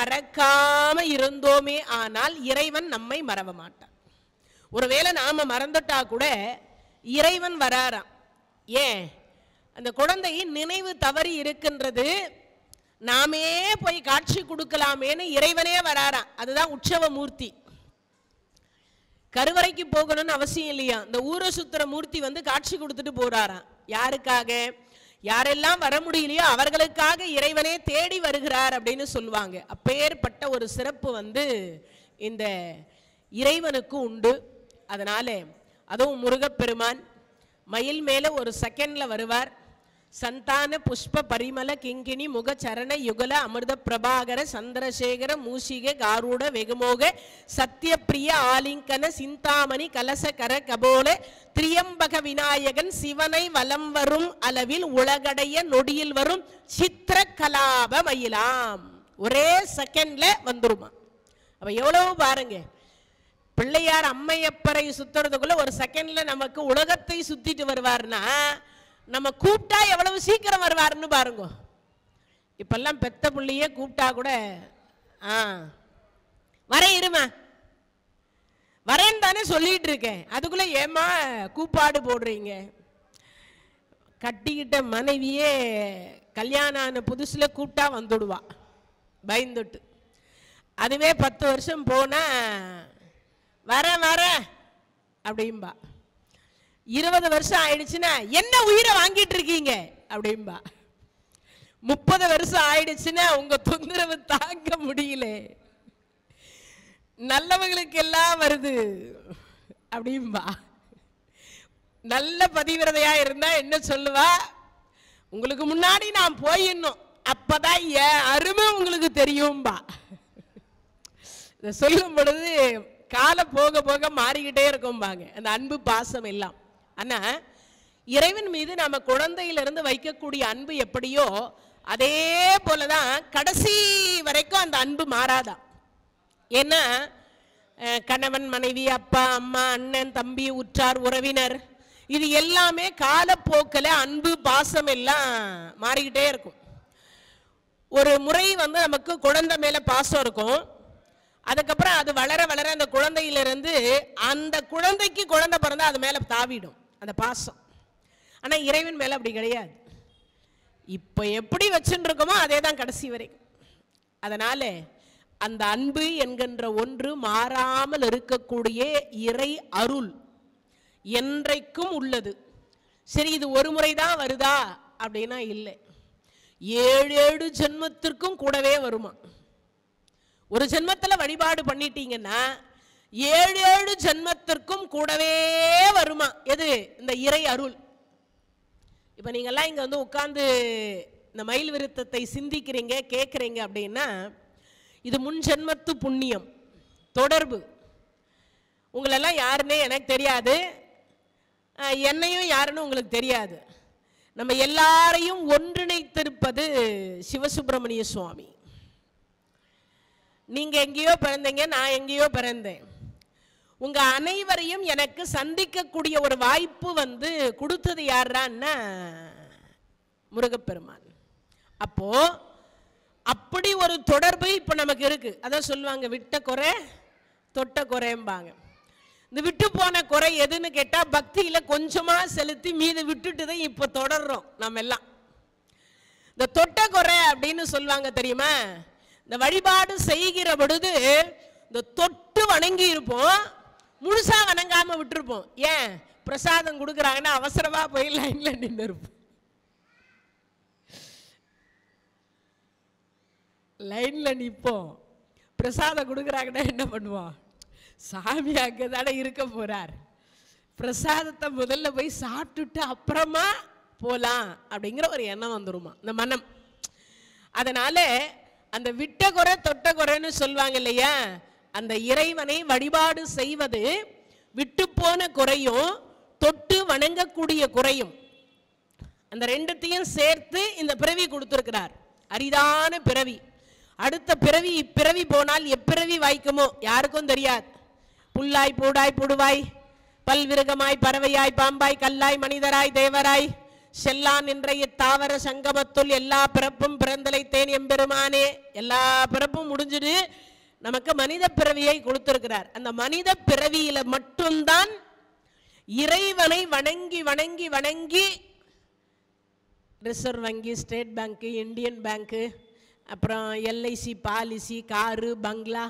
மறக்காம இருந்தோமே ஆனால் இறைவன் நம்மை மறவ மாட்டான். ஒருவேளை நாம மறந்துட்டா கூட இறைவன் வராராம். ஏன்? அந்த குழந்தையின் நினைவு தவறி இருக்கின்றது, நாமே போய் காட்சி கொடுக்கலாமேன்னு இறைவனே வராராம். அதுதான் உற்சவ மூர்த்தி. கருவறைக்கு போகணும்னு அவசியம் இல்லையா, இந்த ஊரை சுத்துற மூர்த்தி வந்து காட்சி கொடுத்துட்டு போறாராம். யாருக்காக? யாரெல்லாம் வர முடியலையோ அவர்களுக்காக இறைவனே தேடி வருகிறார் அப்படின்னு சொல்லுவாங்க. அப்பேற்பட்ட ஒரு சிறப்பு வந்து இந்த இறைவனுக்கு உண்டு. அதனால அதுவும் முருகப்பெருமான் மயில் மேல ஒரு செகண்ட்ல வருவார். சந்தான புஷ்ப பரிமள கிங்கினி முக சரண யுகல அமிர்த பிரபாகர சந்திரசேகர மூஷிக காரூட வெகுமோக சத்யப்பிரிய ஆலிங்கன சிந்தாமணி கலச கர கபோல திரியம்பக விநாயகன் சிவனை வலம் வரும் அளவில் உலகடைய நொடியில் வரும் சித்திர கலாப மயிலாம். ஒரே செகண்ட்ல வந்துருமா. அப்ப எவ்வளவு பாருங்க, பிள்ளையார் அம்மையப்பரை சுத்துறதுக்குள்ள ஒரு செகண்ட்ல நமக்கு உலகத்தை சுத்திட்டு வருவார்னா நம்ம கூப்பிட்டா எவ்வளவு சீக்கிரம் வருவாருன்னு பாருங்க. இப்பெல்லாம் பெத்த பிள்ளையே கூப்பிட்டா கூட வரேன் இருமா வரேன்னு தானே சொல்லிட்டு இருக்கேன், அதுக்குள்ள ஏமா கூப்பாடு போடுறீங்க. கட்டிக்கிட்ட மனைவியே கல்யாணம் ஆன புதுசுல கூப்பிட்டா வந்துடுவா பயந்துட்டு. அதுவே 10 வருஷம் போனா வர வர அப்படின்பா. 20 வருஷம் ஆயிடுச்சுன்னா என்ன உயிரை வாங்கிட்டு இருக்கீங்க அப்படின்பா. 30 வருஷம் ஆயிடுச்சுன்னா உங்க தொந்தரவு தாங்க முடியல, நல்லவங்களுக்கு எல்லாம் வருது அப்படின்பா. நல்ல பதிவிரதையா இருந்தா என்ன சொல்லுவா, உங்களுக்கு முன்னாடி நான் போயிடணும் அப்பதான் என் அருமை உங்களுக்கு தெரியும்பா. இதை சொல்லும் பொழுது கால போக போக மாறிக்கிட்டே இருக்கும்பாங்க அந்த அன்பு பாசம் எல்லாம். ஆனா இறைவன் மீது நாம குழந்தையிலிருந்து வைக்கக்கூடிய அன்பு எப்படியோ அதே போலதான் கடைசி வரைக்கும் அந்த அன்பு மாறாதான். ஏன்னா கணவன் மனைவி அப்பா அம்மா அண்ணன் தம்பி உற்றார் உறவினர் இது எல்லாமே காலப்போக்கில் அன்பு பாசம் எல்லாம் மாறிக்கிட்டே இருக்கும். ஒரு முறை வந்து நமக்கு குழந்தை மேல பாசம் இருக்கும், அதுக்கப்புறம் அது வளர வளர அந்த குழந்தையிலிருந்து அந்த குழந்தைக்கு குழந்தை பிறந்தா அது மேல தாவிடும் அந்த பாசம். ஆனா இறைவன் மேல அப்படி கிடையாது. இப்ப எப்படி வச்சுட்டு இருக்கோமோ அதே தான் கடைசி வரைக்கும். அதனால அந்த அன்பு என்கின்ற ஒன்று மாறாமல் இருக்கக்கூடிய இறை அருள் என்றைக்கும் உள்ளது. சரி, இது ஒரு முறை தான் வருதா அப்படின்னா இல்லை, 7 ஜென்மத்திற்கும் கூடவே வருமா. ஒரு ஜென்மத்துல வழிபாடு பண்ணிட்டீங்கன்னா 7 ஜென்மத்திற்கும் கூடவே வருமா. எது? இந்த இறை அருள். இப்ப நீங்கெல்லாம் இங்க வந்து உட்கார்ந்து இந்த மயில் விருத்தத்தை சிந்திக்கிறீங்க கேட்குறீங்க அப்படின்னா இது முன் ஜென்மத்து புண்ணியம் தொடர்பு. உங்களெல்லாம் யாருன்னே எனக்கு தெரியாது, என்னையும் யாருன்னு உங்களுக்கு தெரியாது. நம்ம எல்லாரையும் ஒன்றிணைத்திருப்பது சிவசுப்பிரமணிய சுவாமி. நீங்க எங்கேயோ பிறந்தீங்க, நான் எங்கேயோ பிறந்தேன். உங்க அனைவரையும் எனக்கு சந்திக்கக்கூடிய ஒரு வாய்ப்பு வந்து கொடுத்தது யாரான்னா முருகப்பெருமான். அப்போ அப்படி ஒரு தொடர்பு இப்ப நமக்கு இருக்கு. அதான் சொல்லுவாங்க விட்ட குறை தொட்ட குறைம்பாங்க. இந்த விட்டு போன குறை எதுன்னு கேட்டா பக்தியில கொஞ்சமா செலுத்தி மீது விட்டுட்டு தான் இப்ப தொடர்றோம் நம்ம எல்லாம். இந்த தொட்ட குறை அப்படின்னு சொல்லுவாங்க தெரியுமா, இந்த வழிபாடு செய்கிற பொழுது இந்த தொட்டு வணங்கி இருப்போம், முழுசா வணங்காம விட்டுருப்போம். ஏன்? பிரசாதம் கொடுக்குறாங்கன்னா அவசரமா போய் லைன்ல நின்று இருப்போம். லைன்ல நிற்போம், பிரசாதம் கொடுக்குறாங்கன்னா என்ன பண்ணுவோம், சாமி அங்கதானே இருக்க போறார், பிரசாதத்தை முதல்ல போய் சாப்பிட்டுட்டு அப்புறமா போலாம் அப்படிங்கிற ஒரு எண்ணம் வந்துருமா இந்த மனம். அதனால அந்த விட்ட குறை தொட்ட குறைன்னு சொல்லுவாங்க இல்லையா, அந்த இறைவனை வழிபாடு செய்வது விட்டு போன குறையும் தொட்டு வணங்கக்கூடிய குறையும், அந்த ரெண்டுத்தையும் சேர்த்து இந்த பிறவி கொடுத்திருக்கிறார். அரிதான பிறவி. அடுத்த பிறவி இப்பிறவி போனால் எப்பிறவி வாய்க்குமோ யாருக்கும் தெரியாது. புல்லாய் பூடாய் புடுவாய் பல்விருகமாய் பறவையாய் பாம்பாய் கல்லாய் மனிதராய் தேவராய் செல்லான் இன்றைய தாவர சங்கமத்துள் எல்லா பிறப்பும் பிறந்தலைத்தேன் எம்பெருமானே. எல்லா பிறப்பும் முடிஞ்சுட்டு நமக்கு மனித பிறவியை கொடுத்திருக்கிறார். அந்த மனித பிறவியில மட்டும்தான் இறைவனை வணங்கி வணங்கி வணங்கி ரிசர்வ் வங்கி, ஸ்டேட் பேங்க்கு, இந்தியன் பேங்க்கு, அப்புறம் எல்ஐசி பாலிசி, காரு, பங்களா,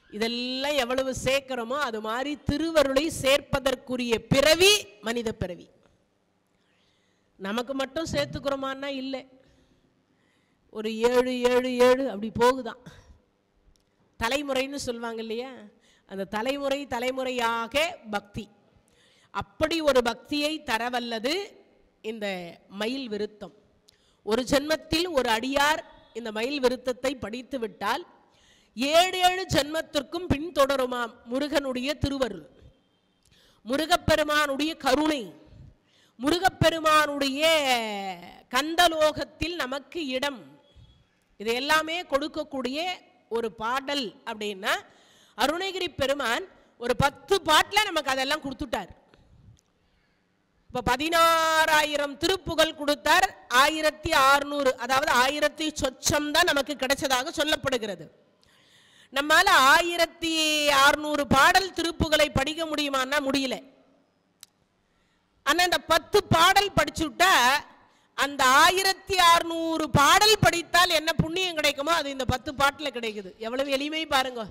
இதெல்லாம் எவ்வளவு சேர்க்கிறோமோ அது மாதிரி திருவருளை சேர்ப்பதற்குரிய பிறவி மனித பிறவி. நமக்கு மட்டும் சேர்த்துக்கிறோமான்னா இல்லை. ஒரு 7 7 7 அப்படி போகுதான். தலைமுறைன்னு சொல்லுவாங்க இல்லையா, அந்த தலைமுறை தலைமுறையாக பக்தி. அப்படி ஒரு பக்தியை தரவல்லது இந்த மயில் விருத்தம். ஒரு ஜென்மத்தில் ஒரு அடியார் இந்த மயில் விருத்தத்தை படித்து விட்டால் 7 7 ஜென்மத்திற்கும் பின்தொடருமாம் முருகனுடைய திருவருள், முருகப்பெருமானுடைய கருணை, முருகப்பெருமானுடைய கந்தலோகத்தில் நமக்கு இடம். இது எல்லாமே கொடுக்கக்கூடிய ஒரு பாடல். அப்படின்னா அருணகிரி பெருமான் ஒரு 10 பாட்டில் நமக்கு அதெல்லாம் கொடுத்துட்டார். இப்போ 16,000 திருப்புகழ் கொடுத்தார். 1600, அதாவது 1000 சொச்சம் தான் நமக்கு கிடைச்சதாக சொல்லப்படுகிறது. நம்மால 1600 பாடல் திருப்புகளை படிக்க முடியுமான்னா முடியல. ஆனால் இந்த 10 பாடல் படிச்சுட்டா அந்த 1600 பாடல் படித்தால் என்ன புண்ணியம் கிடைக்குமோ அது இந்த 10 பாட்டில் கிடைக்குது. எவ்வளவு எளிமை பாருங்க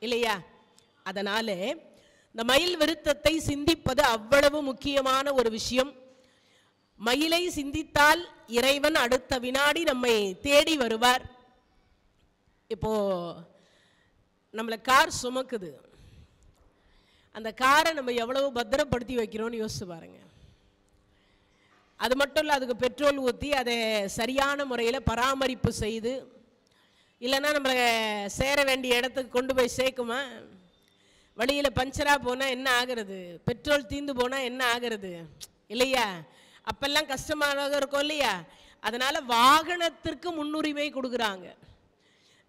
இல்லையா? அதனால இந்த மயில் விருத்தத்தை சிந்திப்பது அவ்வளவு முக்கியமான ஒரு விஷயம். மயிலை சிந்தித்தால் இறைவன் அடுத்த வினாடி நம்மை தேடி வருவார். இப்போ நம்மளை கார் சுமக்குது, அந்த காரை நம்ம எவ்வளவு பத்திரப்படுத்தி வைக்கிறோம்னு யோசிச்சு பாருங்க. அது மட்டும் இல்லை, அதுக்கு பெட்ரோல் ஊற்றி அதை சரியான முறையில் பராமரிப்பு செய்து, இல்லைன்னா நம்மளை சேர வேண்டிய இடத்துக்கு கொண்டு போய் சேர்க்குமா? வழியில் பஞ்சராக போனால் என்ன ஆகிறது? பெட்ரோல் தீந்து போனால் என்ன ஆகிறது? இல்லையா? அப்பெல்லாம் கஷ்டமாக இருக்கும் இல்லையா? அதனால் வாகனத்திற்கு முன்னுரிமை கொடுக்குறாங்க.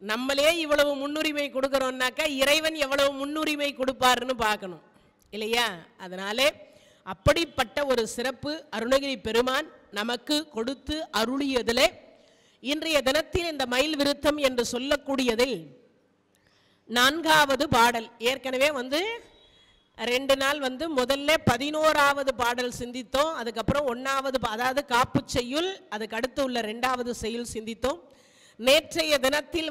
நம்மளே இவ்வளவு முன்னுரிமை கொடுக்குறோம்னாக்கா இறைவன் எவ்வளவு முன்னுரிமை கொடுப்பாருன்னு பார்க்கணும் இல்லையா? அதனாலே அப்படிப்பட்ட ஒரு சிறப்பு அருணகிரி பெருமான் நமக்கு கொடுத்து அருளியதில் இன்றைய தினத்தில் இந்த மயில் விருத்தம் என்று சொல்லக்கூடியதில் 4வது பாடல். ஏற்கனவே 2 நாள் முதல்ல 11வது பாடல் சிந்தித்தோம். அதுக்கப்புறம் 1வது, அதாவது காப்பு செய்யுள், அதுக்கு அடுத்து உள்ள 2வது செய்யுள் சிந்தித்தோம். நேற்றைய தினத்தில்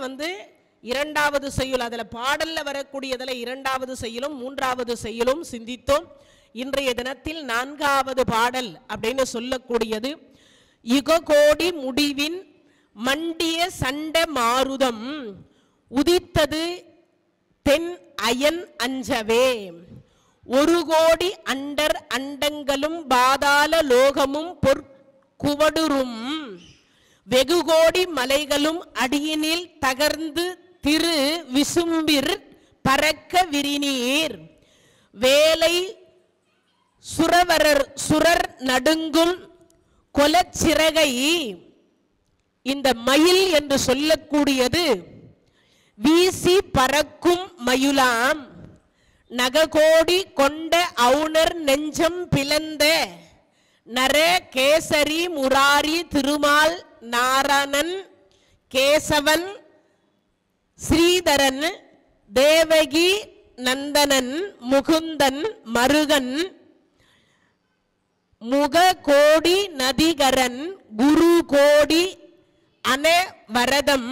2வது செய்யுள், அதில் பாடலில் வரக்கூடியதில் 2வது செய்யுளும் 3வது செய்யுளும் சிந்தித்தோம். இன்றைய தினத்தில் 4வது பாடல் அப்படின்னு சொல்லக்கூடியது யுககோடி முடிவின் மண்டிய சண்ட மாருதம் உதித்தது தென் அயன் அஞ்சவே, 1 கோடி அண்டர் அண்டங்களும் பாதாள லோகமும் பொற்குவடுரும், வெகு கோடி மலைகளும் அடியினில் தகர்ந்து திரு விசும்பிர் பறக்க விரிநீர், வேலை சுரர் நடுங்கும் கொலச்சிறகை. இந்த மயில் என்று சொல்லக்கூடியது வீசி பறக்கும் மயுலாம், நககோடி கொண்ட அவுணர் நெஞ்சம் பிளந்த நர கேசரி முராரி திருமால் நாரணன் கேசவன் ஸ்ரீதரன் தேவகி நந்தனன் முகுந்தன் மருகன் முக கோடி நதிகரன் குரு கோடி அனவரதம்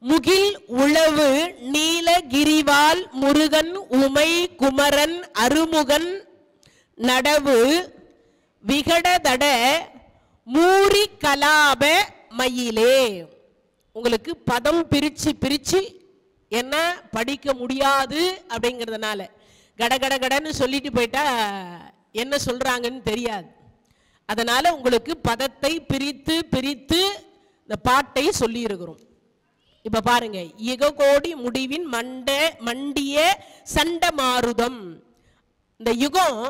முகில் உளவு நீலகிரிவால் முருகன் உமை குமரன் அருமுகன் நடவு விகடதட மூரி கலாப மயிலே. உங்களுக்கு பதம் பிரிச்சு என்ன படிக்க முடியாது அப்படிங்கிறதுனால கடகடன்னு சொல்லிட்டு போயிட்டா என்ன சொல்றாங்கன்னு தெரியாது. அதனால உங்களுக்கு பதத்தை பிரித்து இந்த பாட்டை சொல்லி இருக்கிறோம். இப்ப பாருங்க, யுககோடி முடிவின் மண்டிய சண்ட மாருதம். இந்த யுகம்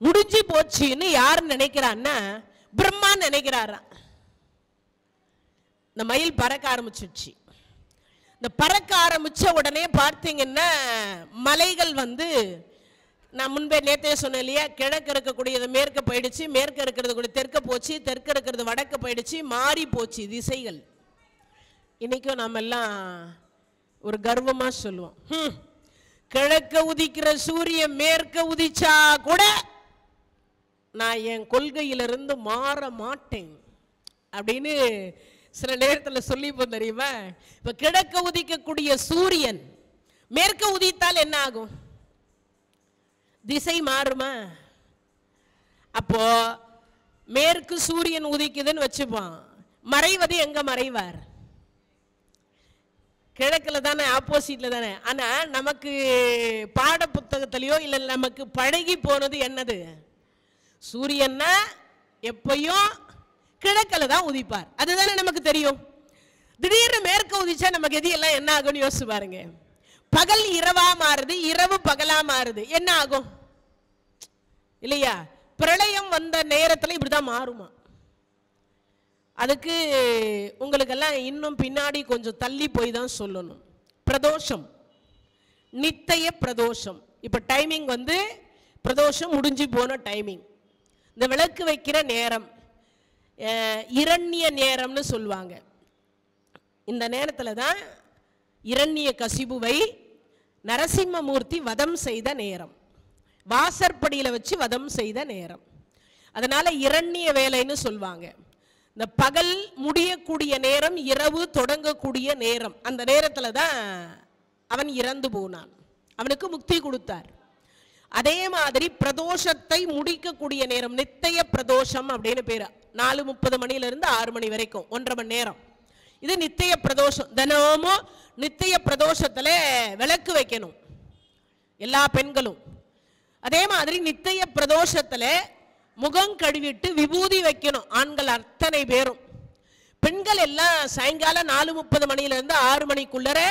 முடிஞ்சு போச்சுன்னு யார் நினைக்கிறான்னா பிரம்மா நினைக்கிறாரா. இந்த மயில் பறக்க ஆரம்பிச்சிடுச்சு. இந்த பறக்க ஆரம்பிச்ச உடனே பார்த்தீங்கன்னா மலைகள் நான் முன்பே நேற்றே சொன்னேன் இல்லையா, கிழக்கு இருக்கக்கூடியது மேற்க போயிடுச்சு, மேற்க இருக்கிறது கூட தெற்க போச்சு, தெற்க இருக்கிறது வடக்க போயிடுச்சு, மாறி போச்சு திசைகள். இன்னைக்கும் நாம எல்லாம் ஒரு கர்வமா சொல்லுவோம், கிழக்க உதிக்கிற சூரியன் மேற்க உதிச்சா கூட நான் என் கொள்கையிலிருந்து மாற மாட்டேன் அப்படின்னு சில நேரத்தில் சொல்லிப்போம் தெரியுமா. இப்ப கிழக்க உதிக்கக்கூடிய சூரியன் மேற்க உதித்தால் என்ன ஆகும்? திசை மாறுமா? அப்போ மேற்கு சூரியன் உதிக்குதுன்னு வச்சுப்பான், மறைவது எங்க மறைவார்? கிழக்குல தானே, ஆப்போசிட்ல தானே. ஆனா நமக்கு பாட புத்தகத்திலையோ இல்லை நமக்கு பழகி போனது என்னது, சூரியன்னா எப்பயும் கிழக்கில் தான் உதிப்பார், அதுதானே நமக்கு தெரியும். திடீர்னு மேற்க உதிச்சா நமக்கு எது எல்லாம் என்ன ஆகும்னு யோசிச்சு பாருங்க. பகல் இரவா மாறுது, இரவு பகலா மாறுது, என்ன ஆகும் இல்லையா? பிரளயம் வந்த நேரத்தில் இப்படிதான் மாறுமா? அதுக்கு உங்களுக்கெல்லாம் இன்னும் பின்னாடி கொஞ்சம் தள்ளி போய் தான் சொல்லணும். பிரதோஷம், நித்திய பிரதோஷம். இப்போ டைமிங் வந்து பிரதோஷம் முடிஞ்சு போன டைமிங். இந்த விளக்கு வைக்கிற நேரம் இரண்ய நேரம்னு சொல்லுவாங்க. இந்த நேரத்தில் தான் இரண்ய கசிபுவை நரசிம்மமூர்த்தி வதம் செய்த நேரம், வாசற்படியில் வச்சு வதம் செய்த நேரம். அதனால இரண்ய வேலைன்னு சொல்லுவாங்க. இந்த பகல் முடியக்கூடிய நேரம், இரவு தொடங்கக்கூடிய நேரம், அந்த நேரத்தில் தான் அவன் இறந்து போனான், அவனுக்கு முக்தி கொடுத்தார். அதே மாதிரி பிரதோஷத்தை முடிக்கக்கூடிய நேரம் நித்திய பிரதோஷம் அப்படின்னு பேரு. 4:30 மணியிலிருந்து 6 மணி வரைக்கும் 1.5 மணி நேரம். இது நித்திய பிரதோஷம். தினமும் நித்திய பிரதோஷத்துல விளக்கு வைக்கணும் எல்லா பெண்களும். அதே மாதிரி நித்திய பிரதோஷத்துல முகம் கழுவிட்டு விபூதி வைக்கணும் ஆண்கள் அத்தனை பேரும். பெண்கள் எல்லாம் சாயங்காலம் 4:30 மணியிலிருந்து 6 மணிக்குள்ளர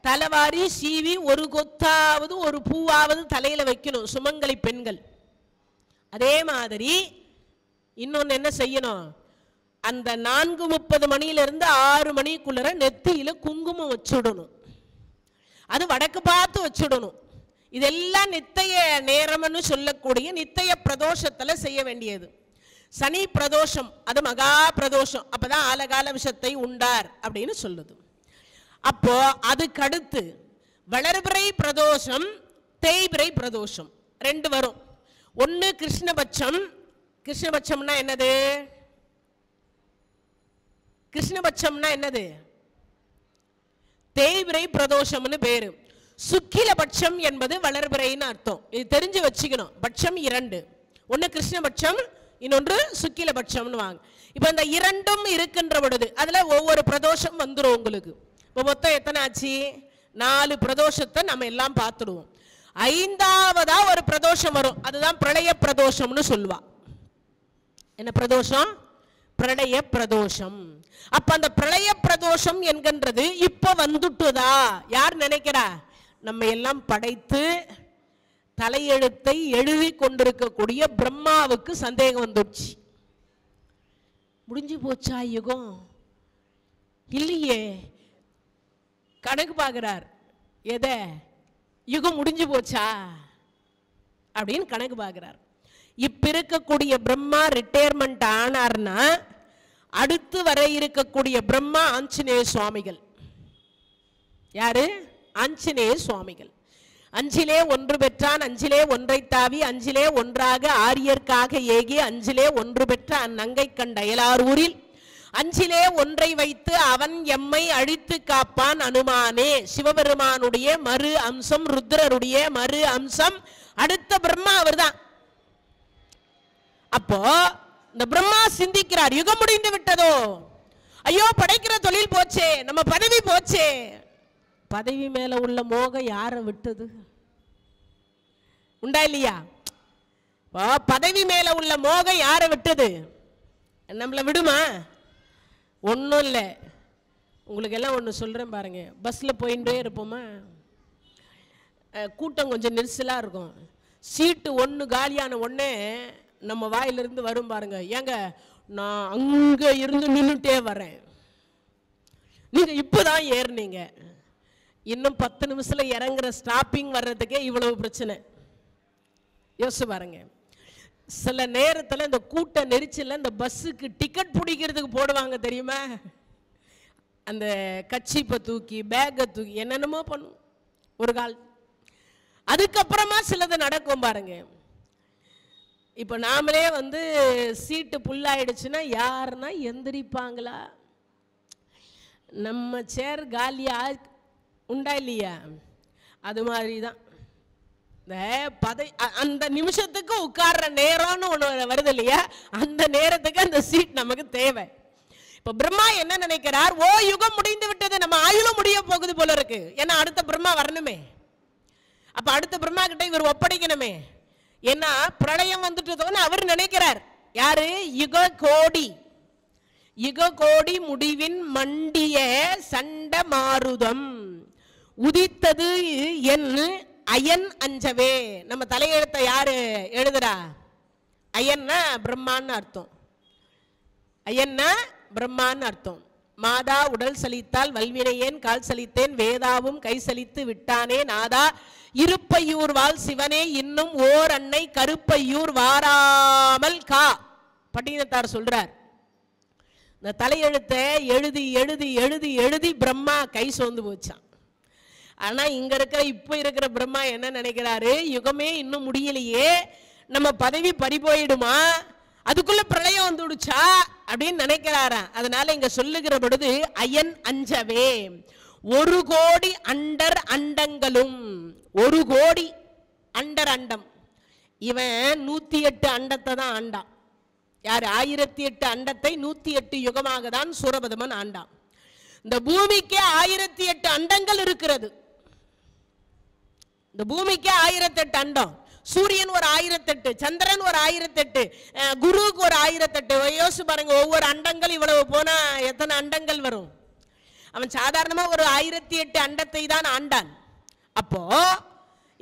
தலைவாரி சீவி ஒரு கொத்தாவது ஒரு பூவாவது தலையில வைக்கணும் சுமங்கலி பெண்கள். அதே மாதிரி இன்னொன்னு என்ன செய்யணும், அந்த 4:30 மணியிலிருந்து 6 மணிக்குள்ளர நெத்தியில குங்குமம் வச்சுடணும், அது வடக்கு பார்த்து வச்சுடணும். இதெல்லாம் நித்திய நேரம்னு சொல்லக்கூடிய நித்திய பிரதோஷத்துல செய்ய வேண்டியது. சனி பிரதோஷம் அது மகா பிரதோஷம், அப்பதான் ஆலகால விஷத்தை உண்டார் அப்படின்னு சொல்லுது. அப்போ அதுக்கடுத்து வளர்பிறை பிரதோஷம், தேய்பிறை பிரதோஷம் 2 வரும். ஒன்னு கிருஷ்ணபட்சம். கிருஷ்ணபட்சம்னா என்னது? கிருஷ்ணபட்சம்னா என்னது? தேய்பிறை பிரதோஷம்னு பேரு. சுக்கிலபட்சம் என்பது வளர்பிறைன்னு அர்த்தம். இது தெரிஞ்சு வச்சுக்கணும். பட்சம் 2, ஒன்னு கிருஷ்ணபட்சம், இன்னொன்று சுக்கிலபட்சம்னு வாங்க. இப்ப இந்த 2ம் இருக்கின்ற பொழுது அதுல ஒவ்வொரு பிரதோஷம் வந்துடும் உங்களுக்கு. இப்போ மொத்தம் எத்தனை ஆச்சு? 4 பிரதோஷத்தை நம்ம எல்லாம் பார்த்துடுவோம். 5ஆவதா ஒரு பிரதோஷம் வரும், அதுதான் பிரளய பிரதோஷம்னு சொல்லுவா. என்ன பிரதோஷம்? பிரளய பிரதோஷம். அப்ப அந்த பிரளய பிரதோஷம் என்கின்றது இப்ப வந்துட்டுதா? யார் நினைக்கிறா? நம்ம எல்லாம் படைத்து தலையெழுத்தை எழுதி கொண்டிருக்கக்கூடிய பிரம்மாவுக்கு சந்தேகம் வந்துடுச்சு. முடிஞ்சு போச்சா யுகம்? இல்லையே, கணக்கு பார்க்கிறார். எதை? யுகம் முடிஞ்சு போச்சா அப்படின்னு கணக்கு பார்க்கிறார். இப்ப இருக்கக்கூடிய பிரம்மா ரிட்டையர்மெண்ட் ஆனார்னா அடுத்து வர இருக்கக்கூடிய பிரம்மா ஆஞ்சநேய சுவாமிகள். யாரு? ஆஞ்சநேய சுவாமிகள். 5லே 1 பெற்றான், 5லே 1 தாவி, 5லே 1 ஆரியர்க்காக ஏகி, 5லே 1 பெற்ற அந்நங்கை கண்ட அயலாரூரில் 5லே 1 வைத்து அவன் எம்மை அழித்து காப்பான் அனுமானே. சிவபெருமானுடைய மறு அம்சம், ருத்ரருடைய மறு அம்சம் அடுத்த பிரம்மா அவர் தான். அப்போ இந்த பிரம்மா சிந்திக்கிறார், யுகம் முடிந்து விட்டதோ, ஐயோ படைக்கிற தொழில் போச்சே, நம்ம பதவி போச்சே. பதவி மேல உள்ள மோகம் யாரை விட்டது? உண்டா இல்லையா? பதவி மேல உள்ள மோகம் யாரை விட்டது? நம்மள விடுமா? ஒன்றும் இல்லை. உங்களுக்கு எல்லாம் ஒன்று சொல்கிறேன் பாருங்க. பஸ்ஸில் போயிட்டே இருப்போமா, கூட்டம் கொஞ்சம் நெரிசலாக இருக்கும். சீட்டு 1 காலியான உடனே நம்ம வாயிலிருந்து வரும் பாருங்க, ஏங்க நான் அங்கே இருந்து நின்றுட்டே வரேன், நீங்கள் இப்போ தான் ஏறினீங்க, இன்னும் 10 நிமிஷத்தில் இறங்குற ஸ்டாப்பிங் வர்றதுக்கே இவ்வளவு பிரச்சனை. யோசிச்சு பாருங்க. சில நேரத்தில் இந்த கூட்ட நெரிச்சல இந்த பஸ்ஸுக்கு டிக்கெட் பிடிக்கிறதுக்கு போடுவாங்க தெரியுமா? அந்த கச்சிப்பை தூக்கி பேக்கை தூக்கி என்னென்னமோ பண்ணும் ஒரு கால். அதுக்கப்புறமா சிலது நடக்கும் பாருங்க. இப்போ நாமளே வந்து சீட்டு புல்லாயிடுச்சுன்னா யாருன்னா எந்திரிப்பாங்களா? நம்ம சேர் காலியா உண்டா இல்லையா? அது மாதிரி தான் அந்த நிமிஷத்துக்கு உட்கார்ற நேரம்னு ஒன்று வருது இல்லையா? அந்த நேரத்துக்கு அந்த சீட் நமக்கு தேவை. இப்போ பிரம்மா என்ன நினைக்கிறார்? ஓ யுகம் முடிந்து விட்டது, நம்ம ஆயுளும் முடிய போகுது போல இருக்கு. ஏன்னா அடுத்த பிரம்மா வரணுமே. அப்ப அடுத்த பிரம்மா கிட்ட இவர் ஒப்படைக்கணுமே. ஏன்னா பிரளயம் வந்துட்டதோன்னு அவர் நினைக்கிறார். யாரு? யுக கோடி முடிவின் மண்டிய சண்ட மாருதம் உதித்தது என் அயன் அஞ்சவே. நம்ம தலையெழுத்த யாரு எழுதுறா? அயன்னா பிரம்மான்னு அர்த்தம். அயன்னா பிரம்மான்னு அர்த்தம். மாதா உடல் சலித்தால் வல்வினையேன் கால் சலித்தேன் வேதாவும் கை சலித்து விட்டானே நாதா இருப்பையூர் வாழ் சிவனே இன்னும் ஓர் அன்னை கருப்பையூர் வாராமல் கா. பட்டினத்தார் சொல்றார். இந்த தலையெழுத்தை எழுதி எழுதி எழுதி எழுதி பிரம்மா கை சோர்ந்து போச்சான். ஆனா இங்க இருக்கிற இப்ப இருக்கிற பிரம்மா என்ன நினைக்கிறாரு? யுகமே இன்னும் முடியலையே, நம்ம பதவி பறி போயிடுமா, அதுக்குள்ள பிரளயம் வந்துடுச்சா அப்படின்னு நினைக்கிறாரா. அதனால இங்க சொல்லுகிற பொழுது அயன் அஞ்சவே 1 கோடி அண்டர் அண்டங்களும் 1 கோடி அண்டர் அண்டம். இவன் 108 அண்டத்தை தான் ஆண்டான். யார்? 1008 அண்டத்தை 108 யுகமாக தான் சூரபதமன் ஆண்டான். இந்த பூமிக்கு 1008 அண்டங்கள் இருக்கிறது. இந்த பூமிக்கு 1008 அண்டம். சூரியன் ஒரு 1008, சந்திரன் ஒரு 1008, குருவுக்கு ஒரு 1008. யோசிச்சு பாருங்க, ஒவ்வொரு அண்டங்கள் இவ்வளவு போனா எத்தனை அண்டங்கள் வரும்? அவன் சாதாரணமா ஒரு 1008 அண்டத்தை தான் ஆண்டான். அப்போ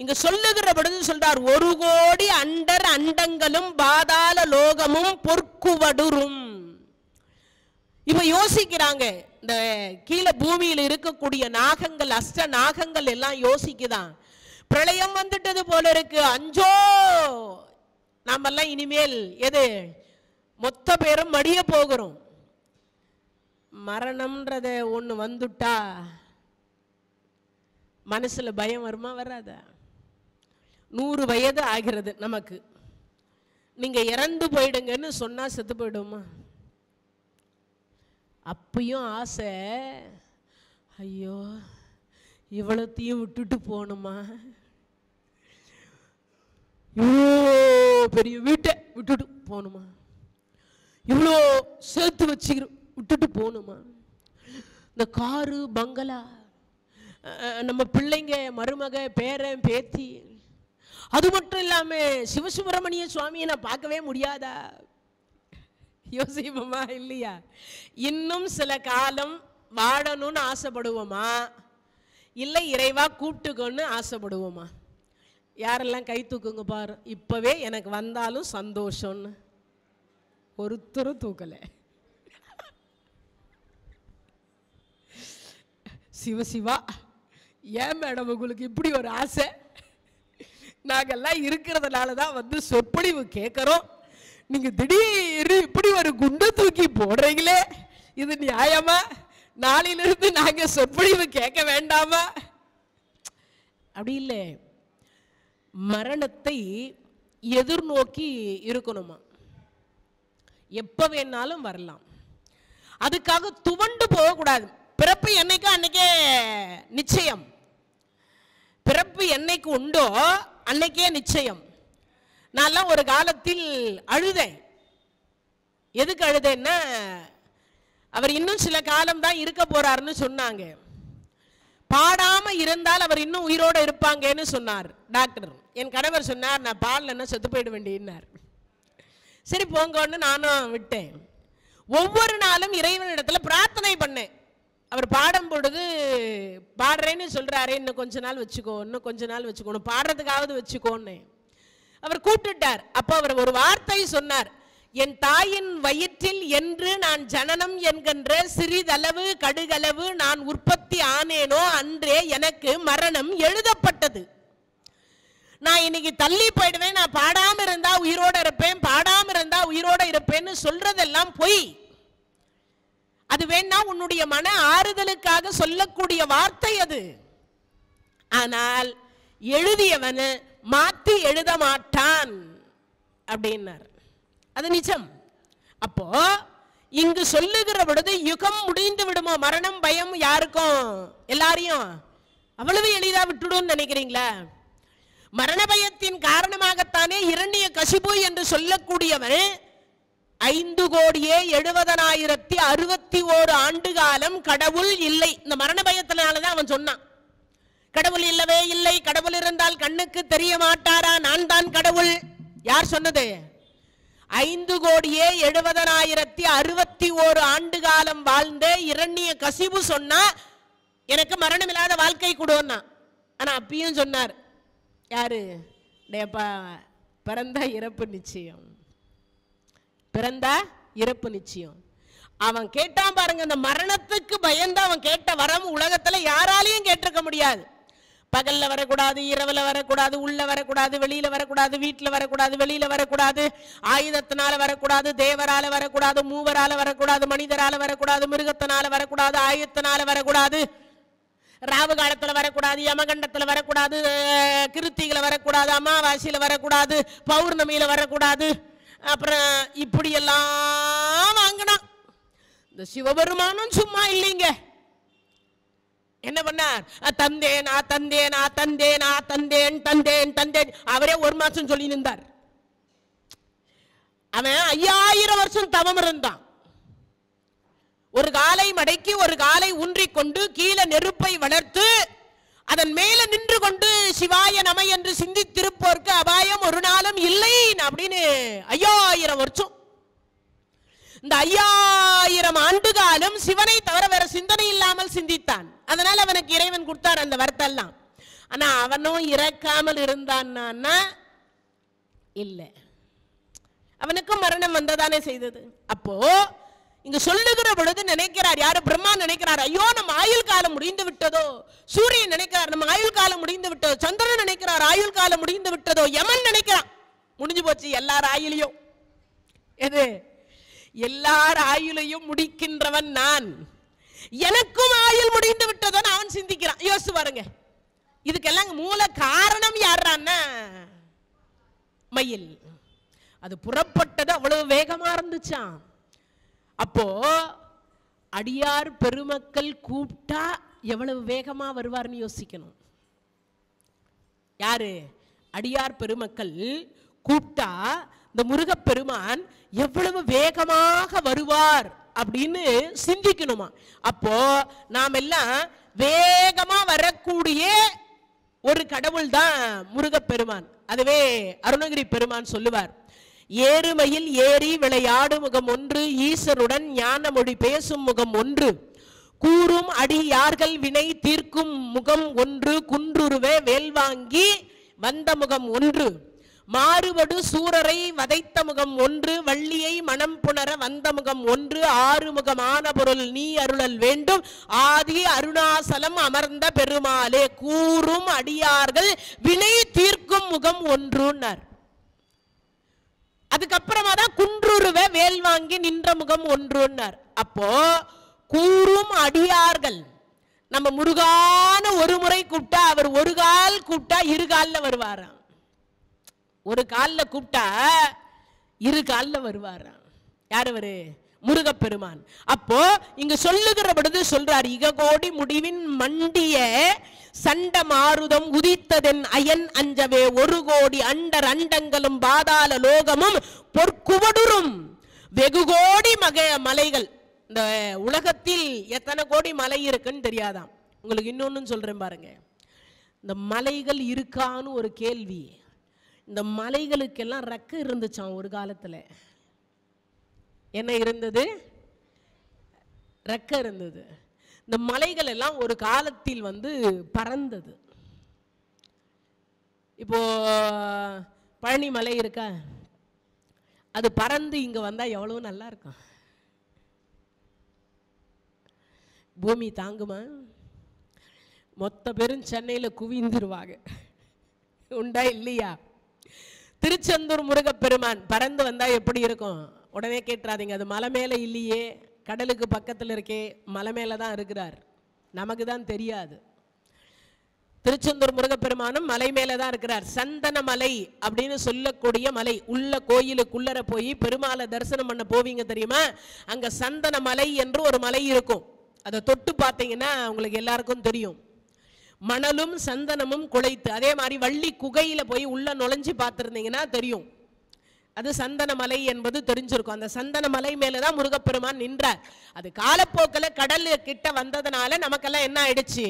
இங்க சொல்லுகிற பொழுது சொல்றார் 1 கோடி அண்டர் அண்டங்களும் பாதாள லோகமும் பொற்குவடுரும். இப்ப யோசிக்கிறாங்க, இந்த கீழே பூமியில் இருக்கக்கூடிய நாகங்கள், அஷ்ட நாகங்கள் எல்லாம் யோசிக்குதான். பிரளயம் வந்துட்டது போல இருக்கு, அஞ்சோ நாமெல்லாம் இனிமேல் எது மொத்த பேரும் மடிய போகிறோம். மரணம்ன்றத ஒண்ணு வந்துட்டா மனசுல பயம் வருமா வராதா? 100 வயது ஆகிறது நமக்கு. நீங்க இறந்து போயிடுங்கன்னு சொன்னா செத்து போயிடுமா? அப்பயும் ஆசை, ஐயோ இவ்வளத்தையும் விட்டுட்டு போகணுமா, இவ்வளோ பெரிய வீட்டை விட்டுட்டு போகணுமா, இவ்வளோ சேர்த்து வச்சுக்கிற விட்டுட்டு போகணுமா, இந்த காரு பங்களா, நம்ம பிள்ளைங்க மருமக பேரன் பேத்தி, அது மட்டும் இல்லாம சிவசுப்பிரமணிய சுவாமியை நான் பார்க்கவே முடியாதா? யோசிப்போமா இல்லையா? இன்னும் சில காலம் வாழணும்னு ஆசைப்படுவோமா, இல்லை இறைவா கூப்பிட்டுக்கொன்னு ஆசைப்படுவோமா? யாரெல்லாம் கை தூக்குங்க பாரு. இப்பவே எனக்கு வந்தாலும் சந்தோஷம்னு ஒருத்தரும் தூக்கலை. சிவசிவா, ஏன் மேடம் உங்களுக்கு இப்படி ஒரு ஆசை? நாங்கெல்லாம் இருக்கிறதுனால தான் வந்து சொற்பொழிவு கேட்குறோம். நீங்க திடீர்னு இப்படி ஒரு குண்டை தூக்கி போடுறீங்களே, இது நியாயமா? நாளிலிருந்து நாங்க சொற்பொழிவு கேட்க வேண்டாமா? அப்படி இல்லை, மரணத்தை எதிர்நோக்கி இருக்கணுமா. எப்ப வேணாலும் வரலாம். அதுக்காக துவண்டு போகக்கூடாது. பிறப்பு என்னைக்கோ அன்னைக்கே நிச்சயம். பிறப்பு என்னைக்கு உண்டோ அன்னைக்கே நிச்சயம். நான்லாம் ஒரு காலத்தில் அழுதேன். எதுக்கு அழுதேன்னா, அவர் இன்னும் சில காலம் தான் இருக்க போறாருன்னு சொன்னாங்க. பாடாம இருந்தால் அவர் இன்னும் உயிரோடு இருப்பாங்கன்னு சொன்னார் டாக்டர். என் கணவர் சொன்னார், நான் பால் என்ன செத்து போயிட வேண்டியன்னார். சரி போங்கன்னு நானும் விட்டேன். ஒவ்வொரு நாளும் இறைவனிடத்துல பிரார்த்தனை பண்ணேன். அவர் பாடும் பொழுது பாடுறேன்னு சொல்றாரு, இன்னும் கொஞ்ச நாள் வச்சுக்கோ, இன்னும் கொஞ்ச நாள் வச்சுக்கோணும், பாடுறதுக்காவது வச்சுக்கோன்னு அவர் கூப்பிட்டுட்டார். அப்போ அவர் ஒரு வார்த்தை சொன்னார், என் தாயின் வயிற்றில் என்று நான் ஜனனம் என்கின்ற சிறிதளவு கடுகளவு நான் உற்பத்தி ஆனேனோ அன்றே எனக்கு மரணம் எழுதப்பட்டது. நான் இன்னைக்கு தள்ளி போயிடுவேன், நான் பாடாம இருந்தா உயிரோட இருப்பேன், பாடாம இருந்தா உயிரோட இருப்பேன்னு சொல்றதெல்லாம் பொய். அது வேணா உன்னுடைய மன ஆறுதலுக்காக சொல்லக்கூடிய வார்த்தை அது. ஆனால் எழுதியவன் மாத்தி எழுத மாட்டான் அப்படின்னார். அது நிஜம். அப்போ இங்கு சொல்லுகிற பொழுது யுகம் முடிந்து விடுமோ, மரணம் பயம் யாருக்கும் எல்லாரையும் அவ்வளவு எளிதா விட்டுடும் நினைக்கிறீங்களா? மரண பயத்தின் காரணமாகத்தானே இரண்ய கசிபு என்று சொல்லக்கூடியவன் 5,70,61 ஆண்டு காலம் கடவுள் இல்லை. இந்த மரண பயத்தினாலதான் அவன் சொன்னான், கடவுள் இல்லவே இல்லை, கடவுள் இருந்தால் கண்ணுக்கு தெரிய மாட்டாரா, நான் தான் கடவுள். யார் சொன்னது? 5,70,61 ஆண்டு காலம் வாழ்ந்த இரண்ய கசிபு சொன்னா எனக்கு மரணம் இல்லாத வாழ்க்கை கொடுன்னா. ஆனா அப்பயும் சொன்னார், யாரு? டேப்பா, பிறந்தா இறப்பு நிச்சயம், பிறந்தா இறப்பு நிச்சயம். அவன் கேட்டான் பாருங்க, அந்த மரணத்துக்கு பயந்து அவன் கேட்ட வரம் உலகத்துல யாராலையும் கேட்டிருக்க முடியாது. பகல்ல வரக்கூடாது, இரவுல வரக்கூடாது, உள்ள வரக்கூடாது, வெளியில வரக்கூடாது, வீட்டுல வரக்கூடாது, வெளியில வரக்கூடாது, ஆயுதத்தினால வரக்கூடாது, தேவரால வரக்கூடாது, மூவரால வரக்கூடாது, மனிதரால வரக்கூடாது, மிருகத்தினால வரக்கூடாது, ஆயுதத்தினால வரக்கூடாது, ராவு காலத்துல வரக்கூடாது, யமகண்டத்துல வரக்கூடாது, கிருத்திகளை வரக்கூடாது, அமாவாசையில வரக்கூடாது, பௌர்ணமியில வரக்கூடாது. அப்புறம் இப்படி எல்லாம் வாங்கினான். இந்த சிவபெருமானும் சும்மா இல்லைங்க. என்ன பண்ணார்? தந்தேன் தந்தேன் தந்தேன் தந்தேன் தந்தேன் தந்தேன். அவரே 1 மாசம் சொல்லி நின்றார். அவன் 5000 வருஷம் தவம் இருந்தான். ஒரு காலை மடக்கி ஒரு காலை ஊன்றிக்கொண்டு கீழே நெருப்பை வளர்த்து அதன் மேல நின்று கொண்டு சிவாய நம என்று சிந்தித்திருப்போர்க்கு அபாயம் ஒரு நாளும் இல்லை அப்படின்னு 5000 வருஷம். இந்த 5000 ஆண்டு காலம் சிவனை தவிர வேற சிந்தனை இல்லாமல் சிந்தித்தான். அதனால அவனுக்கு இறைவன் கொடுத்தார் அந்த வரத்தெல்லாம். ஆனா அவனும் இறக்காமல் இருந்தான்னா இல்ல, அவனுக்கும் மரணம் வந்ததானே செய்தது. அப்போ இங்க சொல்லுகிற பொழுது நினைக்கிறார் யாரு? பிரம்மா நினைக்கிறார், ஐயோ நம்ம ஆயுள் காலம் முடிந்து விட்டதோ. சூரியன் நினைக்கிறார் நம்ம ஆயுள் காலம் முடிந்து விட்டதோ. சந்திரன் நினைக்கிறார் ஆயுள் காலம் முடிந்து விட்டதோ. யமன் நினைக்கிறான் முடிஞ்சு போச்சு எல்லார் ஆயுளையும். எது? எல்லார் ஆயுளையும் முடிக்கின்றவன் நான், எனக்கும் ஆயுள் முடிந்து விட்டதோன்னு அவன் சிந்திக்கிறான். யோசிச்சு பாருங்க. இதுக்கெல்லாம் மூல காரணம் யாரான்னா மயில். அது புறப்பட்டது அவ்வளவு வேகமா இருந்துச்சான். அப்போ அடியார் பெருமக்கள் கூப்பிட்டா எவ்வளவு வேகமா வருவார்னு யோசிக்கணும். யாரு? அடியார் பெருமக்கள் கூப்பிட்டா இந்த முருகப்பெருமான் எவ்வளவு வேகமாக வருவார் அப்படின்னு சிந்திக்கணுமா. அப்போ நாம் எல்லாம் வேகமா வரக்கூடிய ஒரு கடவுள் தான் முருகப்பெருமான். அதுவே அருணகிரி பெருமான் சொல்லுவார், ஏறுமையில் ஏறி விளையாடு முகம் ஒன்று, ஈசருடன் ஞான மொழி பேசும் முகம் ஒன்று, கூறும் அடி யார்கள் வினை தீர்க்கும் முகம் ஒன்று, குன்றுருவே வேல்வாங்கி வந்த முகம் ஒன்று, மாறுபடு சூரரை வதைத்த முகம் ஒன்று, வள்ளியை மனம் புணர வந்த முகம் ஒன்று, ஆறுமுகமான பொருள் நீ அருளல் வேண்டும், ஆதி அருணாசலம் அமர்ந்த பெருமாளே, கூறும் அடியார்கள் வினை தீர்க்கும் முகம் ஒன்றுன்னார். அதுக்கப்புறமா தான் குன்றுருவ வேல் வாங்கி நின்ற முகம் ஒன்றுன்னார். அப்போ கூறும் அடியார்கள் நம்ம முருகான ஒரு முறை கூப்பிட்டா அவர் ஒரு கால் கூப்பிட்டா 2 கால்ல வருவாராம். ஒரு கால்ல கூப்பிட்டா 2 கால்ல வருவாராம். யார் அவரு? முருகப்பெருமான். அப்போ இங்க சொல்லுகிற பொழுது சொல்றார், இககோடி முடிவின் மண்டிய சண்ட மாருதம் உதித்ததென் அயன் அஞ்சவே, 1 கோடி அண்டர் அண்டங்களும் பாதாள லோகமும் பொற்குவடுரும் வெகு கோடி மலைகள். இந்த உலகத்தில் எத்தனை கோடி மலை இருக்குன்னு தெரியாதாம். உங்களுக்கு இன்னொன்னு சொல்றேன் பாருங்க. இந்த மலைகள் இருக்கான்னு ஒரு கேள்வி. இந்த மலைகளுக்கெல்லாம் ரெக்கை இருந்துச்சாம் ஒரு காலத்துல. என்ன இருந்தது? ரெக்கை இருந்தது. இந்த மலைகள் எல்லாம் ஒரு காலத்தில் பறந்தது. இப்போ பழனி மலை இருக்கா, அது பறந்து இங்க வந்தா எவ்வளவு நல்லா இருக்கும். பூமி தாங்குமா? மொத்த பேரும் சென்னையில குவிந்துருவாங்க. உண்டா இல்லையா? திருச்செந்தூர் முருகப்பெருமான் பறந்து வந்தா எப்படி இருக்கும்? உடனே கேட்டுறாதீங்க, அது மலை மேல இல்லையே, கடலுக்கு பக்கத்தில் இருக்கே, மலை மேல தான் இருக்கிறார், நமக்கு தான் தெரியாது. திருச்செந்தூர் முருகப்பெருமானும் மலை மேல தான் இருக்கிறார். சந்தன மலை அப்படின்னு சொல்லக்கூடிய மலை, உள்ள கோயிலுக்குள்ளர போய் பெருமாளை தரிசனம் பண்ண போவீங்க தெரியுமா? அங்க சந்தன மலை என்று ஒரு மலை இருக்கும். அதை தொட்டு பார்த்தீங்கன்னா உங்களுக்கு எல்லாருக்கும் தெரியும். மணலும் சந்தனமும் குழைத்து, அதே மாதிரி வள்ளி குகையில போய் உள்ள நுழைஞ்சு பார்த்துருந்தீங்கன்னா தெரியும், அது சந்தன மலை என்பது தெரிஞ்சிருக்கும். அந்த சந்தன மலை மேலதான் முருகப்பெருமான் நின்றார். அது காலப்போக்கில் கடல் கிட்ட வந்ததுனால நமக்கெல்லாம் என்ன ஆயிடுச்சு,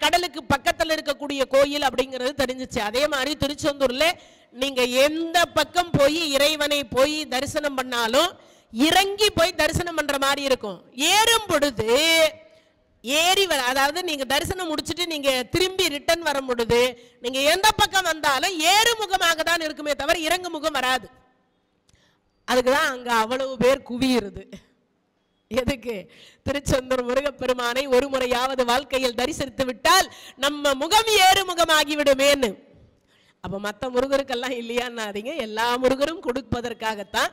கடலுக்கு பக்கத்தில் இருக்கக்கூடிய கோயில் அப்படிங்கிறது தெரிஞ்சிச்சு. அதே மாதிரி திருச்செந்தூர்ல நீங்க எந்த பக்கம் போய் இறைவனை போய் தரிசனம் பண்ணாலும் இறங்கி போய் தரிசனம் பண்ற மாதிரி இருக்கும். ஏறும் பொழுது ஏறி வர, அதாவது நீங்க தரிசனம் முடிச்சுட்டு நீங்க திரும்பி ரிட்டர்ன் வரும் பொழுது நீங்க எந்த பக்கம் வந்தாலும் ஏறு முகமாக தான் இருக்குமே தவிர இறங்கு முகம் வராது. அதுக்குதான் அங்க அவ்வளவு பேர் குவியிறது. எதுக்கு? திருச்செந்தூர் முருகப்பெருமானை ஒரு முறையாவது வாழ்க்கையில் தரிசித்து விட்டால் நம்ம முகம் ஏறு முகமாகிவிடுமேன்னு. அப்ப மற்ற முருகருக்கெல்லாம் இல்லையான்னாதீங்க, எல்லா முருகரும் கொடுப்பதற்காகத்தான்.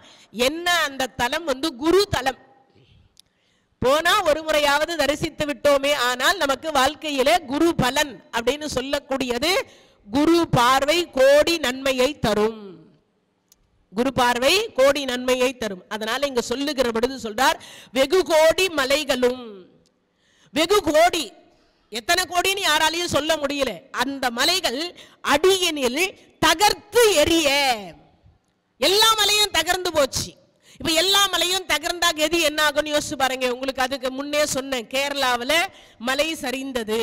என்ன அந்த தலம் குரு தலம். போனா ஒரு முறையாவது தரிசித்து விட்டோமே ஆனால் நமக்கு வாழ்க்கையிலே குரு பலன் அப்படின்னு சொல்லக்கூடியது குரு பார்வை கோடி நன்மையை தரும். குரு பார்வை கோடி நன்மையை தரும். அதனால இங்க சொல்லுகிற பொழுது சொல்றார், வெகு கோடி மலைகளும். வெகு கோடி, எத்தனை கோடின்னு யாராலையும் சொல்ல முடியல. அந்த மலைகள் அடியினில் தகர்த்து எரிய, எல்லா மலையும் தகர்ந்து போச்சு. இப்ப எல்லா மலையும் தகர்ந்தா கதி என்ன ஆகும்னு யோசிச்சு பாருங்க. உங்களுக்கு அதுக்கு முன்னே சொன்னேன், கேரளாவில் மலை சரிந்தது,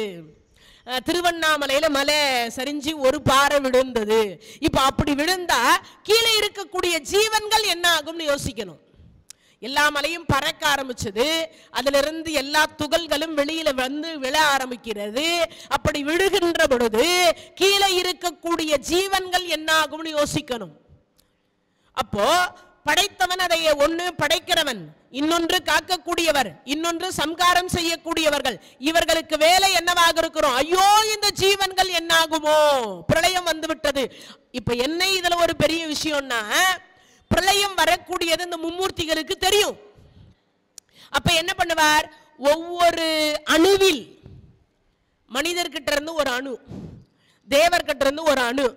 திருவண்ணாமலையில மலை சரிஞ்சு ஒரு பாறை விழுந்தது. இப்ப அப்படி விழுந்தா கீழே இருக்கக்கூடிய ஜீவன்கள் என்ன ஆகும்னு யோசிக்கணும். எல்லா மலையும் பறக்க ஆரம்பிச்சது, அதுல இருந்து எல்லா துகள்களும் வெளியில வந்து விழ ஆரம்பிக்கிறது. அப்படி விழுகின்ற பொழுது கீழே இருக்கக்கூடிய ஜீவன்கள் என்ன ஆகும்னு யோசிக்கணும். அப்போ படைத்தவன் அதை ஒன்று படைக்கிறவன், இன்னொன்று காக்கக்கூடியவர், இன்னொன்று சம்காரம் செய்யக்கூடியவர்கள். இவர்களுக்கு வேலை என்னவாக இருக்கிறோம்? ஐயோ இந்த ஜீவன்கள் என்ன ஆகுமோ, பிரளயம் வந்து விட்டது. இப்ப என்ன இதுல ஒரு பெரிய விஷயம்னா, பிரளயம் வரக்கூடியது இந்த மும்மூர்த்திகளுக்கு தெரியும். அப்ப என்ன பண்ணுவார்? ஒவ்வொரு அணுவில், மனிதர்கிட்ட இருந்து ஒரு அணு, தேவர்கிட்ட இருந்து ஒரு அணு,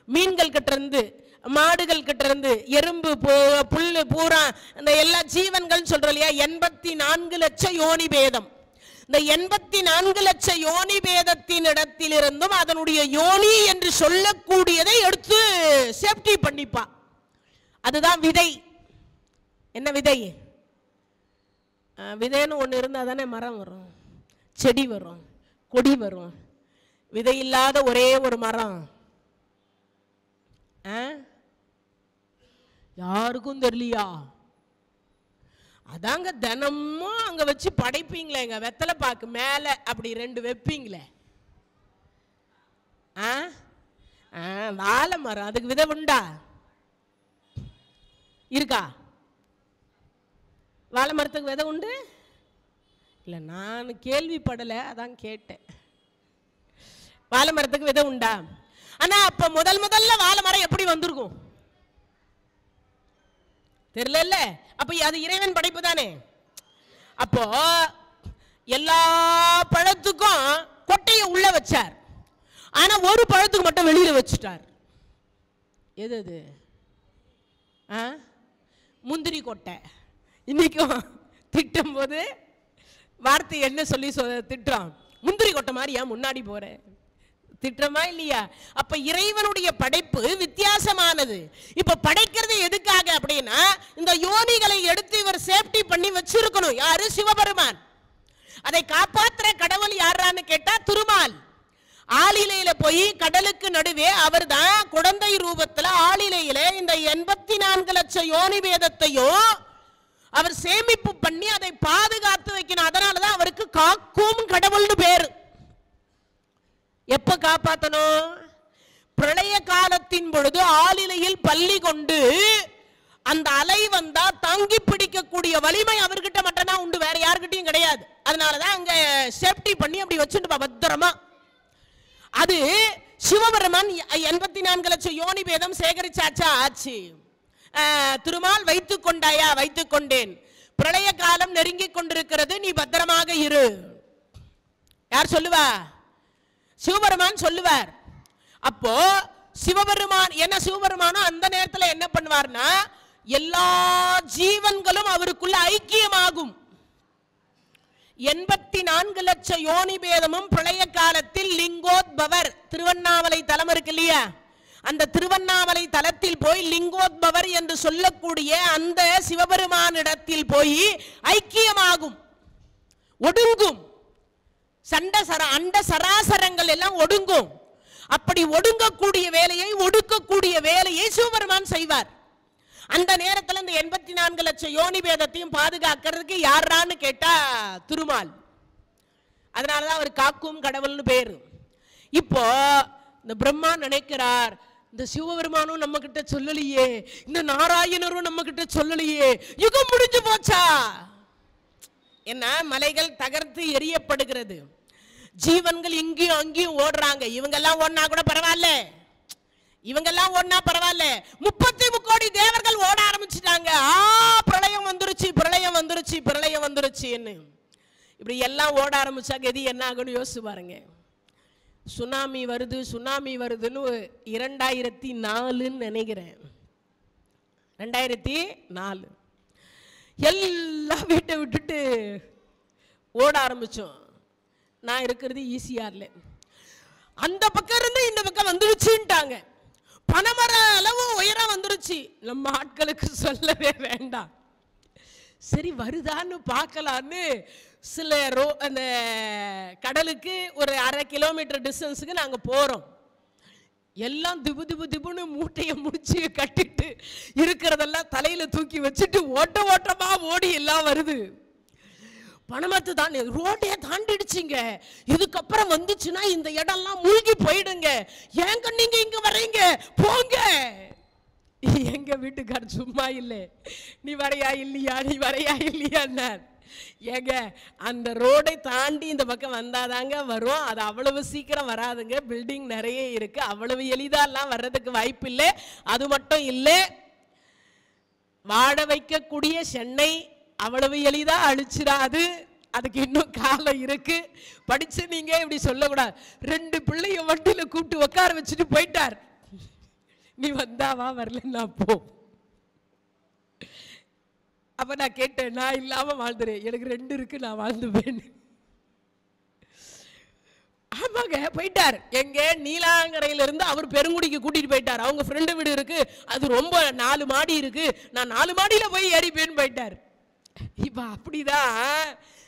மீன்கள் கிட்ட இருந்து, மாடுகள் கிட்ட இருந்து, எறும்பு, புல்லு, பூரா, இந்த எல்லா ஜீவன்கள் சொல்றோம் இல்லையா, 84 லட்சம் யோனி பேதம். இந்த 84 லட்சம் யோனி பேதத்தின் இடத்திலிருந்தும் அதனுடைய யோனி என்று சொல்லக்கூடியதை எடுத்து சேஃப்டி பண்ணிப்பா. அதுதான் விதை. என்ன விதை? விதைன்னு ஒன்று இருந்தால் தானே மரம் வரும், செடி வரும், கொடி வரும். விதை இல்லாத ஒரே ஒரு மரம் யாருக்கும் தெரியலையா? அதாங்க தினமும் அங்க வச்சு படைப்பீங்களே, எங்க வெத்தலை பாக்கு மேல அப்படி 2 வைப்பீங்களே, வாழை மரம், அதுக்கு விதை உண்டா? இருக்கா? வாழை மரத்துக்கு விதை உண்டு? இல்லை, நான் கேள்விப்படலை, அதான் கேட்டேன். வாழை மரத்துக்கு விதை உண்டா? ஆனா அப்ப முதல்ல வாழை மரம் எப்படி வந்திருக்கும் தெரியல. அப்ப அது இறைவன் படைப்பு தானே. அப்போ எல்லா பழத்துக்கும் கொட்டையை உள்ள வச்சார், ஆனா ஒரு பழத்துக்கு மட்டும் வெளியில வச்சுட்டார். எது அது? முந்திரி கொட்டை. இன்னைக்கும் திட்டும் போது வார்த்தை என்ன சொல்லி திட்டுறான்? முந்திரி கொட்டை மாதிரி ஏன் முன்னாடி போறேன்? திட்டமா இல்லையா? அப்ப இறைவனுடைய படைப்பு வித்தியாசமானது. இப்ப படைக்கிறது எதுக்காக அப்படின்னா, இந்த யோனிகளை எடுத்து இவர் சேஃப்டி பண்ணி வச்சிருக்கணும். யாரு? சிவபெருமான். அதை காப்பாற்றுற கடவுள் யாரான்னு கேட்டா திருமால். ஆளிலையில போய் கடலுக்கு நடுவே அவர் தான் குழந்தை ரூபத்துல ஆளிலையில இந்த 84 லட்சம் யோனி வேதத்தையும் அவர் சேமிப்பு பண்ணி அதை பாதுகாத்து வைக்கணும். அதனாலதான் அவருக்கு காக்கும் கடவுள்னு பேரு. எப்ப காப்பாற்றணும்? பிரளய காலத்தின் பொழுது ஆளிலையில் பள்ளி கொண்டு அந்த அலை வந்தா தாங்கி பிடிக்கக்கூடிய வலிமை அவர்கிட்ட மட்டும்தான் உண்டு, வேற யாருக்கிட்டையும் கிடையாது. அதனாலதான் அங்க சேஃப்டி பண்ணி அப்படி வச்சுட்டு பத்திரமா. அது சிவபெருமான் 84 லட்சம் யோனி பேதம் சேகரிச்சாச்சா? ஆச்சு. திருமால் வைத்துக் கொண்டாயா? வைத்துக் கொண்டேன். பிரளய காலம் நெருங்கிக் கொண்டிருக்கிறது, நீ பத்திரமாக இரு. யார் சொல்லுவா? சிவபெருமான் சொல்லுவார். அப்போ சிவபெருமான் என்ன, சிவபெருமானும் அந்த நேரத்தில் என்ன பண்ணுவார்னா, எல்லா ஜீவன்களும் அவருக்குள்ள ஐக்கியமாகும். 84 லட்சம் யோனி பேதமும் பிரளய காலத்தில் லிங்கோத்பவர், திருவண்ணாமலை தலம் இருக்கு இல்லையா, அந்த திருவண்ணாமலை தலத்தில் போய் லிங்கோத்பவர் என்று சொல்லக்கூடிய அந்த சிவபெருமானிடத்தில் போய் ஐக்கியமாகும், ஒடுங்கும். அண்ட சராசரங்கள் எல்லாம் ஒடுங்கும். அப்படி ஒடுங்கக்கூடிய வேலையை, ஒடுக்கக்கூடிய வேலையை சிவபெருமான் செய்வார். அந்த நேரத்தில் இந்த 84 லட்சம் யோனி பேதத்தையும் பாதுகாக்கிறதுக்கு யாரான்னு கேட்டா திருமால். அதனாலதான் அவர் காக்கும் கடவுள்னு பேரு. இப்போ இந்த பிரம்மா நினைக்கிறார், இந்த சிவபெருமானும் நம்ம கிட்ட சொல்லலையே, இந்த நாராயணரும் நம்ம கிட்ட சொல்லலையே, யுகம் முடிஞ்சு போச்சா? என்ன, மலைகள் தகர்த்து எரியப்படுகிறது, ஜீவன்கள் இங்கேயும் அங்கேயும் ஓடுறாங்க. இவங்கெல்லாம் ஓடினா கூட பரவாயில்ல, இவங்கெல்லாம் ஓடினா பரவாயில்ல, 33 கோடி தேவர்கள் ஓட ஆரம்பிச்சுட்டாங்க. பிரளயம் வந்துருச்சு, பிரளயம் வந்துருச்சு, பிரளயம் வந்துருச்சுன்னு இப்படி எல்லாம் ஓட ஆரம்பிச்சா கதி என்ன ஆகுன்னு யோசிச்சு பாருங்க. சுனாமி வருது, சுனாமி வருதுன்னு 2004 நினைக்கிறேன், 2004 எல்லா வீட்டை விட்டுட்டு ஓட ஆரம்பிச்சோம். நான் இருக்கிறது ஈசிஆர்ல. அந்த பக்கம் இருந்து இந்த பக்கம் வந்துருச்சுட்டாங்க. பனைமர அளவு உயரம் வந்துருச்சு. நம்ம ஆட்களுக்கு சொல்லவே வேண்டாம். சரி வருதான்னு பார்க்கலான்னு சில அந்த கடலுக்கு ஒரு 1/2 கிலோமீட்டர் டிஸ்டன்ஸுக்கு நாங்கள் போகிறோம். எல்லாம் திபு திபு திபுன்னு மூட்டையை முடிச்சு கட்டிட்டு இருக்கிறதெல்லாம் தலையில் தூக்கி வச்சுட்டு ஓட்ட ஓட்டமா ஓடி எல்லாம் வருது. பணமத்து தாண்டி ரோட்டே தாண்டிடுச்சிங்க. இதுக்கப்புறம் வந்துச்சுன்னா இந்த இடம்லாம் மூழ்கி போயிடுங்க. ஏங்க நீங்க இங்க வர்றீங்க, போங்க. எங்க வீட்டுக்கார் சும்மா இல்லை, நீ வரையா இல்லையா, நீ வரையா இல்லையா. ஏங்க அந்த ரோடை தாண்டி இந்த பக்கம் வந்தாதாங்க வரும். அது அவ்வளவு சீக்கிரம் வராதுங்க, பில்டிங் நிறைய இருக்கு, அவ்வளவு எளிதாலாம் வர்றதுக்கு வாய்ப்பு இல்லை. அது மட்டும் இல்லை, வாழ வைக்கக்கூடிய சென்னை அவ்வளவு எளிதா அழிச்சிடாது, அதுக்கு இன்னும் காலம் இருக்கு. படிச்சு நீங்க இப்படி சொல்லக்கூடாது. 2 பிள்ளைய வண்டியில கூப்பிட்டு உட்கார வச்சுட்டு போயிட்டார். நீ வந்தாவா, வரலன்னா போ. அப்ப நான் கேட்டேன், நான் இல்லாம வாழ்ந்துறேன், எனக்கு 2 இருக்கு, நான் வாழ்ந்துவேன். ஆமாங்க போயிட்டார். எங்க நீலாங்கரையில இருந்து அவர் பெருங்குடிக்கு கூட்டிட்டு போயிட்டார். அவங்க ஃப்ரெண்டு வீடு இருக்கு, அது ரொம்ப 4 மாடி இருக்கு, நான் 4 மாடியில போய் ஏறிப்பேன்னு போயிட்டார். இப்ப அப்படிதான்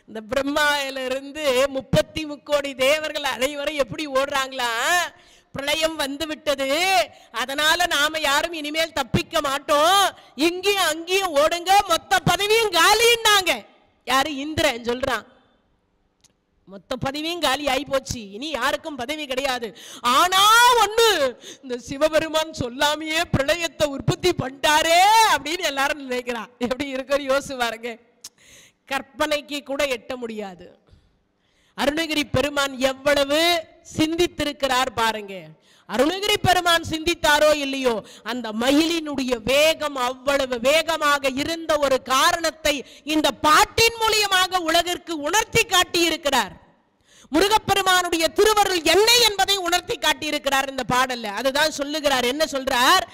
இந்த பிரம்மாவில இருந்து 33 கோடி தேவர்கள் அனைவரும் எப்படி ஓடுறாங்களா, பிரளயம் வந்து விட்டது, அதனால நாம யாரும் இனிமேல் தப்பிக்க மாட்டோம், இங்கேயும் அங்கேயும் ஓடுங்க, மொத்த பதவியும் காலின்னாங்க. யாரு? இந்திரன் சொல்றான், மொத்த பதவியும் காலி ஆகி போச்சு, இனி யாருக்கும் பதவி கிடையாது. ஆனா ஒண்ணு, இந்த சிவபெருமான் சொல்லாமையே பிரளயத்தை உற்பத்தி பண்ணிட்டாரே அப்படின்னு எல்லாரும் நினைக்கிறான். எப்படி இருக்குன்னு யோசிச்சு பாருங்க, கற்பனைக்கு கூட எட்ட முடியாது. அருணகிரி பெருமான் எவ்வளவு சிந்தித்திருக்கிறார் பாருங்க. அருணகிரி பெருமான் சிந்தித்தாரோ இல்லையோ, அந்த மயிலினுடைய வேகம் அவ்வளவு வேகமாக இருந்த ஒரு காரணத்தை இந்த பாட்டின் மூலியமாக உலகிற்கு உணர்த்தி காட்டி இருக்கிறார். முருகப்பெருமானுடைய திருவருள் என்ன என்பதை உணர்த்தி காட்டி இருக்கிறார் இந்த பாடல்ல. அதுதான் சொல்லுகிறார். என்ன சொல்றார்?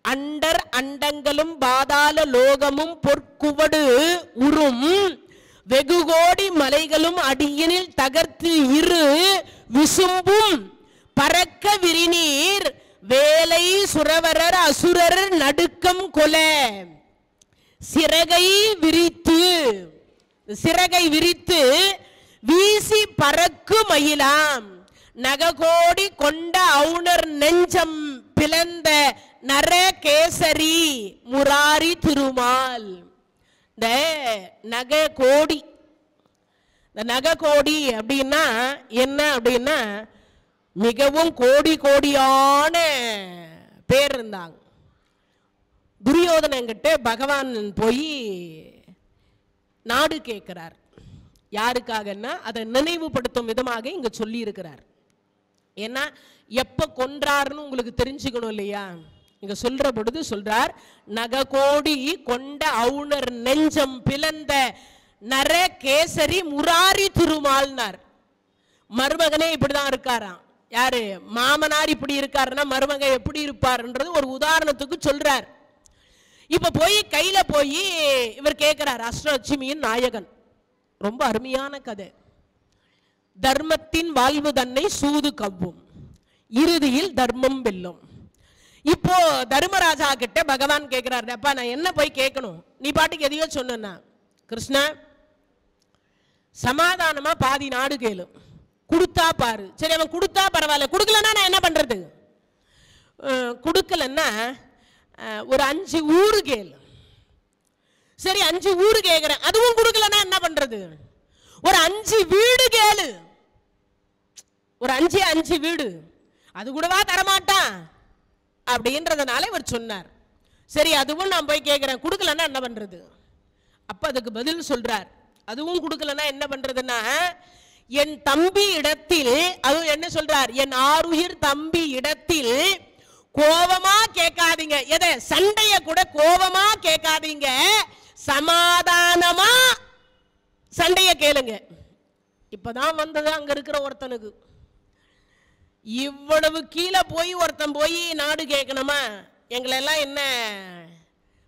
அண்டர் அண்டங்களும் பாதாள லோகமும் பொற்குவடு உறும் வெகு கோடி மலைகளும் அடியினில் தகர்த்து இரு விசும்பும் பறக்க விரிநீர் வேலை சுரவரர் அசுரர் நடுக்கம் கொல சிறகை விரித்து வீசி பறக்கு மயிலாம் நககோடி கொண்ட அவுணர் நெஞ்சம் பிளந்த நரகேசரி முராரி திருமால். இந்த நககோடி, இந்த நககோடி அப்படின்னா என்ன அப்படின்னா, மிகவும் கோடி கோடியான பேர் இருந்தாங்க. துரியோதனங்கிட்ட பகவான் போய் நாடு கேட்கிறார். யாருக்காகன்னா அதை நினைவுபடுத்தும் விதமாக இங்க சொல்லி இருக்கிறார். ஏன்னா எப்ப கொன்றாருன்னு உங்களுக்கு தெரிஞ்சுக்கணும் இல்லையா? இங்க சொல்ற பொழுது சொல்றார், நககோடி கொண்ட அவுணர் நெஞ்சம் பிளந்த நர கேசரி முராரி திருமால்னார். மருமகனே இப்படிதான் இருக்காராம். யாரு? மாமனார் இப்படி இருக்காருன்னா மருமக எப்படி இருப்பாருன்றது ஒரு உதாரணத்துக்கு சொல்றார். இப்ப போய் கையில போய் இவர் கேட்கிறார், அஷ்டலட்சுமியின் நாயகன். ரொம்ப அருமையான கதை. தர்மத்தின் வாழ்வு தன்னை சூது கவ்வும், இறுதியில் தர்மம் வெல்லும். இப்போ தர்மராஜா கிட்ட பகவான் கேட்கிறார், அப்பா நான் என்ன போய் கேட்கணும், நீ பாட்டுக்கு எதையோ சொன்னா, கிருஷ்ணா சமாதானமா பாதி நாடு கேளு, கொடுத்தா பாரு. சரி அவன் கொடுத்தா பரவாயில்ல, கொடுக்கலன்னா நான் என்ன பண்றது? கொடுக்கலன்னா ஒரு 5 ஊரு கேளு. சரி 5 ஊரு கேட்கிறேன், அதுவும் கொடுக்கலன்னா என்ன பண்றது? ஒரு 5 வீடு கேளு. ஒரு 5 வீடு, அது கூடவா தரமாட்டான் அப்படின்றதுனால இவர் சொன்னார். சரி அதுவும் நான் போய் கேட்கிறேன், கொடுக்கலன்னா என்ன பண்றது? அப்ப அதுக்கு பதில் சொல்றார், அதுவும் கொடுக்கலன்னா என்ன பண்றதுன்னா, என் தம்பி இடத்தில், அதுவும் என்ன சொல்றார், என் ஆருயிர் தம்பி இடத்தில் கோபமா கேட்காதீங்க. எதை? சண்டைய கூட கோபமா கேட்காதீங்க, சமாதானமா சண்டைய கேளுங்க. இப்பதான் வந்தது அங்க இருக்கிற ஒருத்தனுக்கு. இவ்வளவு கீழே போய் ஒருத்தன் போய் நாடு கேட்கணுமா? எங்களை எல்லாம் என்ன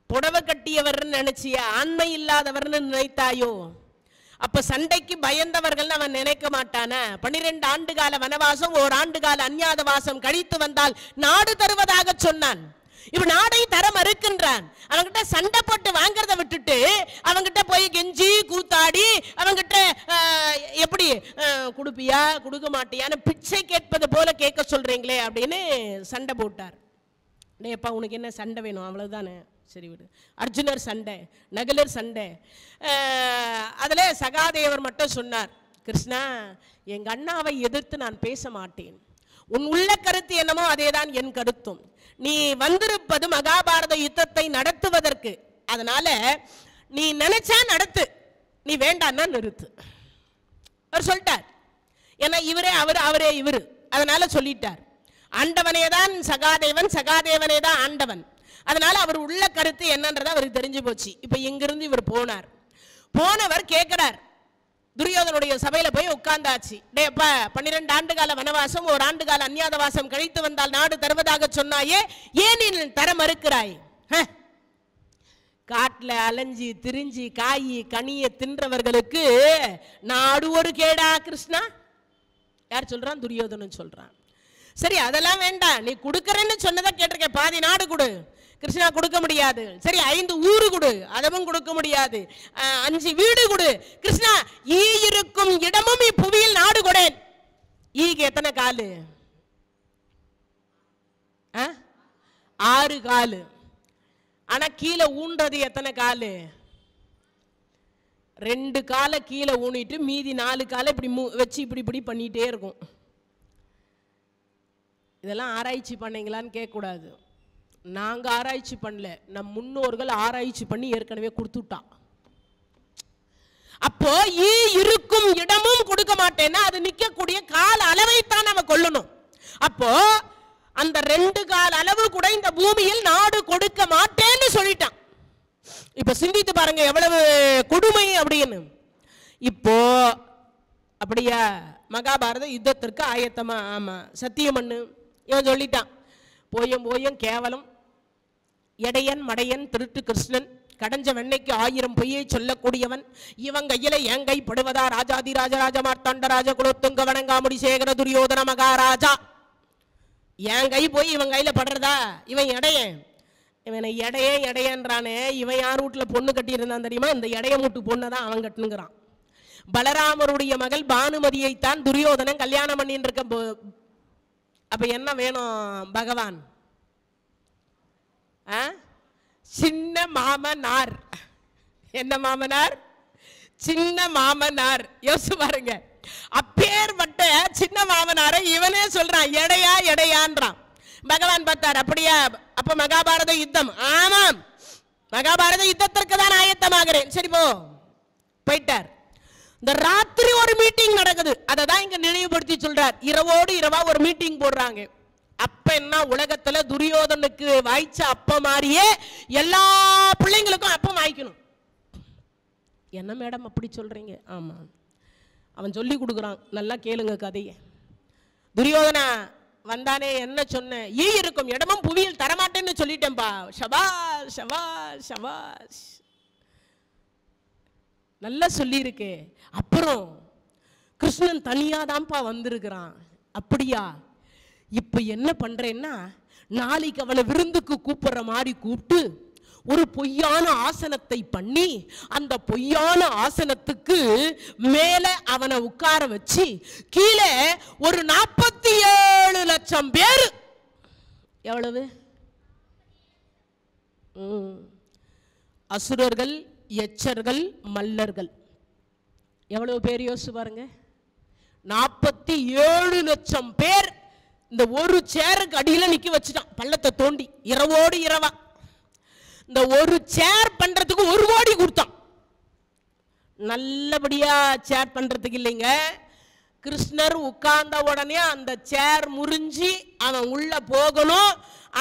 புடவை கட்டியவர்னு நினைச்சியா? ஆண்மை இல்லாதவர்னு நினைத்தாயோ? அப்ப சண்டைக்கு பயந்தவர்கள் அவன் நினைக்க மாட்டானா? 12 ஆண்டு கால வனவாசம், 1 ஆண்டு கால அஞ்ஞாத வாசம் கழித்து வந்தால் நாடு தருவதாக சொன்னான். இப்ப நாடை தர மறுக்கின்றான். அவங்கிட்ட சண்டை போட்டு வாங்கறத விட்டுட்டு அவங்கிட்ட போய் கெஞ்சி கூத்தாடி அவங்கிட்ட எப்படி கொடுப்பியா கொடுக்க மாட்டியான்னு பிச்சை கேட்பது போல கேட்க சொல்றீங்களே அப்படின்னு சண்டை போட்டார். டேப்பா உனக்கு என்ன சண்டை வேணும்? அவ்வளவுதானே, சரி விடு. அர்ஜுனர் சண்டை, நகுலர் சண்டை. அதில் சகாதேவர் மட்டும் சொன்னார், கிருஷ்ணா எங்க அண்ணாவை எதிர்த்து நான் பேச மாட்டேன். உன் உள்ள கருத்து என்னமோ அதேதான் என் கருத்தும். நீ வந்திருப்பது மகாபாரத யுத்தத்தை நடத்துவதற்கு. அதனால நீ நினைச்சா நடத்து, நீ வேண்டான்னா நிறுத்து. அவர் சொல்லிட்டார். ஏன்னா இவரே அவரே இவரு, அதனால சொல்லிட்டார். ஆண்டவனே தான் சகாதேவன், சகாதேவனே தான் ஆண்டவன். அதனால அவர் உள்ள கருத்து என்னன்றது அவருக்கு தெரிஞ்சு போச்சு. இப்ப இங்கிருந்து இவர் போனார். போனவர் கேட்கிறார், துரியோதனுடைய சபையில போய் உட்கார்ந்தாச்சு. டேப்பா 12 ஆண்டு கால வனவாசம், 1 ஆண்டு கால அஞ்ஞாத வாசம் கழித்து வந்தால் நாடு தருவதாக சொன்னாயே, ஏன் நீ தர மறுக்கிறாய்? காட்டுல அலைஞ்சி திரிஞ்சி காய் கனிய தின்றவர்களுக்கு நாடு ஒரு கேடா கிருஷ்ணா? யார் சொல்றான்? துரியோதனன் சொல்றான். சரி அதெல்லாம் வேண்டாம், நீ கொடுக்கறேன்னு சொன்னதை கேட்டிருக்க, பாதி நாடு கொடு. கிருஷ்ணா கொடுக்க முடியாது. சரி 5 ஊரு கொடு, அதுவும் கொடுக்க முடியாது. 5 வீடு கொடு. கிருஷ்ணா ஈ இருக்கும் இடமும் இப்புவியில் நாடு கொடேன். ஈக்கு எத்தனை காலு? 6 காலு. ஆனா கீழே ஊன்றது எத்தனை காலு? 2 காலை கீழே ஊனிட்டு மீதி 4 காலை இப்படி வச்சு இப்படி பண்ணிட்டே இருக்கும். இதெல்லாம் ஆராய்ச்சி பண்ணீங்களான்னு கேட்கக்கூடாது. நாங்க ஆராய்ச்சி பண்ணல, நம் முன்னோர்கள் ஆராய்ச்சி பண்ணி ஏற்கனவே கொடுத்துட்டான். அப்போ ஈ இருக்கும் இடமும் கொடுக்க மாட்டேன்னா அது நிக்கக்கூடிய கால அளவைத்தான் நம்ம கொள்ளணும். அப்போ அந்த 2 கால அளவு கூட இந்த பூமியில் நாடு கொடுக்க மாட்டேன்னு சொல்லிட்டான். இப்ப சிந்தித்து பாருங்க எவ்வளவு கொடுமை அப்படின்னு. இப்போ அப்படியா மகாபாரத யுத்தத்திற்கு ஆயத்தமா? ஆமா. சத்தியமண்ணு இவன் சொல்லிட்டான். போயும் கேவலம் எடையன் மடையன் திருட்டு கிருஷ்ணன் கடஞ்ச வெண்ணைக்கு 1000 பொய்யை சொல்லக்கூடியவன். இவன் கையில என் கை படுவதா? ராஜாதி ராஜராஜ மார்த்தாண்ட ராஜ குலோத்துங்க வணங்காமுடி சேகர துரியோதன மகாராஜா. என் கை போய் இவன் கையில படுறதா? இவன் எடையன். இவனை எடையன்றானே, இவன் யார் வீட்டுல பொண்ணு கட்டி இருந்தான் தெரியுமா? இந்த எடைய மூட்டு பொண்ணதான் அவன் கட்டுங்கிறான். பலராமருடைய மகள் பானுமதியைத்தான் துரியோதனன் கல்யாணம் பண்ணின்னு இருக்க. அப்ப என்ன வேணும் பகவான்? சின்ன மாமனார். என்ன மாமனார்? சின்ன மாமனார். யோசிச்சு பாருங்க, அப்பேற்பட்ட சின்ன மாமனாரை இவனே சொல்றான் எடையான்றான். பகவான் பார்த்தார், அப்படியா? அப்ப மகாபாரத யுத்தம்? ஆமாம், மகாபாரத யுத்தத்திற்கு தான் ஆயத்தமாகிறேன். சரி போயிட்டார். இந்த ராத்திரி ஒரு மீட்டிங் நடக்குது. அதை தான் இங்க நினைவுபடுத்தி சொல்றார். இரவோடு இரவா ஒரு மீட்டிங் போடுறாங்க. அப்ப என்ன, உலகத்துல துரியோதனுக்கு வாய்ச்ச அப்ப மாதிரியே எல்லா பிள்ளைங்களுக்கும் அப்பம் வாய்க்கணும். என்ன மேடம் அப்படி சொல்றீங்க? ஆமா, அவன் சொல்லி கொடுக்குறான். நல்லா கேளுங்க கதையை. துரியோதனா வந்தானே, என்ன சொன்ன? ஈ இருக்கும் இடமும் புவியில் தரமாட்டேன்னு சொல்லிட்டேன்பா. ஷபாஷ் ஷபாஷ் ஷபாஷ், நல்லா சொல்லி இருக்கே. அப்புறம் கிருஷ்ணன் தனியா தான்ப்பா வந்திருக்கிறான். அப்படியா? இப்ப என்ன பண்றேன்னா, நாளைக்கு அவனை விருந்துக்கு கூப்பிடுற மாதிரி கூப்பிட்டு ஒரு பொய்யான ஆசனத்தை பண்ணி, அந்த பொய்யான ஆசனத்துக்கு மேல அவனை உட்கார வச்சு கீழே ஒரு 47 லட்சம் பேர், எவ்வளவு அசுரர்கள், எச்சர்கள், மல்லர்கள், எவ்வளவு பேர் யோசிச்சு பாருங்க. 47 லட்சம் பேர் இந்த ஒரு சேருக்கு அடியில் நிக்க வச்சுட்டான், பள்ளத்தை தோண்டி. இரவோடு இரவா இந்த ஒரு சேர் பண்றதுக்கு 1 கோடி கொடுத்தான். நல்லபடியா சேர் பண்றதுக்கு இல்லைங்க, கிருஷ்ணர் உட்கார்ந்த உடனே அந்த சேர் முறிஞ்சி அவன் உள்ள போகணும்.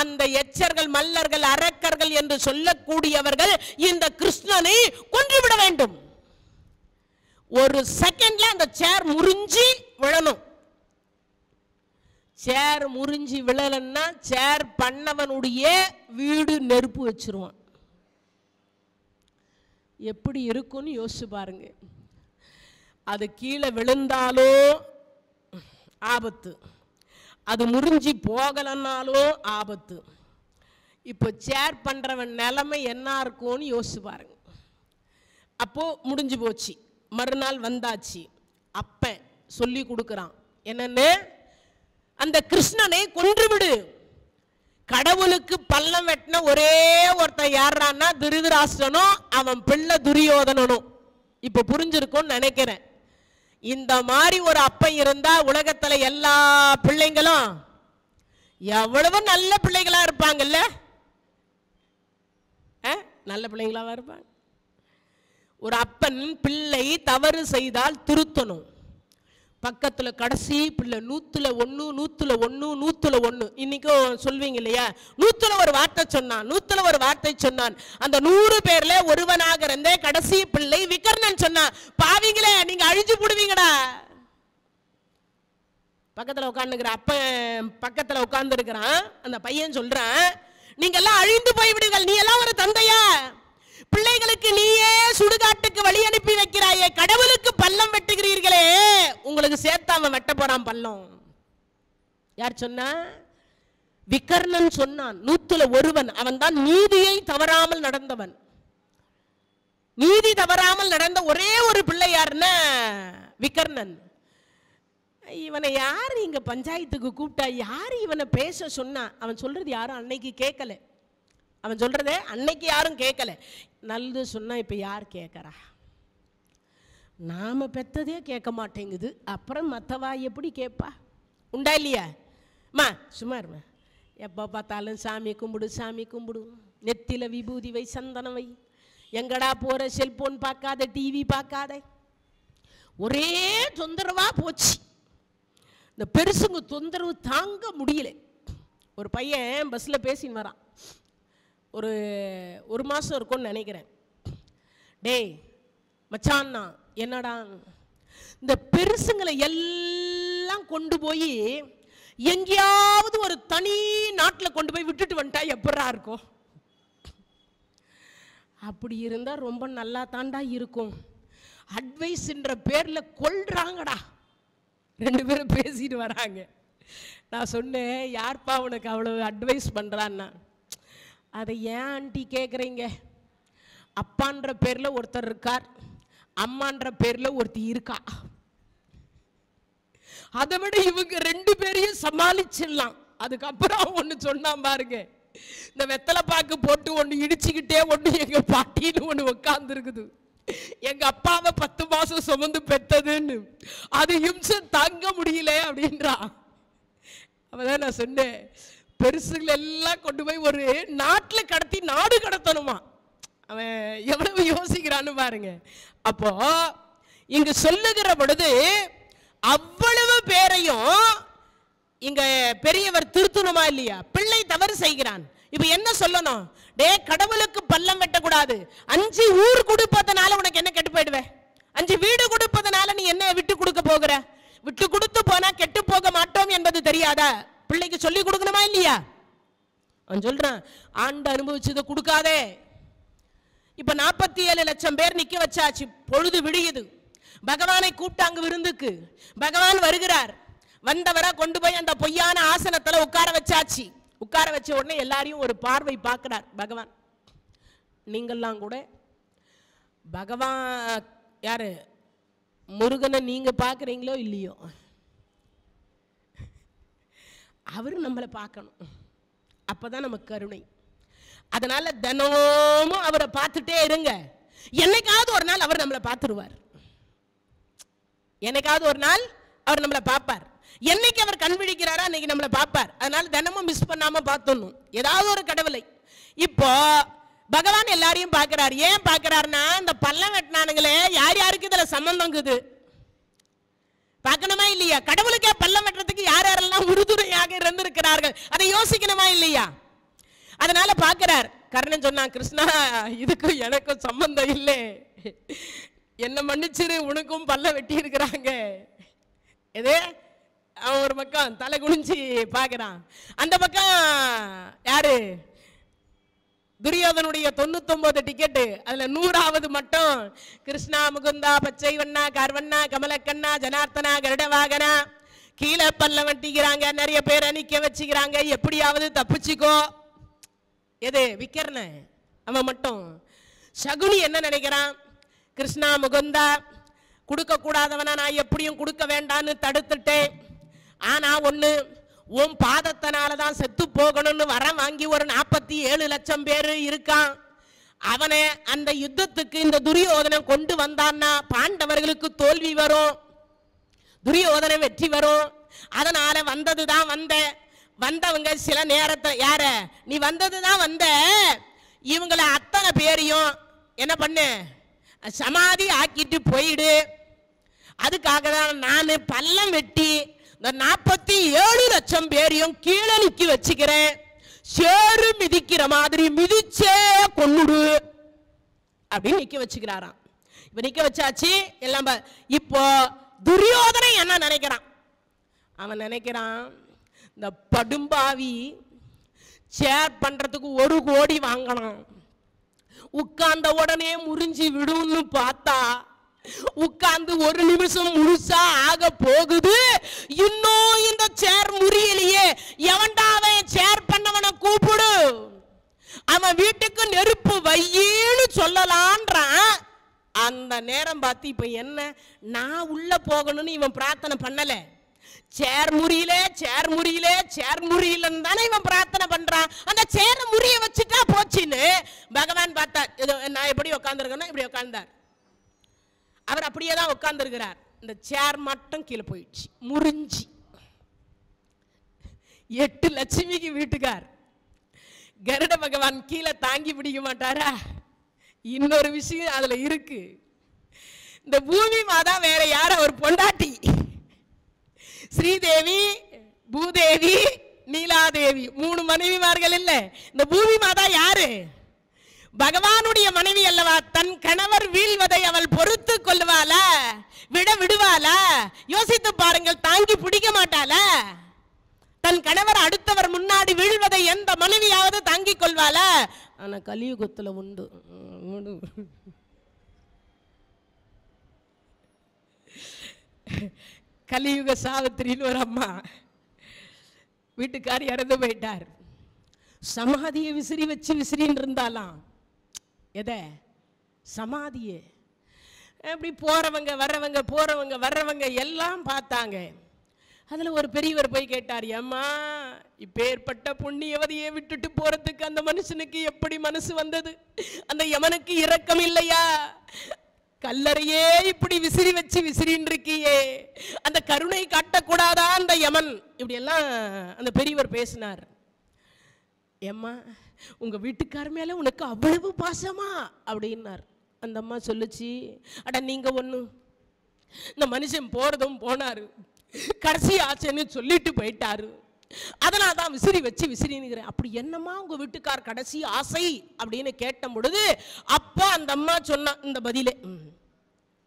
அந்த எச்சர்கள், மல்லர்கள், அரக்கர்கள் என்று சொல்லக்கூடியவர்கள் இந்த கிருஷ்ணனை கொன்றுவிட வேண்டும். ஒரு செகண்ட்ல அந்த சேர் முறிஞ்சி விழணும். சேர் முறிஞ்சி விழலன்னா சேர் பண்ணவனுடைய வீடு நெருப்பு வச்சிருவான். எப்படி இருக்கும்னு யோசிச்சு பாருங்க. அது கீழே விழுந்தாலும் ஆபத்து, அது முறிஞ்சி போகலன்னாலும் ஆபத்து. இப்போ சேர் பண்றவன் நிலைமை என்ன இருக்கும்னு யோசிச்சு பாருங்க. அப்போ முடிஞ்சு போச்சு. மறுநாள் வந்தாச்சு. அப்ப சொல்லி கொடுக்குறான் என்னன்னு, அந்த கிருஷ்ணனை கொன்றுவிடு. கடவுளுக்கு பள்ளம் வெட்டின ஒரே ஒருத்தன் யாரான்னா திருதராஷ்டிரனும் அவன் பிள்ளை துரியோதனனும். இப்ப புரிஞ்சிருக்கும்னு நினைக்கிறேன். இந்த மாதிரி ஒரு அப்பன் இருந்தா உலகத்துல எல்லா பிள்ளைங்களும் எவ்வளவு நல்ல பிள்ளைகளா இருப்பாங்கல்ல. நல்ல பிள்ளைங்களாவா இருப்பாங்க. ஒரு அப்பன் பிள்ளை தவறு செய்தால் திருத்தணும். பக்கத்துல கடைசி பிள்ளை 100ல் 1 இன்னைக்கும் சொல்வீங்க இல்லையா, 100ல் ஒரு வார்த்தை சொன்னான், 100ல் ஒரு வார்த்தை சொன்னான். அந்த 100 பேர்ல ஒருவனாக இருந்த கடைசி பிள்ளை விகர்ணன் சொன்னான், பாவிங்களே நீங்க அழிஞ்சு போடுவீங்கடா. பக்கத்துல உட்கார்ந்துக்கிற அப்பன் பக்கத்துல உட்கார்ந்து இருக்கிறான். அந்த பையன் சொல்றான், நீங்க எல்லாம் அழிந்து போய்விடுங்கள், நீ எல்லாம் ஒரு தந்தையா? பிள்ளைகளுக்கு நீயே சுடுகாட்டுக்கு வழி அனுப்பி வைக்கிறாயே, கடவுளுக்கு பள்ளம் வெட்டுகிறீர்களே, உங்களுக்கு சேர்த்தாம வெட்ட போறான் பள்ளம். யார் சொன்னா? விகர்ணன் சொன்னான். 100ல் 1. அவன் தான் நீதியை தவறாமல் நடந்தவன். நீதி தவறாமல் நடந்த ஒரே ஒரு பிள்ளை யாருன்னா விகர்ணன். இவனை யார் இங்க பஞ்சாயத்துக்கு கூப்பிட்டா, யார் இவனை பேச சொன்னா? அவன் சொல்றது யாரும் அன்னைக்கு கேட்கல. அவன் சொல்றதே அன்னைக்கு யாரும் கேட்கல. நல்லது சொன்னா இப்ப யார் கேட்கறா? நாம பெத்ததே கேட்க மாட்டேங்குது, அப்புறம் மற்றவா எப்படி கேட்பா? உண்டா இல்லையா? மா சும்மா இருமா, எப்போ பார்த்தாலும் சாமி கும்பிடு சாமி கும்பிடு, நெத்தில விபூதி வை, சந்தனம் வை, எங்கடா போற செல்போன் பார்க்காத, டிவி பார்க்காத, ஒரே தொந்தரவா போச்சு. இந்த பெருசுங்க தொந்தரவு தாங்க முடியல. ஒரு பையன் பஸ்ல பேசின்னு வரான். ஒரு மாதம் இருக்கும்னு நினைக்கிறேன். டேய் மச்சான்னா, என்னடா, இந்த பெருசுங்களை எல்லாம் கொண்டு போய் எங்கேயாவது ஒரு தனி நாட்டில் கொண்டு போய் விட்டுட்டு வந்துட்டா எப்படா இருக்கும்? அப்படி இருந்தால் ரொம்ப நல்லா தாண்டா இருக்கும். அட்வைஸ்ன்ற பேரில் கொள்றாங்கடா. 2 பேரும் பேசிட்டு வராங்க. நான் சொன்னேன், யார்ப்பா உனக்கு அவ்வளவு அட்வைஸ் பண்ணுறான்னா? அதை ஏன் ஆண்டி கேட்குறீங்க? அப்பான்ற பேரில் ஒருத்தர் இருக்கார், அம்மான்ற பேரில் ஒருத்தி இருக்கா. அதை விட இவங்க 2 பேரையும் சமாளிச்சிடலாம். அதுக்கப்புறம் ஒன்று சொன்னான் பாருங்க, இந்த வெத்தலை பாக்கு போட்டு ஒன்று இடிச்சுக்கிட்டே ஒன்று எங்க பாட்டின்னு ஒன்று உட்கார்ந்து இருக்குது. எங்க அப்பாவை 10 மாசம் சுமந்து பெத்ததுன்னு, அது இம்சம் தாங்க முடியல அப்படின்றா. அவதான் நான் சொன்னேன், பெருசுகள் எல்லாம் கொண்டு போய் ஒரு நாட்டில் கடத்தி நாடு கடத்தணுமா? அவன் எவ்வளவு யோசிக்கிறான்னு பாருங்க. அப்போ இங்கு சொல்லுகிற பொழுது அவ்வளவு பேரையும் இங்க பெரியவர் திருத்தணுமா இல்லையா? பிள்ளை தவறு செய்கிறான். இப்ப என்ன சொல்லணும்? டே, கடவுளுக்கு பள்ளம் வெட்டக்கூடாது. 5 ஊர் கொடுப்பதனால உனக்கு என்ன கெட்டு போயிடுவே? 5 வீடு கொடுப்பதனால நீ என்ன விட்டு கொடுக்க போகிற? விட்டு கொடுத்து போனா கெட்டு போக மாட்டோம் என்பது தெரியாதா? பிள்ளைக்கு சொல்லி கொடுக்கணுமா இல்லையா? அவன் சொல்றான், ஆண்டு அனுபவிச்சதை கொடுக்காதே. இப்ப 47 லட்சம் பேர் நிக்க வச்சாச்சு. பொழுது விடியுது. பகவானை கூப்பிட்டாங்க விருந்துக்கு. பகவான் வருகிறார். வந்தவரை கொண்டு போய் அந்த பொய்யான ஆசனத்துல உட்கார வச்சாச்சு. உட்கார வச்ச உடனே எல்லாரையும் ஒரு பார்வை பார்க்கிறார் பகவான். நீங்கள்லாம் கூட பகவான் யாரு முருகனை நீங்க பார்க்குறீங்களோ இல்லையோ, அவரு நம்மளை பார்க்கணும். அப்பதான் நமக்கு கருணை. அதனால தினமும் அவரை பார்த்துட்டே இருங்க. என்னைக்காவது ஒரு நாள் அவர் நம்மளை பார்த்துருவார். என்னைக்காவது ஒரு நாள் அவர் நம்மளை பார்ப்பார். என்னைக்கு அவர் கண் விழிக்கிறாரோ அன்னைக்கு நம்மளை பார்ப்பார். அதனால தினமும் மிஸ் பண்ணாம பார்த்தணும் ஏதாவது ஒரு கடவுளை. இப்போ பகவான் எல்லாரையும் பார்க்கிறார். ஏன் பார்க்கிறாருன்னா, இந்த பள்ளம் வெட்டினானுங்களே, யார் யாருக்கு இதுல சம்பந்தங்குது பார்க்கணுமா இல்லையா? கடவுளுக்கே பள்ளம் வெட்டுறதுக்கு யார் யாரெல்லாம் உறுதுணையாக இருந்திருக்கிறார்கள் அதை யோசிக்கணுமா இல்லையா? அதனால பார்க்கிறார். கர்ணன் சொன்னான், கிருஷ்ணா, இதுக்கும் எனக்கும் சம்பந்தம் இல்லை, என்ன மன்னிச்சிரு, உனக்கும் பள்ளம் வெட்டி இருக்கிறாங்க. எது? அவன் ஒரு பக்கம் தலை குனிஞ்சு பார்க்கிறான். அந்த பக்கம் யாரு? துரியோதனுடைய 99 டிக்கெட்டு, அதுல 100வது மட்டும் கிருஷ்ணா முகுந்தா பச்சை வண்ணா கர்வண்ணா கமலக்கண்ணா ஜனார்த்தனா கருடவாகனா. கீழே பல்ல வட்டிக்கிறாங்க, நிறைய பேரை நிக்க வச்சுக்கிறாங்க, எப்படியாவது தப்பிச்சுக்கோ. எது? விக்கர்ண. அவன் மட்டும். சகுனி என்ன நினைக்கிறான்? கிருஷ்ணா முகுந்தா, கொடுக்க கூடாதவனா நான் எப்படியும் கொடுக்க வேண்டான்னு தடுத்துட்டேன். ஆனா ஒண்ணு, உன் பாதத்தினாலதான் செத்து போகணும்னு வரம் வாங்கி ஒரு 47 லட்சம் பேர் இருக்கான். அவனை அந்த யுத்தத்துக்கு இந்த துரியோதனை கொண்டு வந்தான்னா பாண்டவர்களுக்கு தோல்வி வரும், துரியோதனை வெற்றி வரும். அதனால வந்ததுதான் வந்தவங்க சில நேரத்தை யார நீ வந்ததுதான் வந்த, இவங்களை அத்தனை பேரையும் என்ன பண்ணு, சமாதி ஆக்கிட்டு போயிடு. அதுக்காக தான் நான் பள்ளம் வெட்டி இந்த 47 லட்சம் பேரையும் கீழே நிக்க வச்சுக்கிறேன். சேரு மிதிக்கிற மாதிரி மிதிச்சே கொன்னுடு அப்படின்னு நிக்க வச்சுக்கிறாராம். இப்ப நிக்க வச்சாச்சு எல்லாம். இப்போ துரியோதனை என்ன நினைக்கிறான்? அவன் நினைக்கிறான், இந்த படும்பாவி சேர் பண்றதுக்கு 1 கோடி வாங்கணும், உட்கார்ந்த உடனே முறிஞ்சு விடும்னு பார்த்தா உட்கார்ந்து 1 நிமிஷம் முழுசா ஆக போகுது, இன்னும் இந்த சேர் முறியலையே, எவன்டா அவன் சேர் பண்ணவனை கூப்பிடு, அவன் வீட்டுக்கு நெருப்பு வையின்னு சொல்லலான்றான். அந்த நேரம் பார்த்து இப்ப என்ன, நான் உள்ள போகணும்னு இவன் பிரார்த்தனை பண்ணல, சேர் முறியில சேர் முறியில சேர் முறியிலன்னு தானே இவன் பிரார்த்தனை பண்றான். அந்த சேர முறிய வச்சுட்டா போச்சுன்னு பகவான் பார்த்தார். நான் எப்படி உட்கார்ந்துருக்கேன்னா இப்படி உட்கார்ந்தார். அவர் அப்படியே தான் உட்கார்ந்துருக்கிறார். இந்த சேர் மட்டும் கீழே போயிடுச்சு, முறிஞ்சி. 8 லட்சுமிக்கு வீட்டுக்கார் கருட பகவான் கீழே தாங்கி பிடிக்க மாட்டாரா? இன்னொரு விஷயம் அதுல இருக்கு. இந்த பூமி மாதா வேற யார ஒரு பொண்டாட்டி, ஸ்ரீதேவி, பூதேவி, நீலாதேவி, 3 மனைவிமார்கள் இல்ல. இந்த பூமி மாதா யாரு? பகவானுடைய மனைவி அல்லவா? தன் கணவர் வீழ்வதை அவள் பொறுத்து கொள்வாளா? விடுவாளா? யோசித்து பாருங்கள். தாங்கி பிடிக்க மாட்டாளா? தன் கணவர் அடுத்தவர் முன்னாடி வீழ்வதை எந்த மனைவியாவது தாங்கிக் கொள்வாளா? ஆனா கலியுகத்துல உண்டு. கலியுக சாவித்திரின்னு ஒரு அம்மா, வீட்டுக்காரி இறந்து போயிட்டார். சமாதியை விசிறி வச்சு விசிறின்னு இருந்தாலாம். எதை? சமாதியே. அப்படி போறவங்க வர்றவங்க எல்லாம் பார்த்தாங்க. அதுல ஒரு பெரியவர் போய் கேட்டார், அம்மா, இப்பேற்பட்ட புண்ணியவதியை விட்டுட்டு போறதுக்கு அந்த மனுஷனுக்கு எப்படி மனசு வந்தது? அந்த யமனுக்கு இரக்கம் இல்லையா? கல்லறையே இப்படி விசிறி வச்சு விசிறின்னு இருக்கியே, அந்த கருணை காட்டக்கூடாதா அந்த யமன்? இப்படி எல்லாம் அந்த பெரியவர் பேசினார். ஏம்மா, உங்க வீட்டுக்கார மேல உனக்கு அவ்வளவு பாசமா அப்படின்னார். அந்த அம்மா சொல்லுச்சு, அட நீங்க ஒண்ணு இந்த மனுஷன் போறதும் போனாரு, கடைசி ஆச்சேன்னு சொல்லிட்டு போயிட்டாரு. அதனால தான் விசிறி வச்சு விசிறினுக்கிறேன். அப்படி என்னம்மா உங்க வீட்டுக்கார் கடைசி ஆசை அப்படின்னு கேட்ட பொழுது அப்பா அந்த அம்மா சொன்னா இந்த பதிலே.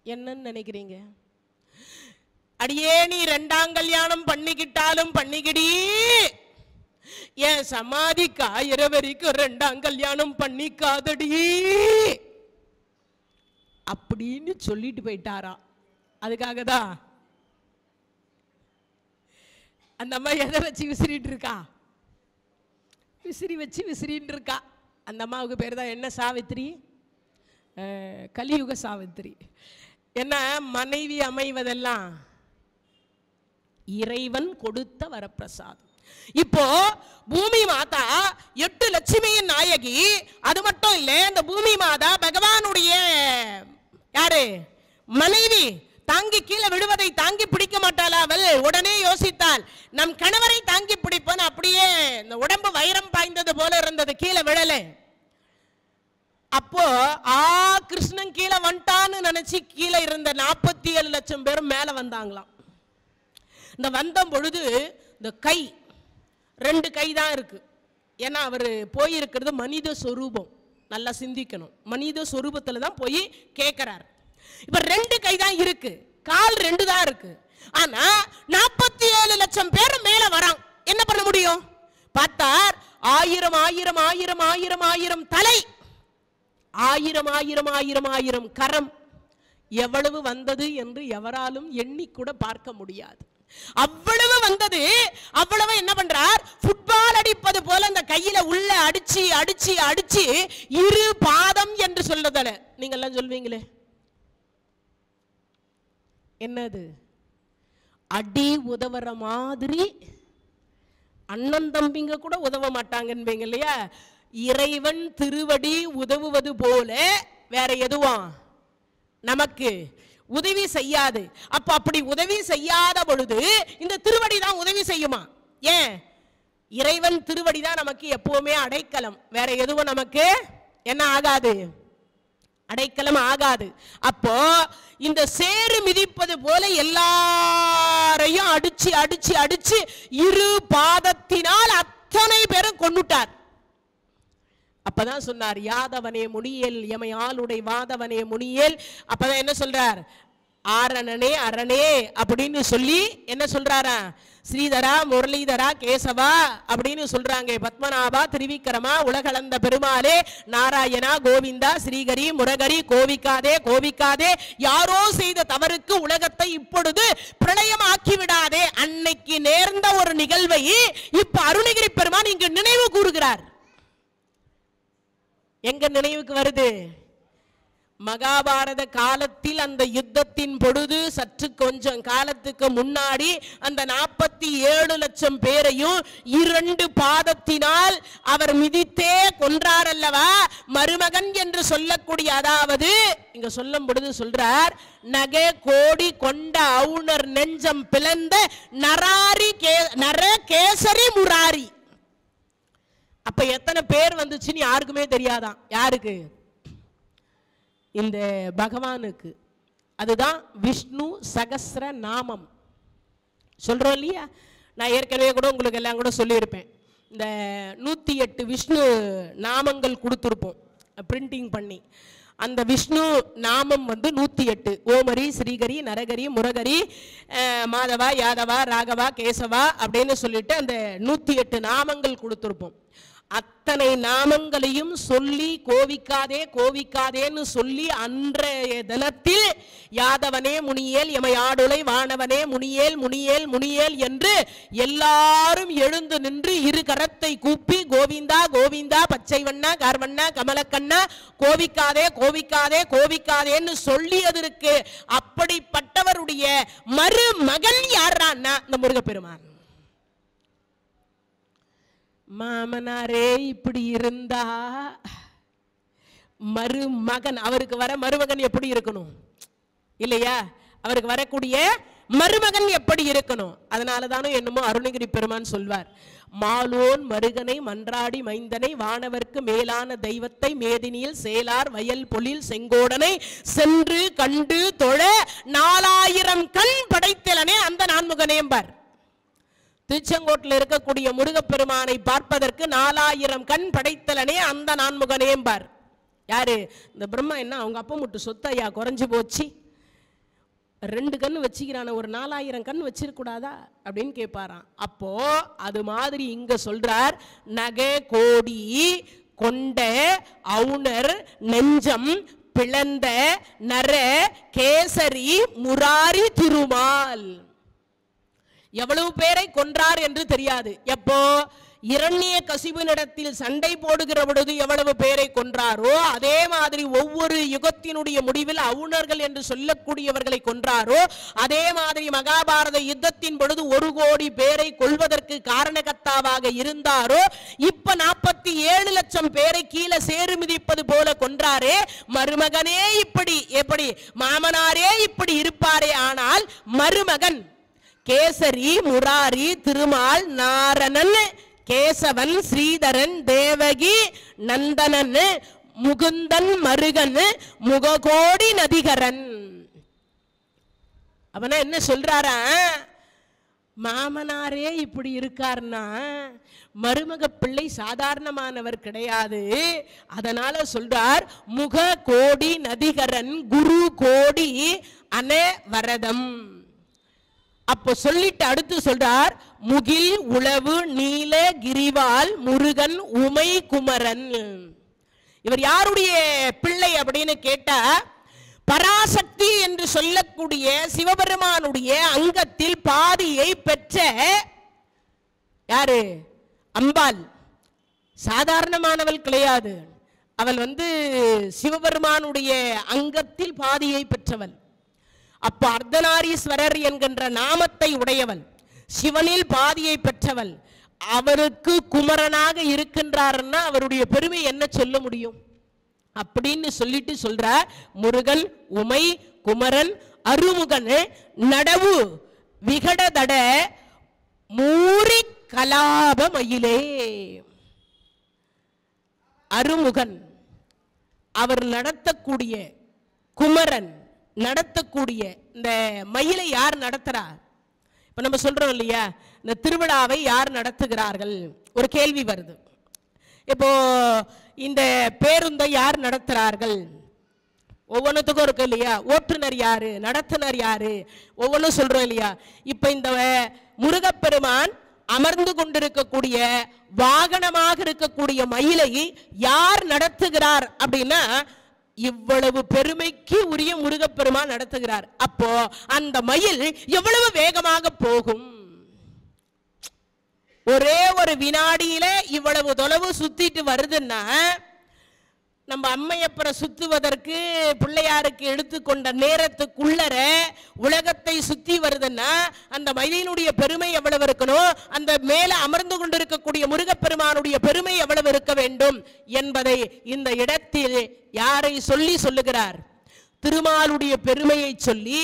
என்னன்னு நினைக்கிறீங்க? அடியே நீ 2ஆம் கல்யாணம் பண்ணிக்கிட்டாலும் பண்ணிக்கிடி, என் சமாதிக்கு 1000 வரைக்கும் 2ஆம் கல்யாணம் பண்ணிக்காதடி அப்படின்னு சொல்லிட்டு போயிட்டாரா. அதுக்காக தான் அந்த அம்மா எதை வச்சு விசிறிட்டு இருக்கா? விசிறி வச்சு விசிறின்னு இருக்கா. அந்த அம்மாவுக்கு பேர் தான் என்ன? சாவித்திரி, கலியுக சாவித்திரி. என்ன, மனைவி அமைவதெல்லாம் இறைவன் கொடுத்த வரப்பிரசாதம். இப்போ பூமி மாதா 8 லட்சுமியின் நாயகி. அது மட்டும் இல்ல, இந்த பூமி மாதா பகவானுடைய யாரு? மனைவி. தாங்கி கீழே விடுவதை தாங்கி பிடிக்க மாட்டாளா அவள்? உடனே யோசித்தாள், நம் கணவரை தாங்கி பிடிப்பேன். அப்படியே இந்த உடம்பு வைரம் பாய்ந்தது போல இருந்தது, கீழே விழல. அப்போ கிருஷ்ணன் கீழே வந்துட்டான்னு நினைச்சு கீழே இருந்த 47 லட்சம் பேரும் மேல வந்தாங்களாம். இந்த வந்த பொழுது இந்த கை 2 கை தான் இருக்கு. ஏன்னா அவர் போயிருக்கிறது மனித சொரூபம். நல்லா சிந்திக்கணும், மனித சொரூபத்தில் தான் போய் கேட்கிறார். இப்ப 2 கை தான் இருக்கு, கால் 2 தான் இருக்கு. ஆனா 47 லட்சம் பேர் மேல வரான். என்ன பண்ண முடியும்? பார்த்தார், 1000 1000 1000 1000 1000 தலை, 1000 1000 1000 1000 கரம். எவ்வளவு வந்தது என்று எவராலும் எண்ணிக்கூட பார்க்க முடியாது. அவ்வளவு வந்தது. அவ்வளவு என்ன பண்றார்? ஃபுட்பால் அடிப்பது போல அந்த கையில உள்ள அடிச்சு அடிச்சு அடிச்சு 2 பாதம் என்று சொல்றதால நீங்க எல்லாம் சொல்வீங்களே, என்னது? அடி உதவுற மாதிரி அண்ணன் தம்பிங்க கூட உதவ மாட்டாங்க என்பீங்க இல்லையா? இறைவன் திருவடி உதவுவது போல வேற எதுவும் நமக்கு உதவி செய்யாது. அப்ப அப்படி உதவி செய்யாத பொழுது இந்த திருவடி தான் உதவி செய்யுமா? ஏன்? இறைவன் திருவடி தான் நமக்கு எப்பவுமே அடைக்கலம். வேற எதுவும் நமக்கு என்ன ஆகாது? அடைக்கலம் ஆகாது. அப்போ இந்த சேறு மிதிப்பது போல எல்லாரையும் அடிச்சு அடிச்சு அடிச்சு 2 பாதத்தினால் அத்தனை பேரும் கொன்னுட்டார். அப்பதான் சொன்னார், யாதவனே முனியேல் எமை ஆளுடை வாதவனே முனியேல். அப்பதான் என்ன சொல்றார்? ஆரணனே அரணே அப்படின்னு சொல்லி என்ன சொல்றாரா? ஸ்ரீதரா முரளிதரா கேசவா அப்படின்னு சொல்றாங்க. பத்மநாபா திரிவிக்ரமா உலகளந்த பெருமாளே நாராயணா கோவிந்தா ஸ்ரீகரி முரகரி கோவிக்காதே கோவிக்காதே, யாரோ செய்த தவறுக்கு உலகத்தை இப்பொழுது பிரளயம் ஆக்கிவிடாதே. அன்னைக்கு நேர்ந்த ஒரு நிகழ்வை இப்ப அருணகிரி பெருமான் இங்கு நினைவு கூறுகிறார். எங்க நினைவுக்கு வருது? மகாபாரத காலத்தில் அந்த யுத்தத்தின் பொழுது சற்று கொஞ்சம் காலத்துக்கு முன்னாடி அந்த 47 லட்சம் பேரையும் 2 பாதத்தினால் அவர் மிதித்தே கொன்றார் அல்லவா? மருமகன் என்று சொல்லக்கூடிய, அதாவது இங்க சொல்லும் பொழுது சொல்றார், நகை கோடி கொண்ட அவுணர் நெஞ்சம் பிளந்த நராரி நர கேசரி முராரி. அப்ப எத்தனை பேர் வந்துச்சுன்னு யாருக்குமே தெரியாதான். யாருக்கு? இந்த பகவானுக்கு. அதுதான் விஷ்ணு சகஸ்ர நாமம் சொல்றோம் இல்லையா? நான் ஏற்கனவே கூட உங்களுக்கு எல்லாம் கூட சொல்லியிருப்பேன். இந்த 108 விஷ்ணு நாமங்கள் கொடுத்துருப்போம் பிரிண்டிங் பண்ணி. அந்த விஷ்ணு நாமம் வந்து 108. ஓமரி ஸ்ரீகரி நரகரி முரகரி மாதவா யாதவா ராகவா கேசவா அப்படின்னு சொல்லிட்டு அந்த 108 நாமங்கள் கொடுத்துருப்போம். அத்தனை நாமங்களையும் சொல்லி கோவிக்காதே கோவிக்காதேன்னு சொல்லி அன்றைய தினத்தில் யாதவனே முனியேல் எமையாடுலை வானவனே முனியேல் முனியேல் முனியேல் என்று எல்லாரும் எழுந்து நின்று 2 கரத்தை கூப்பி கோவிந்தா கோவிந்தா பச்சை வண்ணா கார்வண்ணா கமலக்கண்ணா கோவிக்காதே கோவிக்காதே கோவிக்காதேன்னு சொல்லியதற்கு அப்படிப்பட்டவருடைய மருமகன் யாரான்னா இந்த முருகப்பெருமான். மாமனாரே இப்படி இருந்தா மருமகன், அவருக்கு வர மருமகன் எப்படி இருக்கணும் இல்லையா? அவருக்கு வரக்கூடிய மருமகன் எப்படி இருக்கணும்? அதனால தானே என்னமோ அருணகிரி பெருமான் சொல்வார், மாலோன் மருகனை மன்றாடி மைந்தனை வானவர்க்கு மேலான தெய்வத்தை மேதினியில் சேலார் வயல் பொழில் செங்கோடனை சென்று கண்டு தொழ 4000 கண் படைத்தலனே அந்த நான்முகனேம்பார். திருச்செங்கோட்டில் இருக்கக்கூடிய முருகப்பெருமானை பார்ப்பதற்கு 4000 கண் படைத்தலனே அந்த நான்முகனேம்பார். யாரு? இந்த பிரம்மா என்ன அவங்க அப்பா முட்டு சொத்தையா குறைஞ்சு போச்சு, 2 கண் வச்சுக்கிறான, ஒரு 4000 கண் வச்சிருக்கூடாதா அப்படின்னு கேட்பாராம். அப்போ அது மாதிரி இங்க சொல்றார், நகை கோடி கொண்ட அவுணர் நெஞ்சம் பிளந்த நர கேசரி முராரி திருமால். எவ்வளவு பேரை கொன்றார் என்று தெரியாது. எப்போ? இரண்ய கசிபனிடத்தில் சண்டை போடுகிற பொழுது எவ்வளவு பேரை கொன்றாரோ அதே மாதிரி ஒவ்வொரு யுகத்தினுடைய முடிவில் அவுணர்கள் என்று சொல்லக்கூடியவர்களை கொன்றாரோ அதே மாதிரி மகாபாரத யுத்தத்தின் பொழுது 1 கோடி பேரை கொல்வதற்கு காரணகர்த்தாவாக இருந்தாரோ இப்ப 47 லட்சம் பேரை கீழே சேறு மிதிப்பது போல கொன்றாரே. மருமகனே இப்படி, எப்படி மாமனாரே இப்படி இருப்பாரே, ஆனால் மருமகன் கேசரி முராரி திருமால் நாரணன் கேசவன் ஸ்ரீதரன் தேவகி நந்தனன் முகுந்தன் மருகன் முககோடி நதிகரன். அவனா என்ன சொல்றாரா? மாமனாரே இப்படி இருக்கார்னா மருமக பிள்ளை சாதாரணமானவர் கிடையாது. அதனால சொல்றார் முக கோடி நதிகரன் குரு கோடி அனவரதம். அப்போ சொல்லிட்டு அடுத்து சொல்றார் முகில் உளவு நீல கிரிவால் முருகன் உமை குமரன். இவர் யாருடைய பிள்ளை அப்படின்னு கேட்டா பராசக்தி என்று சொல்லக்கூடிய சிவபெருமானுடைய அங்கத்தில் பாதியை பெற்ற யாரு? அம்பாள். சாதாரணமானவள் கிடையாது. அவள் சிவபெருமானுடைய அங்கத்தில் பாதியை பெற்றவள். அப்ப அர்த்தநாரீஸ்வரர் என்கின்ற நாமத்தை உடையவள், சிவனில் பாதியை பெற்றவள். அவருக்கு குமரனாக இருக்கின்றார்னா அவருடைய பெருமை என்ன சொல்ல முடியும் அப்படின்னு சொல்லிட்டு சொல்றார். முருகன் உமை குமரன் அருமுகன் நடவு விகடதட மூரி கலாப மயிலே. அருமுகன் அவர் நடத்தக்கூடிய, குமரன் நடத்தக்கூடிய இந்த மயிலை யார் நடத்துறா? இப்ப நம்ம சொல்றோம் இல்லையா, இந்த திருவிழாவை யார் நடத்துகிறார்கள் ஒரு கேள்வி வருது. இப்போ இந்த பேருந்தை யார் நடத்துறார்கள்? ஒவ்வொன்றுத்துக்கும் இருக்கு இல்லையா, ஓட்டுநர் யாரு, நடத்துனர் யாரு, ஒவ்வொன்றும் சொல்றோம் இல்லையா. இப்ப இந்த முருகப்பெருமான் அமர்ந்து கொண்டிருக்கக்கூடிய வாகனமாக இருக்கக்கூடிய மயிலை யார் நடத்துகிறார் அப்படின்னா இவ்வளவு பெருமைக்கு உரிய முருகப்பெருமான் நடத்துகிறார். அப்போ அந்த மயில் எவ்வளவு வேகமாக போகும்? ஒரே ஒரு வினாடியில இவ்வளவு தொலைவு சுத்திட்டு வருதுன்னா நம்ம அம்மையப்பரை சுத்துவதற்கு பிள்ளையாருக்கு எடுத்துக்கொண்ட நேரத்துக்குள்ளர உலகத்தை சுத்தி வருதுன்னா அந்த மயிலினுடைய பெருமை எவ்வளவு இருக்கணும், அந்த மேல அமர்ந்து கொண்டிருக்கக்கூடிய முருகப்பெருமானுடைய பெருமை எவ்வளவு இருக்க வேண்டும் என்பதை இந்த இடத்தில் யாரை சொல்லி சொல்லுகிறார்? திருமாலுடைய பெருமையை சொல்லி,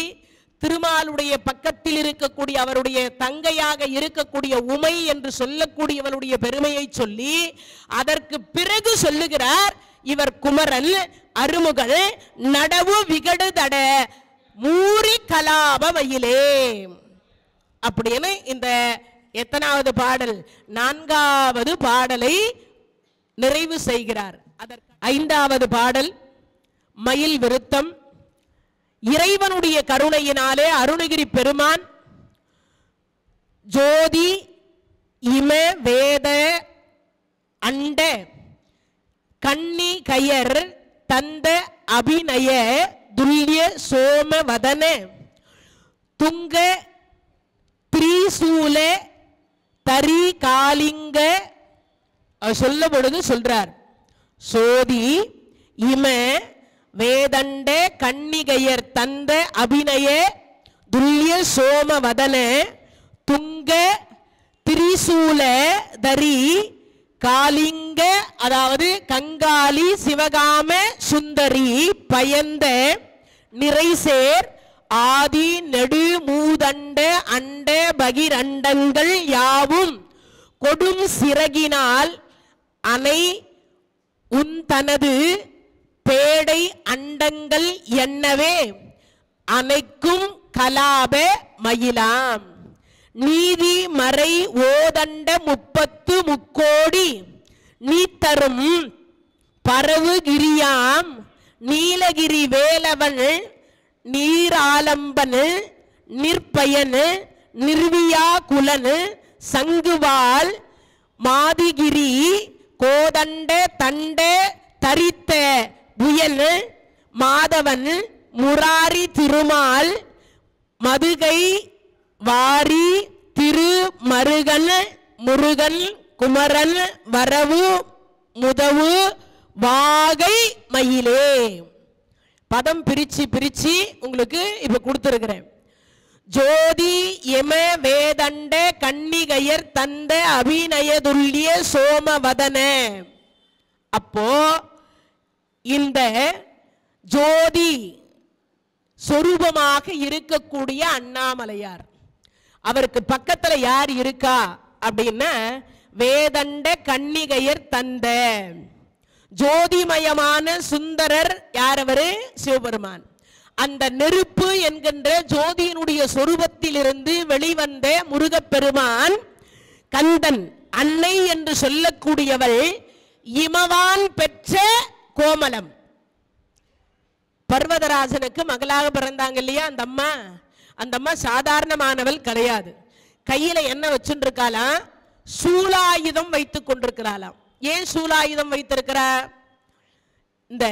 திருமாலுடைய பக்கத்தில் இருக்கக்கூடிய அவருடைய தங்கையாக இருக்கக்கூடிய உமை என்று சொல்லக்கூடியவளுடைய பெருமையை சொல்லி அதற்கு பிறகு சொல்லுகிறார் இவர் குமரன் அருமுகன் நடவு விகடுதட மூரி கலாப மயிலே அப்படின்னு இந்த எத்தனாவது பாடல்? 4வது பாடலை நிறைவு செய்கிறார். அதற்கு 5வது பாடல் மயில் விருத்தம். இறைவனுடைய கருணையினாலே அருணகிரி பெருமான் ஜோதி இம வேத அண்ட கண்ணி கயர் தந்த அபிநய துல்லிய சோம வதன துங்க திரிசூல தரி காலிங்க சொல்ல பொழுது சொல்றார். சோதி இம வேதண்ட கண்ணிகையர் தந்த அபிநய துல்லிய சோம வதன துங்க திரிசூல தரி காலிங்க, அதாவது கங்காளி சிவகாம சுந்தரி பயந்த நிறைசேர் ஆதி நெடு மூதண்ட அண்ட பகிரண்டங்கள் யாவும் கொடும் சிறகினால் அனை உன் தனது பேடை அண்டங்கள் என்னவே அனைக்கும் கலாப மயிலாம் நீதி மறை ஓதண்ட 30 முக்கோடி நீ தரும் பரவுகிரியாம் நீலகிரி வேலவன் நீராலம்பன் நிற்பயன் நிர்வியா குலன் சங்குவால் மாதிகிரி கோதண்ட தண்ட தரித்த புயல் மாதவன் முராரி திருமால் மதுகை வாரி திரு மருகன் முருகன் குமரன் வரவு முதவு வாகை மயிலே. பதம் பிரிச்சு பிரிச்சு உங்களுக்கு இப்ப கொடுத்திருக்கிறேன். ஜோதி எம வேதண்ட கன்னிகையர் தந்த அபிநயதுல்லிய சோமவதன. அப்போ இந்த ஜோதி சொரூபமாக இருக்கக்கூடிய அண்ணாமலையார், அவருக்கு பக்கத்துல யார் இருக்கா அப்படின்னா வேதண்ட கன்னிகையர் தந்த ஜோதிமயமான சுந்தரர். யார் அவரு? சிவபெருமான். அந்த நெருப்பு என்கின்ற ஜோதியினுடைய சொரூபத்தில் இருந்து வெளிவந்த முருகப்பெருமான் கந்தன். அன்னை என்று சொல்லக்கூடியவள் இமவான் பெற்ற கோமலம். பர்வதராஜனுக்கு மகளாக பிறந்தாங்க இல்லையா அந்த அம்மா. அந்த அம்மா சாதாரணமானவள் கிடையாது. கையில என்ன வச்சுட்டு இருக்காளாம்? சூலாயுதம் வைத்துக் கொண்டிருக்கிறாளாம். ஏன் சூலாயுதம் வைத்திருக்கிறா? இந்த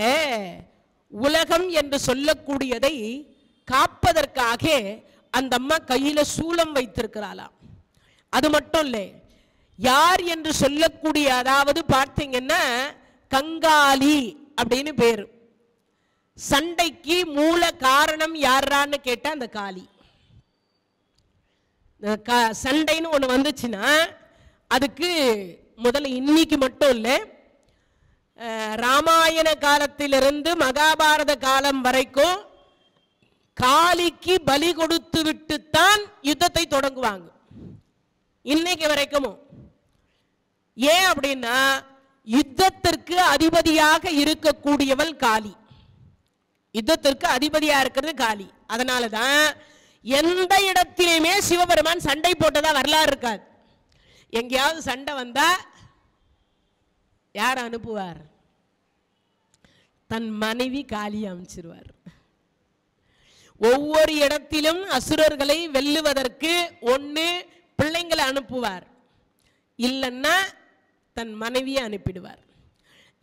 உலகம் என்று சொல்லக்கூடியதை காப்பதற்காக அந்த அம்மா கையில சூலம் வைத்திருக்கிறாளாம். அது மட்டும் இல்லை, யார் என்று சொல்லக்கூடிய, அதாவது பார்த்தீங்கன்னா கங்காளி அப்படின்னு பேரு. சண்டைக்கு மூல காரணம் யாரான்னு கேட்டா அந்த காளி. சண்டைன்னு ஒண்ணு வந்துச்சுன்னா அதுக்கு முதல்ல இன்னைக்கு மட்டும் இல்லை, ராமாயண காலத்திலிருந்து மகாபாரத காலம் வரைக்கும் காளிக்கு பலி கொடுத்து விட்டுத்தான் யுத்தத்தை தொடங்குவாங்க இன்னைக்கு வரைக்கும். ஏன் அப்படின்னா யுத்தத்திற்கு அதிபதியாக இருக்கக்கூடியவள் காளி. யுத்தத்திற்கு அதிபதியா இருக்கிறது காளி. அதனாலதான் எந்த இடத்திலுமே சிவபெருமான் சண்டை போட்டதா வரலாறு இருக்காது. எங்கேயாவது சண்டை வந்தா யார் அனுப்புவார்? தன் மனைவி காளியை அமைச்சிருவார். ஒவ்வொரு இடத்திலும் அசுரர்களை வெல்லுவதற்கு ஒன்று பிள்ளைங்களை அனுப்புவார், இல்லைன்னா தன் மனைவியை அனுப்பிடுவார்.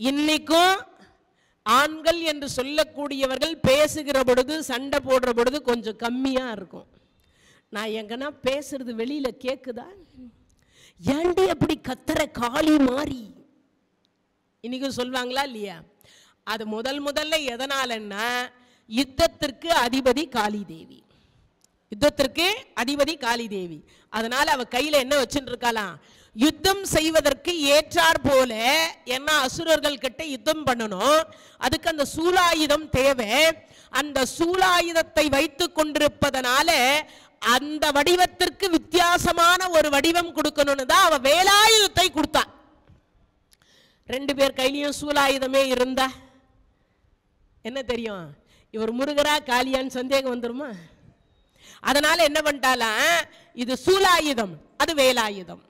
இன்னைக்கும் ஆண்கள் என்று சொல்லக்கூடியவர்கள் பேசுகிற பொழுது சண்டை போடுற பொழுது கொஞ்சம் கம்மியா இருக்கும். நான் எங்கன்னா பேசுறது வெளியில கேக்குதா? ஏண்டி அப்படி கத்தர காளி மாறி இன்னைக்கு சொல்வாங்களா இல்லையா? அது முதல்ல எதனாலன்னா யுத்தத்திற்கு அதிபதி காளி தேவி. யுத்தத்திற்கு அதிபதி காளி தேவி. அதனால அவ கையில என்ன வச்சுட்டு இருக்கலாம்? யுத்தம் செய்வதற்கு ஏற்றார் போல. என்ன அசுரர்கள் கிட்ட யுத்தம் பண்ணணும், அதுக்கு அந்த சூலாயுதம் தேவை. அந்த சூலாயுதத்தை வைத்துக் கொண்டிருப்பதனால அந்த வடிவத்திற்கு வித்தியாசமான ஒரு வடிவம் கொடுக்கணும்னு தான் அவ வேலாயுதத்தை கொடுத்தா. ரெண்டு பேர் கையிலையும் சூலாயுதமே இருந்தா என்ன தெரியும்? இவர் முருகரா காளியான்னு சந்தேகம் வந்துருமா? அதனால என்ன பண்ணிட்டாலாம், இது சூலாயுதம் அது வேலாயுதம்.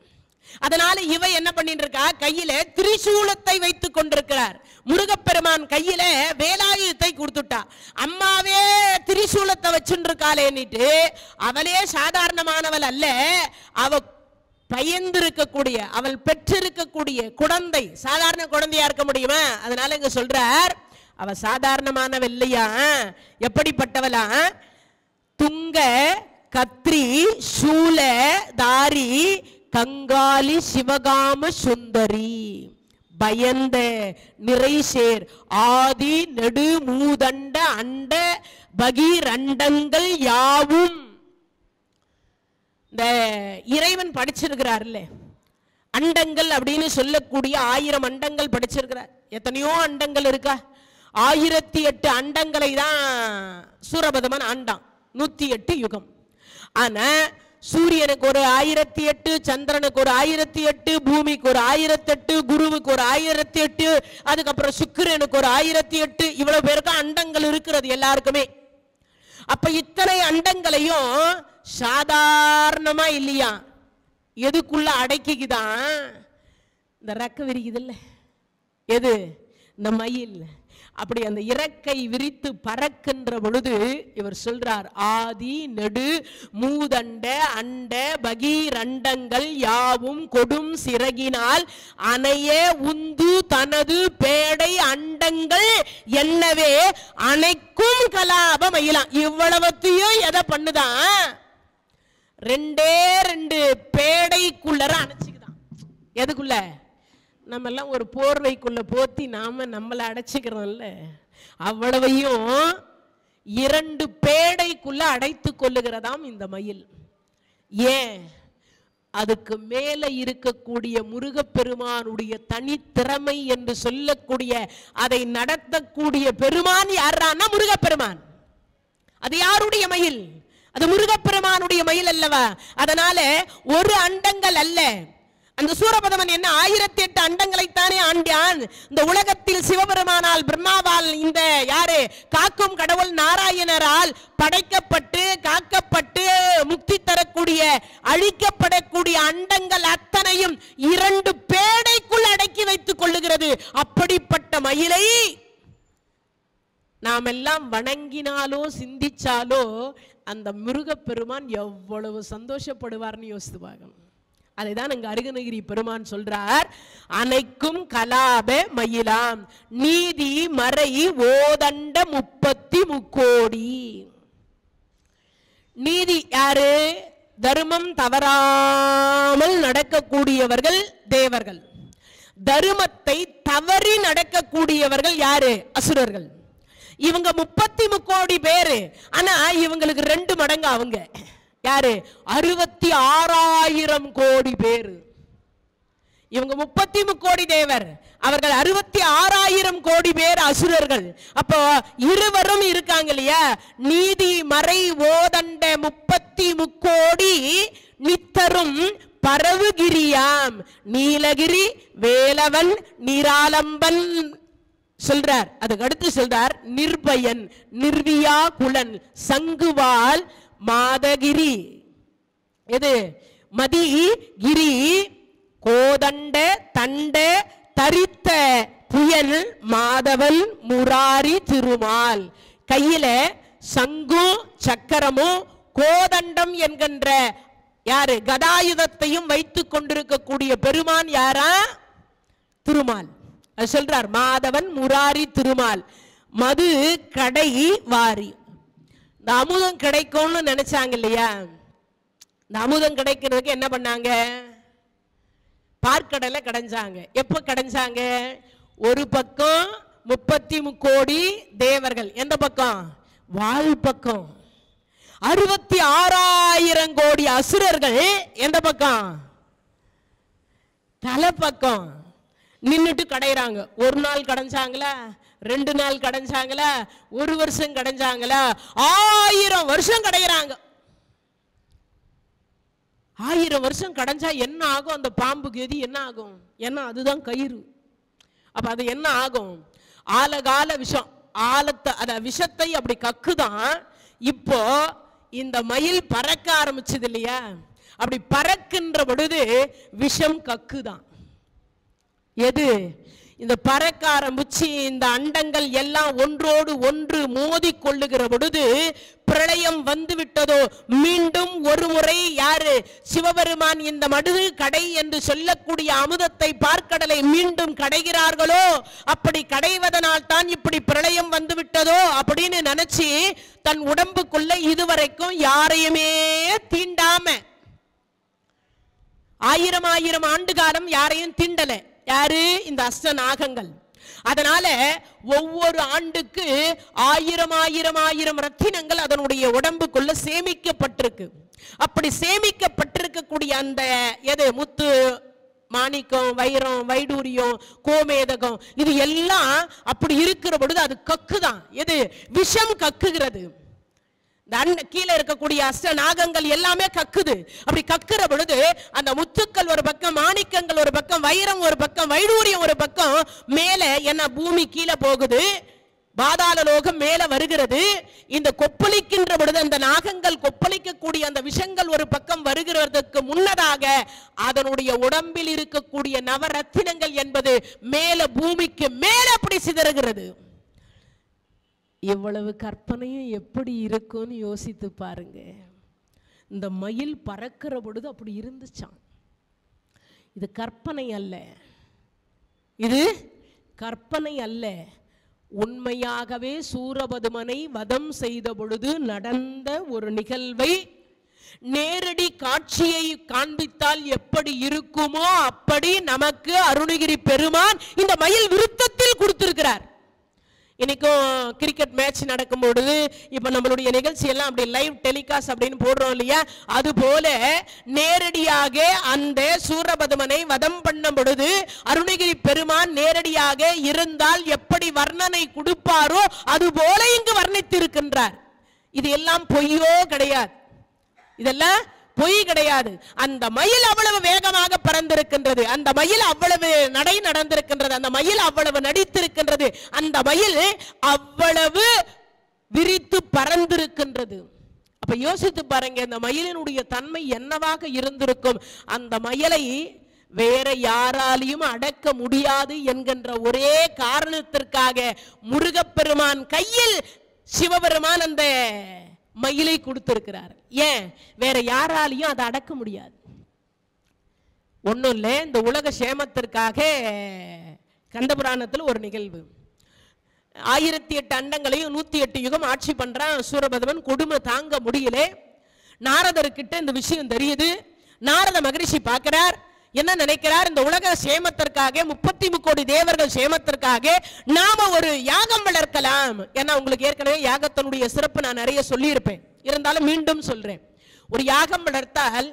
அதனால இவ என்ன பண்ணிட்டு இருக்கா? கையில திரிசூலத்தை வைத்துக் கொண்டிருக்கிறார். முருகப்பெருமான் கையில வேலாயுதத்தை கொடுத்துட்டா. அம்மாவே திரிசூலத்தை வச்சுட்டு இருக்காளேன்னுட்டு அவளே சாதாரணமானவள் அல்ல. அவ பயந்திருக்கக்கூடிய, அவள் பெற்றிருக்கக்கூடிய குழந்தை சாதாரண குழந்தையா இருக்க முடியுமா? அதனால இங்க சொல்றார், அவ சாதாரணமானவள் இல்லையா. எப்படிப்பட்டவளா? துங்க கத்ரி சூல தாரி கங்காளி சிவகாம சுந்தரி பயந்த நிறைசேர் ஆதி நெடு மூதண்ட அண்ட பகீரண்டங்கள் யாவும். இந்த இறைவன் படிச்சிருக்கிறார்ல, அண்டங்கள் அப்படின்னு சொல்லக்கூடிய 1000 அண்டங்கள் படிச்சிருக்கிறார். எத்தனையோ அண்டங்கள் இருக்கா? 1008 அண்டங்களை தான் சூரபதமன் ஆண்டான். 108 யுகம். ஆனா சூரியனுக்கு ஒரு 1008, சந்திரனுக்கு ஒரு 1008, பூமிக்கு ஒரு 1008, குருவுக்கு ஒரு 1008, அதுக்கப்புறம் சுக்கிரனுக்கு ஒரு 1008. இவ்வளவு பேருக்கு அண்டங்கள் இருக்கிறது எல்லாருக்குமே. அப்ப இத்தனை அண்டங்களையும் சாதாரணமா இல்லையா, எதுக்குள்ள அடக்கிக்குதான்? இந்த ரெக்க விரிக்குது இல்ல, எது? இந்த மயில். அப்படி அந்த இறக்கை விரித்து பறக்கின்ற பொழுது இவர் சொல்றார், ஆதி நெடு மூதண்ட அண்ட பகீரண்டங்கள் யாவும் கொடும் சிறகினால் அணைய உந்து தனது பேடை அண்டங்கள் என்னவே அணைக்கும் கலாப மயிலாம். இவ்வளவத்தையும் எதை பண்ணுதான்? 2 பேடைக்குள்ள அணைச்சுக்குதான். எதுக்குள்ள? நம்ம எல்லாம் ஒரு போர்வைக்குள்ள போத்தி நாம நம்மளை அடைச்சுக்கிறோம்ல, அவ்வளவையும் 2 பேடைக்குள்ள அடைத்து கொள்ளுகிறதாம் இந்த மயில். ஏன்? அதுக்கு மேல இருக்கக்கூடிய முருகப்பெருமானுடைய தனித்திறமை என்று சொல்லக்கூடிய அதை நடத்தக்கூடிய பெருமான் யாரானா முருகப்பெருமான். அது யாருடைய மயில்? அது முருகப்பெருமானுடைய மயில் அல்லவா? அதனால ஒரு அண்டங்கள் அல்ல, அந்த சூரபதமன் என்ன 1008 அண்டங்களைத்தானே ஆண்டான். இந்த உலகத்தில் சிவபெருமானால் பிரம்மாவால் இந்த யாரு காக்கும் கடவுள் நாராயணரால் படைக்கப்பட்டு காக்கப்பட்டு முக்தி தரக்கூடிய அழிக்கப்படக்கூடிய அண்டங்கள் அத்தனையும் 2 பேடைக்குள் அடக்கி வைத்துக் கொள்ளுகிறது. அப்படிப்பட்ட மயிலை நாம் எல்லாம் வணங்கினாலோ சிந்திச்சாலோ அந்த முருகப்பெருமான் எவ்வளவு சந்தோஷப்படுவார்னு யோசித்து பார்க்கணும். அதைதான் அங்க அருகநகிரி பெருமான் சொல்றார், அனைக்கும் கலாப மயிலாம் நீதி மறை ஓதண்ட 33 கோடி. நீதி யாரு? தர்மம் தவறாமல் நடக்கக்கூடியவர்கள் தேவர்கள். தர்மத்தை தவறி நடக்கக்கூடியவர்கள் யாரு? அசுரர்கள். இவங்க 33 கோடி பேரு. ஆனா இவங்களுக்கு 2 மடங்கு அவங்க யாரு? 66,000 கோடி பேரு. இவங்க 33 கோடி தேவர், அவர்கள் 66,000 கோடி பேர் அசுரர்கள். அப்போ இருவரும் இருக்காங்க இல்லையா? நீதி மறை ஓதண்ட 33 கோடி நித்தரும் பரவுகிரியாம் நீலகிரி வேலவன் நிராலம்பன் சொல்றார். அதுக்கு அடுத்து சொல்றார், நிர்பயன் நிர்வியா குலன் சங்குவால் மாதகிரி. எது? மதிகிரி கோதண்ட தண்ட தரித்த புயல் மாதவன் முராரி திருமால். கையில சங்கும் சக்கரமும் கோதண்டம் என்கின்ற யாரு கதாயுதத்தையும் வைத்துக் கொண்டிருக்கக்கூடிய பெருமான் யாரா? திருமால். அது சொல்றார், மாதவன் முராரி திருமால். மது கடை வாரி. இந்த அமுதம் கிடைக்கும்னு நினைச்சாங்க இல்லையா? இந்த அமுதம் கிடைக்கிறதுக்கு என்ன பண்ணாங்க? பார்க்கடலை கடைஞ்சாங்க. எப்ப கடைஞ்சாங்க? ஒரு பக்கம் 33 கோடி தேவர்கள், எந்த பக்கம்? வால் பக்கம். 66,000 கோடி அசுரர்கள் எந்த பக்கம்? தலை பக்கம் நின்னுட்டு கடைறாங்க. ஒரு நாள் கடைஞ்சாங்களா? 2 நாள் கடைஞ்சாங்களா? 1 வருஷம் கடைஞ்சாங்களா? 1000 வருஷம் கடைறாங்க. 1000 வருஷம் கடைஞ்சா என்ன ஆகும்? அந்த பாம்பு கதி என்ன ஆகும்? ஏன்னா அதுதான் கயிறு. அப்ப அது என்ன ஆகும்? ஆலகால விஷம். ஆலத்தை அத விஷத்தை அப்படி கக்குதான். இப்போ இந்த மயில் பறக்க ஆரம்பிச்சது இல்லையா? அப்படி பறக்கின்ற பொழுது விஷம் கக்குதான். எது? இந்த பறக்க ஆரம்பிச்சு இந்த அண்டங்கள் எல்லாம் ஒன்றோடு ஒன்று மோதி கொள்ளுகிற பொழுது பிரளயம் வந்து விட்டதோ. மீண்டும் ஒரு முறை யாரு? சிவபெருமான் இந்த மடு கடை என்று சொல்லக்கூடிய அமுதத்தை பார்க்கடலை மீண்டும் கடைகிறார்களோ, அப்படி கடைவதனால் தான் இப்படி பிரளயம் வந்து விட்டதோ அப்படின்னு நினைச்சு தன் உடம்புக்குள்ள இதுவரைக்கும் யாரையுமே தீண்டாம 1000 ஆண்டு காலம் யாரையும் தீண்டல. யாரு? இந்த அஷ்டநாகங்கள். அதனால ஒவ்வொரு ஆண்டுக்கு 1000 ரத்தினங்கள் அதனுடைய உடம்புக்குள்ள சேமிக்கப்பட்டிருக்கு. அப்படி சேமிக்கப்பட்டிருக்கக்கூடிய அந்த எது? முத்து மாணிக்கம் வைரம் வைடூரியம் கோமேதகம் இது எல்லாம் அப்படி இருக்கிற பொழுது அது கக்குதான். எது? விஷம் கக்குகிறது. கீழே இருக்கக்கூடிய அஷ்ட நாகங்கள் எல்லாமே கக்குது. அப்படி கக்குற பொழுது அந்த முத்துக்கள் ஒரு பக்கம், மாணிக்கங்கள் ஒரு பக்கம், வைரம் ஒரு பக்கம், வைடூரியம் ஒரு பக்கம், மேல என்ன பூமி கீழே போகுது, பாதாள லோகம் மேல வருகிறது. இந்த கொப்பளிக்கின்ற பொழுது அந்த நாகங்கள் கொப்பளிக்கக்கூடிய அந்த விஷங்கள் ஒரு பக்கம் வருகிறதுக்கு முன்னதாக அதனுடைய உடம்பில் இருக்கக்கூடிய நவரத்தினங்கள் என்பது மேல பூமிக்கு மேல அப்படி சிதறுகிறது. இவ்வளவு கற்பனையும் எப்படி இருக்கும்னு யோசித்து பாருங்க. இந்த மயில் பறக்கிற பொழுது அப்படி இருந்துச்சான். இது கற்பனை அல்ல, இது கற்பனை அல்ல. உண்மையாகவே சூரபதுமனை வதம் செய்த பொழுது நடந்த ஒரு நிகழ்வை நேரடி காட்சியை காண்பித்தால் எப்படி இருக்குமோ அப்படி நமக்கு அருணகிரி பெருமான் இந்த மயில் விருத்தத்தில் கொடுத்திருக்கிறார். இன்னைக்கும் கிரிக்கெட் மேட்ச் நடக்கும் பொழுது இப்ப நம்மளுடைய நிகழ்ச்சி எல்லாம் அப்படி லைவ் டெலிகாஸ்ட் அப்படின்னு போடுறோம் இல்லையா, அது போல நேரடியாக அந்த சூரபதுமனை வதம் பண்ணும் பொழுது அருணகிரி பெருமான் நேரடியாக இருந்தால் எப்படி வர்ணனை கொடுப்பாரோ அது போல இங்கு வர்ணித்திருக்கின்றார். இது எல்லாம் பொய்யோ கிடையாது, இதெல்லாம் பொய் கிடையாது. அந்த மயில் அவ்வளவு வேகமாக பறந்திருக்கின்றது, அந்த மயில் அவ்வளவு நடை நடந்திருக்கின்றது, அந்த மயில் அவ்வளவு நடித்திருக்கின்றது, அந்த மயில் அவ்வளவு விரித்து பறந்திருக்கின்றது. அப்ப யோசித்து பாருங்க, இந்த மயிலினுடைய தன்மை என்னவாக இருந்திருக்கும். அந்த மயிலை வேற யாராலையும் அடக்க முடியாது என்கின்ற ஒரே காரணத்திற்காக முருகப்பெருமான் கையில் சிவபெருமான் அந்த மயிலை கொடுத்திருக்கிறார். ஏன்? வேற யாராலையும் அதை அடக்க முடியாது. ஒன்றும் இல்லை, இந்த உலக சேமத்திற்காக கந்தபுராணத்தில் ஒரு நிகழ்வு. 1008 அண்டங்களையும் 108 யுகம் ஆட்சி பண்றான் சூரபதுமன். கொடுமை தாங்க முடியல. நாரதர்கிட்ட இந்த விஷயம் தெரியுது. நாரத மகரிஷி பார்க்கிறார், என்ன நினைக்கிறார், இந்த உலக சேமத்திற்காக 33 கோடி தேவர்கள் சேமத்திற்காக நாம ஒரு யாகம் வளர்க்கலாம். ஏன்னா உங்களுக்கு ஏற்கனவே யாகத்தினுடைய சிறப்பு நான் நிறைய சொல்லி இருப்பேன், இருந்தாலும் மீண்டும் சொல்றேன். ஒரு யாகம் வளர்த்தால்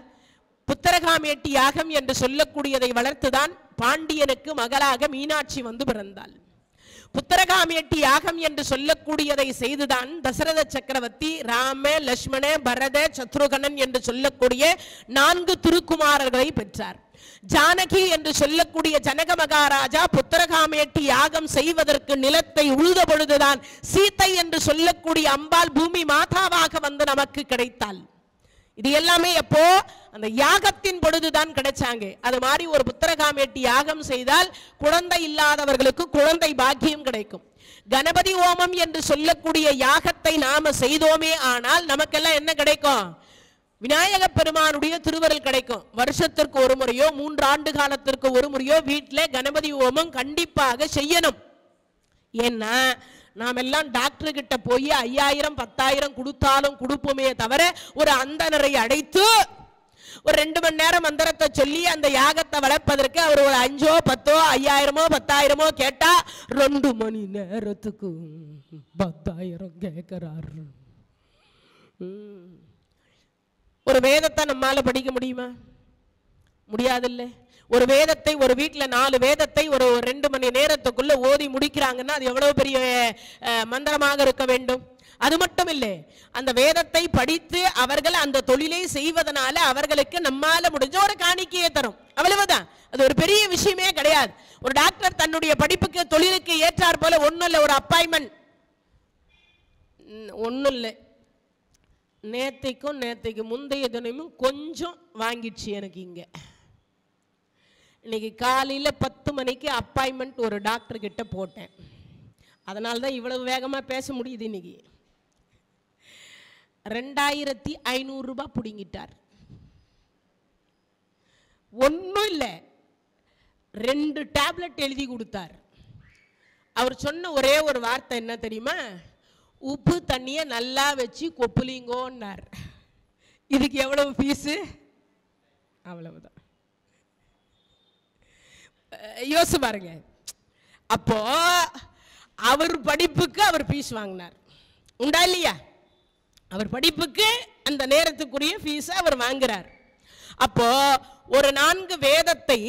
புத்தரகாமேட்டி யாகம் என்று சொல்லக்கூடியதை வளர்த்துதான் பாண்டியனுக்கு மகளாக மீனாட்சி வந்து பிறந்தாள். புத்தரகாமேட்டி யாகம் என்று சொல்லக்கூடியதை செய்துதான் தசரத சக்கரவர்த்தி ராம, லட்சுமண, பரத, சத்ருகனன் என்று சொல்லக்கூடிய 4 திருக்குமாரர்களை பெற்றார். ஜானகி என்று சொல்லக்கூடிய ஜனக மகாராஜா புத்தரகாமேட்டி யாகம் செய்வதற்கு நிலத்தை உழுத பொழுதுதான் சீத்தை என்று சொல்லக்கூடிய அம்பாள் பூமி மாதாவாக வந்து நமக்கு கிடைத்தாள். இது எல்லாமே எப்போ? அந்த யாகத்தின் பொழுதுதான் கிடைச்சாங்க. அது மாதிரி ஒரு புத்தரகாமேட்டி யாகம் செய்தால் குழந்தை இல்லாதவர்களுக்கு குழந்தை பாக்கியம் கிடைக்கும். கணபதி ஹோமம் என்று சொல்லக்கூடிய யாகத்தை நாம செய்தோமே ஆனால் நமக்கெல்லாம் என்ன கிடைக்கும்? விநாயக பெருமானுடைய திருவருள் கிடைக்கும். வருஷத்திற்கு ஒரு முறையோ 3 ஆண்டு காலத்திற்கு ஒரு முறையோ வீட்டில் கணபதி ஹோமம் கண்டிப்பாக செய்யணும். ஏன்னா நாம் எல்லாம் டாக்டர் கிட்ட போய் 5000 10,000 கொடுத்தாலும் கொடுப்போமே தவிர ஒரு அந்தனரை அடைத்து ஒரு 2 மணி நேரம் மந்திரத்தை சொல்லி அந்த யாகத்தை வளர்ப்பதற்கு அவர் ஒரு 5 10 5000 10,000 கேட்டா 2 மணி நேரத்துக்கு 10,000 கேட்கிறாரு. ஒரு வேதத்தை நம்மால படிக்க முடியுமா? முடியாதில்ல. ஒரு வேதத்தை ஒரு வீட்டில் 4 வேதத்தை ஒரு 2 மணி நேரத்துக்குள்ள ஓதி முடிக்கிறாங்கன்னா அது எவ்வளவு பெரிய மந்திரமாக இருக்க வேண்டும். அது மட்டும் இல்லை, அந்த வேதத்தை படித்து அவர்கள் அந்த தொழிலை செய்வதனால அவர்களுக்கு நம்மால முடிஞ்ச ஒரு காணிக்கையை தரும், அவ்வளவுதான். அது ஒரு பெரிய விஷயமே கிடையாது. ஒரு டாக்டர் தன்னுடைய படிப்புக்கு தொழிலுக்கு ஏற்றார் போல ஒன்றும் இல்லை, ஒரு அப்பாயின்மெண்ட் ஒன்றும் இல்லை. நேத்தைக்கு முந்தைய தினமும் கொஞ்சம் வாங்கிடுச்சு எனக்கு. இங்கே இன்னைக்கு காலையில் 10 மணிக்கு அப்பாயின்மெண்ட் ஒரு டாக்டர் கிட்ட போட்டேன். அதனால தான் இவ்வளவு வேகமாக பேச முடியுது. இன்னைக்கு 2500 ரூபாய் பிடிங்கிட்டார். ஒன்றும் இல்லை, 2 டேப்லெட் எழுதி கொடுத்தார். அவர் சொன்ன ஒரே ஒரு வார்த்தை என்ன தெரியுமா? உப்பு தண்ணியை நல்லா வச்சு கொப்புலிங்கோன்னார். இதுக்கு எவ்வளவு ஃபீஸு? அவ்வளவுதான். யோசிச்சு பாருங்க. அப்போ அவர் படிப்புக்கு அவர் ஃபீஸ் வாங்கினார், உண்டா இல்லையா? அவர் படிப்புக்கு அந்த நேரத்துக்குரிய ஃபீஸை அவர் வாங்குறார். அப்போ ஒரு 4 வேதத்தை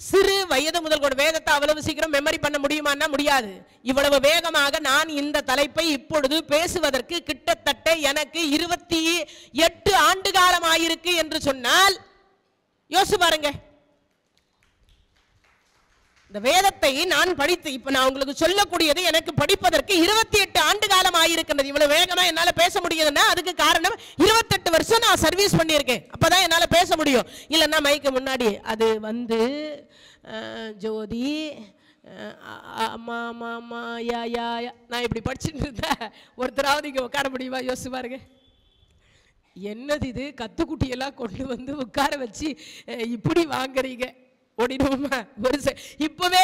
சிறு வயது முதல் கூட வேதத்தை அவ்வளவு சீக்கிரம் மெமரி பண்ண முடியுமான்னா முடியாது. இவ்வளவு வேகமாக நான் இந்த தலைப்பை இப்பொழுது பேசுவதற்கு கிட்டத்தட்ட எனக்கு 28 ஆண்டு காலம் ஆயிருக்கு என்று சொன்னால் யோசிச்சு பாருங்க. இந்த வேதத்தை நான் படித்து இப்ப நான் உங்களுக்கு சொல்லக்கூடியது எனக்கு படிப்பதற்கு 28 ஆண்டு காலம் ஆயிருக்கிறது. இவ்வளவு வேகமா என்னால பேச முடியுதுன்னா அதுக்கு காரணம் 28 வருஷம் நான் சர்வீஸ் பண்ணியிருக்கேன். அப்பதான் என்னால பேச முடியும். இல்லைன்னா மைக்கு முன்னாடி அது வந்து ஜோதி மாமா யா யா நான் இப்படி படிச்சுட்டு இருந்தேன். ஒருத்தராவது இங்க உட்கார முடியுமா? யோசிச்சு பாருங்க. என்னது இது? கத்துக்குட்டியெல்லாம் கொண்டு வந்து உட்கார வச்சு இப்படி வாங்குறீங்க ஓடிடுவோமா? இப்பவே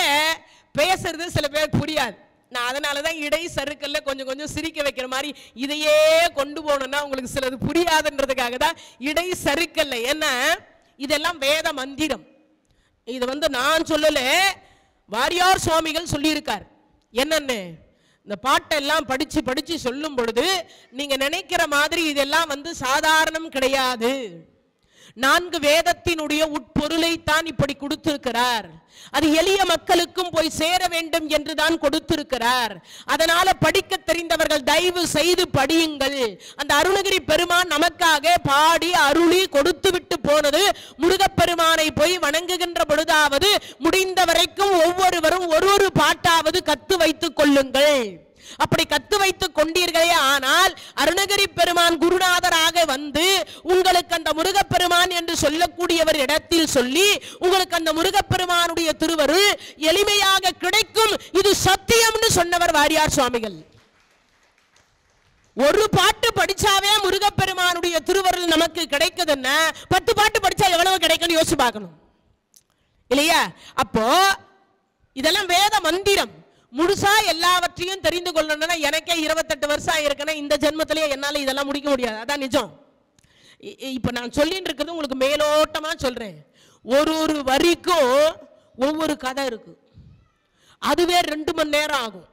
பேசுறது சில பேருக்கு புரியாது. நான் அதனாலதான் இடை சறுக்கல்ல கொஞ்சம் கொஞ்சம் சிரிக்க வைக்கிற மாதிரி இதையே கொண்டு போகணும்னா உங்களுக்கு சிலது புரியாதுன்றதுக்காக தான் இடை சறுக்கல்ல. ஏன்னா இதெல்லாம் வேத மந்திரம். இது வந்து நான் சொல்லல, வாரியார் சுவாமிகள் சொல்லியிருக்கார். என்னன்னு இந்த பாட்டெல்லாம் படிச்சு படிச்சு சொல்லும் பொழுது நீங்க நினைக்கிற மாதிரி இதெல்லாம் வந்து சாதாரணம் கிடையாது. 4 வேதத்தினுடைய உட்பொருளை தான் இப்படி கொடுத்திருக்கிறார். அது எளிய மக்களுக்கும் போய் சேர வேண்டும் என்று தான் கொடுத்திருக்கிறார். அதனால படிக்க தெரிந்தவர்கள் தயவு செய்து படியுங்கள். அந்த அருணகிரி பெருமான் நமக்காக பாடி அருளி கொடுத்து விட்டு போனது முருகப்பெருமானை போய் வணங்குகின்ற பொழுதாவது முடிந்த வரைக்கும் ஒவ்வொருவரும் ஒரு பாட்டாவது கத்து வைத்துக் கொள்ளுங்கள். அப்படி கத்து வைத்துக் கொண்டீர்களே ஆனால் அருணகிரி பெருமான் குருநாதராக வந்து உங்களுக்கு அந்த முருகப்பெருமான் என்று சொல்லக்கூடியவர் இடத்தில் சொல்லி உங்களுக்கு அந்த முருகப்பெருமானுடைய திருவருள் எளிமையாக கிடைக்கும். இது சத்தியம்னு சொன்னவர் வாரியார் சுவாமிகள். ஒரு பாட்டு படிச்சாவே முருகப்பெருமானுடைய திருவருள் நமக்கு கிடைக்குதுன்னா 10 பாட்டு படிச்சா எவ்வளவு கிடைக்கும் யோசிச்சு பார்க்கணும் இல்லையா? அப்போ இதெல்லாம் வேத மந்திரம். முழுசா எல்லாவற்றையும் தெரிந்து கொள்ளணும்னா எனக்கே 28 வருஷம் இருக்குன்னா இந்த ஜென்மத்திலேயே என்னால இதெல்லாம் முடிக்க முடியாது. அதான் நிஜம். இப்ப நான் சொல்லிட்டு இருக்கிறது உங்களுக்கு மேலோட்டமா சொல்றேன். ஒரு வரிக்கும் ஒவ்வொரு கதை இருக்கு. அதுவே 2 மணி நேரம் ஆகும்.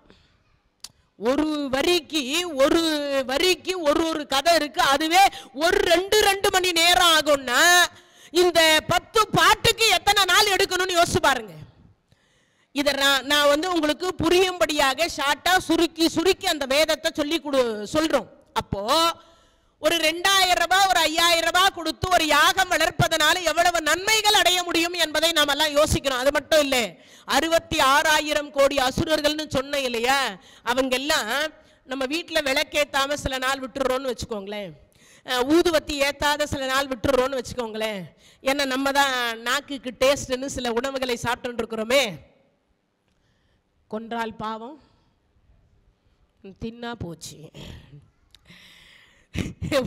ஒரு வரிக்கு ஒரு கதை இருக்கு. அதுவே ஒரு 2 மணி நேரம் ஆகும்னா இந்த 10 பாட்டுக்கு எத்தனை நாள் எடுக்கணும்னு யோசிச்சு பாருங்க. இதை நான் வந்து உங்களுக்கு புரியும்படியாக ஷார்ட்டா சுருக்கி அந்த வேதத்தை சொல்றோம். அப்போ ஒரு 2000 ரூபாய் ஒரு 5000 ரூபாய் கொடுத்து ஒரு யாகம் வளர்ப்பதனால எவ்வளவு நன்மைகள் அடைய முடியும் என்பதை நாம் எல்லாம் யோசிக்கிறோம். அது மட்டும் இல்லை, 66,000 கோடி அசுரர்கள்னு சொன்ன இல்லையா, அவங்க எல்லாம் நம்ம வீட்டில் விளக்கேத்தாம சில நாள் விட்டுறோம்னு வச்சுக்கோங்களேன், ஊதுவத்தி ஏத்தாத சில நாள் விட்டுறோம்னு வச்சுக்கோங்களேன். ஏன்னா நம்ம தான் நாக்குக்கு டேஸ்ட்னு சில உணவுகளை சாப்பிட்டு இருக்கிறோமே. கொன்றால் பாவம் தின்னா போச்சு.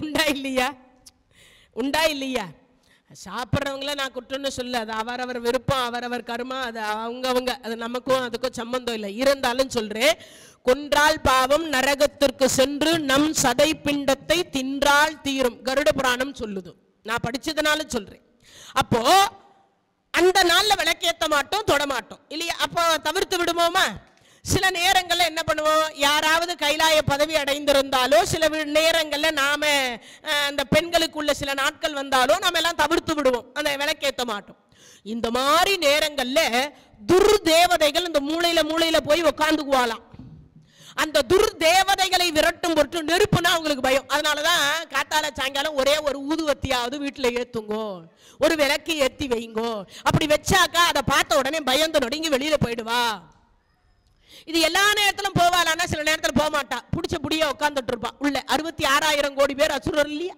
உண்டா இல்லையா? சாப்பிட்றவங்கள நான் குற்றம்னு சொல்ல, அது அவரவர் விருப்பம், அவரவர் கர்மா, அது அவங்க அது நமக்கும் அதுக்கும் சம்பந்தம் இல்லை. இருந்தாலும் சொல்றேன், கொன்றால் பாவம் நரகத்திற்கு சென்று நம் சதை பிண்டத்தை தின்றால் தீரும் கருட புராணம் சொல்லுது. நான் படிச்சதுனால சொல்றேன். அப்போ அந்த நாள்ல விளக்கேற்ற மாட்டோம், தொட மாட்டோம் இல்லையா? அப்போ தவிர்த்து விடுவோமா? சில நேரங்கள்ல என்ன பண்ணுவோம், யாராவது கைலாய பதவி அடைந்திருந்தாலோ சில நேரங்கள்ல நாம அந்த பெண்களுக்குள்ள சில நாட்கள் வந்தாலோ நாம எல்லாம் தவிர்த்து விடுவோம், அந்த விளக்கேற்ற மாட்டோம். இந்த மாதிரி நேரங்கள்ல துர்தேவதைகள் இந்த மூளையில போய் உட்காந்துக்குவாளாம். அந்த துர்தேவதைகளை விரட்டும் பொருட்டு நெருப்புனா அவங்களுக்கு பயம். அதனாலதான் காத்தால சாயங்காலம் ஒரே ஒரு ஊதுவத்தியாவது வீட்டுல ஏத்துங்கோ, ஒரு விளக்கு ஏத்தி வைங்கோ. அப்படி வச்சாக்கா அதை பார்த்த உடனே பயந்து நொடுங்கி வெளியில போயிடுவா. இது எல்லா நேரத்திலும் போவாளான்னா சில நேரத்தில் போக மாட்டா, பிடிச்ச புடிய உட்கார்ந்துட்டு இருப்பான் உள்ள. 66,000 கோடி பேர் அசுரர் இல்லையா?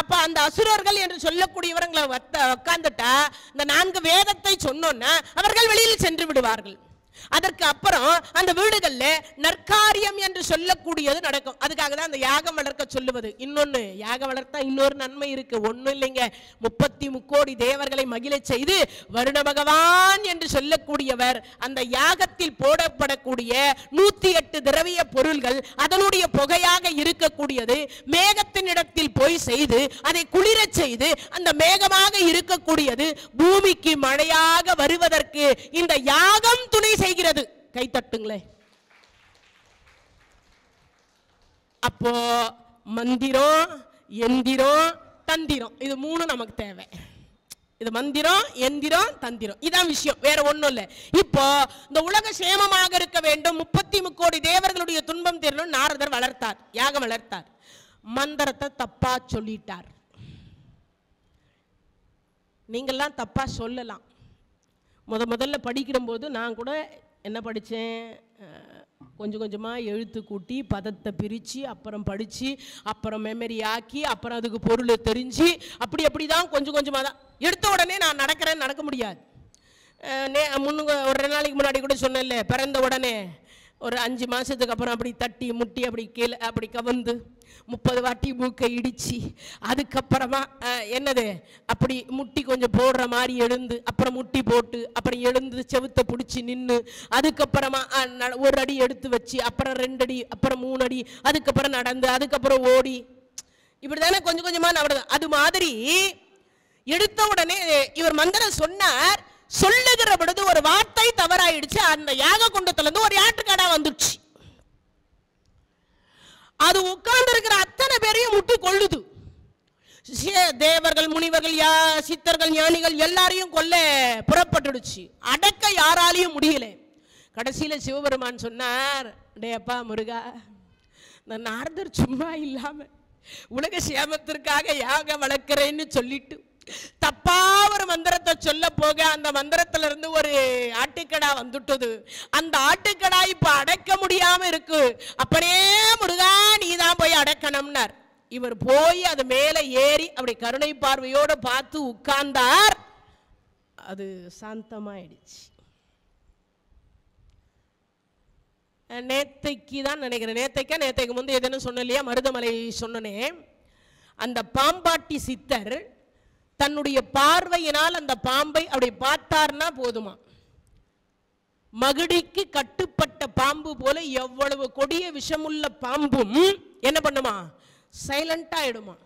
அப்ப அந்த அசுரர்கள் என்று சொல்லக்கூடியவர்களை உட்கார்ந்துட்டா இந்த 4 வேதத்தை சொன்னோன்னா அவர்கள் வெளியில் சென்று விடுவார்கள். அதற்கு அப்புறம் அந்த வீடுகள்ல நற்காரியம் என்று சொல்லக்கூடியது நடக்கும். அதுக்காக தான் அந்த யாகம் வளர்க்க சொல்லுவது. இன்னொன்னு, யாகம் வளர்த்தா இன்னொரு நன்மை இருக்கு. ஒன்னும் இல்லைங்க, 33 கோடி தேவர்களை மகிழ செய்து வருண பகவான் என்று சொல்லக்கூடியவர் அந்த யாகத்தில் போடப்படக்கூடிய 108 திரவிய பொருள்கள் அதனுடைய புகையாக இருக்கக்கூடியது மேகத்தின் இடத்தில் போய் செய்து அதை குளிர செய்து அந்த மேகமாக இருக்கக்கூடியது பூமிக்கு மழையாக வருவதற்கு இந்த யாகம் துணை செய்கிறது. கை தட்டுங்களே. அப்போ மந்திரம், எந்திரம், தந்திரம் இது 3 நமக்கு தேவை. இது மந்திரம், எந்திரம், தந்திரம், இதான் விஷயம், வேற ஒண்ணும் இல்லை. இப்போ இந்த உலக சேமமாக இருக்க வேண்டும், 33 கோடி தேவர்களுடைய துன்பம் தீரணும், நாரதர் வளர்த்தார், யாகம் வளர்த்தார். மந்திரத்தை தப்பா சொல்லிட்டார். நீங்கள்லாம் தப்பா சொல்லலாம். முதல்ல படிக்கிற போது நான் கூட என்ன படித்தேன், கொஞ்சம் கொஞ்சமாக எழுத்து கூட்டி பதத்தை பிரித்து அப்புறம் படித்து அப்புறம் மெமரி ஆக்கி அப்புறம் அதுக்கு பொருளை தெரிஞ்சு அப்படி தான் கொஞ்சம் கொஞ்சமாக தான். எடுத்த உடனே நான் நடக்க முடியாது. ஒரு 2 நாளைக்கு முன்னாடி கூட சொன்னேன்ல, பிறந்த உடனே ஒரு 5 மாதத்துக்கு அப்புறம் அப்படி தட்டி முட்டி அப்படி கீழே அப்படி கவர்ந்து 30 வாட்டி மூக்கை இடித்து அதுக்கப்புறமா என்னது அப்படி முட்டி கொஞ்சம் போடுற மாதிரி எழுந்து அப்புறம் முட்டி போட்டு அப்புறம் எழுந்து செவுத்தை பிடிச்சி நின்று அதுக்கப்புறமா 1 அடி எடுத்து வச்சு அப்புறம் 2 அடி அப்புறம் 3 அடி அதுக்கப்புறம் நடந்து அதுக்கப்புறம் ஓடி இப்படி தானே கொஞ்சம் கொஞ்சமாக நவடுது. அது மாதிரி எடுத்த உடனே இவர் மந்திரம் சொன்னார். சொல்லுகிற பொழுது ஒரு வார்த்தை தவறாயிடுச்சு. அந்த யாக குண்டத்துல இருந்து ஒரு ஆட்டுக்கடா வந்துடுச்சு. அது உட்கார்ந்து இருக்கிற அத்தனை பேரையும் முட்டி கொள்ளுது. தேவர்கள், முனிவர்கள், சித்தர்கள், ஞானிகள் எல்லாரையும் கொல்ல புறப்பட்டுடுச்சு. அடக்க யாராலையும் முடியல. கடைசியில சிவபெருமான் சொன்னார், டேப்பா முருகா, நான் நாரதர் சும்மா இல்லாம உலக சேமத்திற்காக யாக வளர்க்கிறேன்னு சொல்லிட்டு தப்பா ஒரு மந்திரத்தை சொல்ல போக அந்த மந்திரத்துல இருந்து ஒரு ஆட்டுக்கடா வந்துட்டது. அந்த ஆட்டுக்கடா இப்ப அடக்க முடியாம இருக்கு. அப்பனே முருகா, நீதான் போய் அடக்கணும்னார். இவர் போய் அது மேல ஏறி அப்படி கருணை பார்வையோட பார்த்து உட்கார்ந்தார். அது சாந்தமாயிடுச்சு. நேத்தைக்கு தான் நினைக்கிறேன், நேத்தைக்கு முந்தைய எதுன்னு சொன்ன இல்லையா, மருதமலை சொன்னனே, அந்த பாம்பாட்டி சித்தர் தன்னுடைய பார்வையினால் அந்த பாம்பை அப்படி பார்த்தார்னா போதுமா, மகிடிக்கு கட்டுப்பட்ட பாம்பு போல எவ்வளவு கொடிய விஷமுள்ள பாம்பும் என்ன பண்ணுமா, சைலண்டா ஆயிடுமா.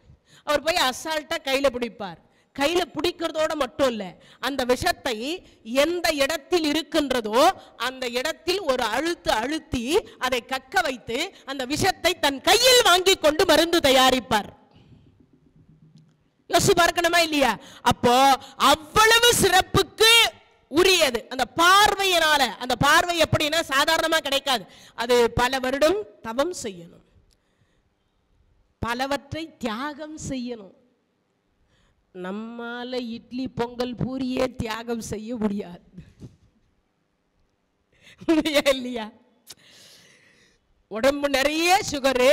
அவர் போய் அசால்ட்டா கையில பிடிப்பார். கையில பிடிக்கிறதோட மட்டும் இல்ல, அந்த விஷத்தை எந்த இடத்தில் இருக்கின்றதோ அந்த இடத்தில் ஒரு அழுத்தி அதை கக்க வைத்து அந்த விஷத்தை தன் கையில் வாங்கி கொண்டு மருந்து தயாரிப்பார். யோசி பார்க்கணுமா இல்லையா? அப்போ அவ்வளவு சிறப்புக்கு உரியது அந்த பார்வையினால. அந்த பார்வை எப்படின்னா சாதாரணமா கிடைக்காது. அது பல வருடம் தவம் செய்யணும், பலவற்றை தியாகம் செய்யணும். நம்மால இட்லி பொங்கல் பூரியே தியாகம் செய்ய முடியாது இல்லையா? உடம்பு நிறைய சுகரு,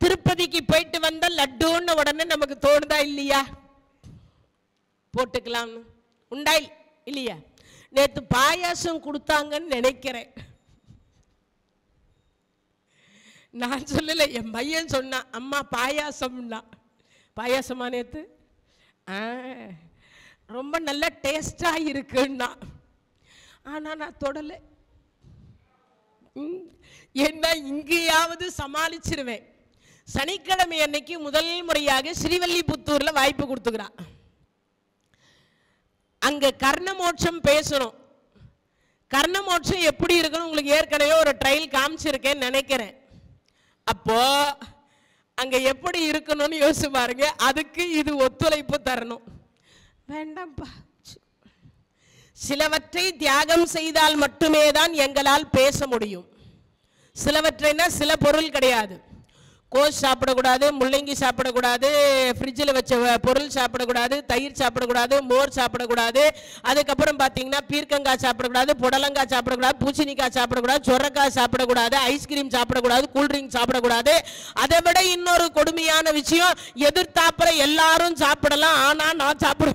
திருப்பதிக்கு போயிட்டு வந்த லட்டுன்னு உடனே நமக்கு தோணுதா இல்லையா, போட்டுக்கலாம் உண்டா இல்லையா? நேத்து பாயாசம் கொடுத்தாங்கன்னு நினைக்கிறேன், நான் சொல்லல, என் பையன் சொன்னான், அம்மா பாயாசம்னா. பாயாசமா நேத்து? ரொம்ப நல்ல டேஸ்டா இருக்குன்னா. ஆனா நான் தொடலை. என்ன இங்கேயாவது சமாளிச்சிருவேன். சனிக்கிழமை அன்னைக்கு முதல் முறையாக ஸ்ரீவல்லிபுத்தூர்ல வாய்ப்பு கொடுத்துக்கிறான். அங்க கர்ணமோட்சம் பேசணும். கர்ணமோட்சம் எப்படி இருக்குன்னு உங்களுக்கு ஏற்கனவே ஒரு ட்ரையல் காமிச்சிருக்கேன்னு நினைக்கிறேன். அப்போ அங்க எப்படி இருக்கணும்னு யோசிச்சு பாருங்க. அதுக்கு இது ஒத்துழைப்பு தரணும். வேண்டாம்ப்பா, சிலவற்றை தியாகம் செய்தால் மட்டுமே தான் எங்களால் பேச முடியும். சிலவற்றைனா சில பொருள் கிடையாது. கோஸ் சாப்பிடக்கூடாது, முள்ளங்கி சாப்பிடக்கூடாது, ஃப்ரிட்ஜில் வச்ச பொருள் சாப்பிடக்கூடாது, தயிர் சாப்பிடக்கூடாது, மோர் சாப்பிடக்கூடாது, அதுக்கப்புறம் பார்த்தீங்கன்னா பீர்க்கங்காய் சாப்பிடக்கூடாது, புடலங்காய் சாப்பிடக்கூடாது, பூசணிக்காய் சாப்பிடக்கூடாது, சொரக்காய் சாப்பிடக்கூடாது, ஐஸ்கிரீம் சாப்பிடக்கூடாது, கூல்ட்ரிங்க் சாப்பிடக்கூடாது. அதை விட இன்னொரு கொடுமையான விஷயம், எதிர்த்தாப்புற எல்லாரும் சாப்பிடலாம், ஆனால் நான் சாப்பிட.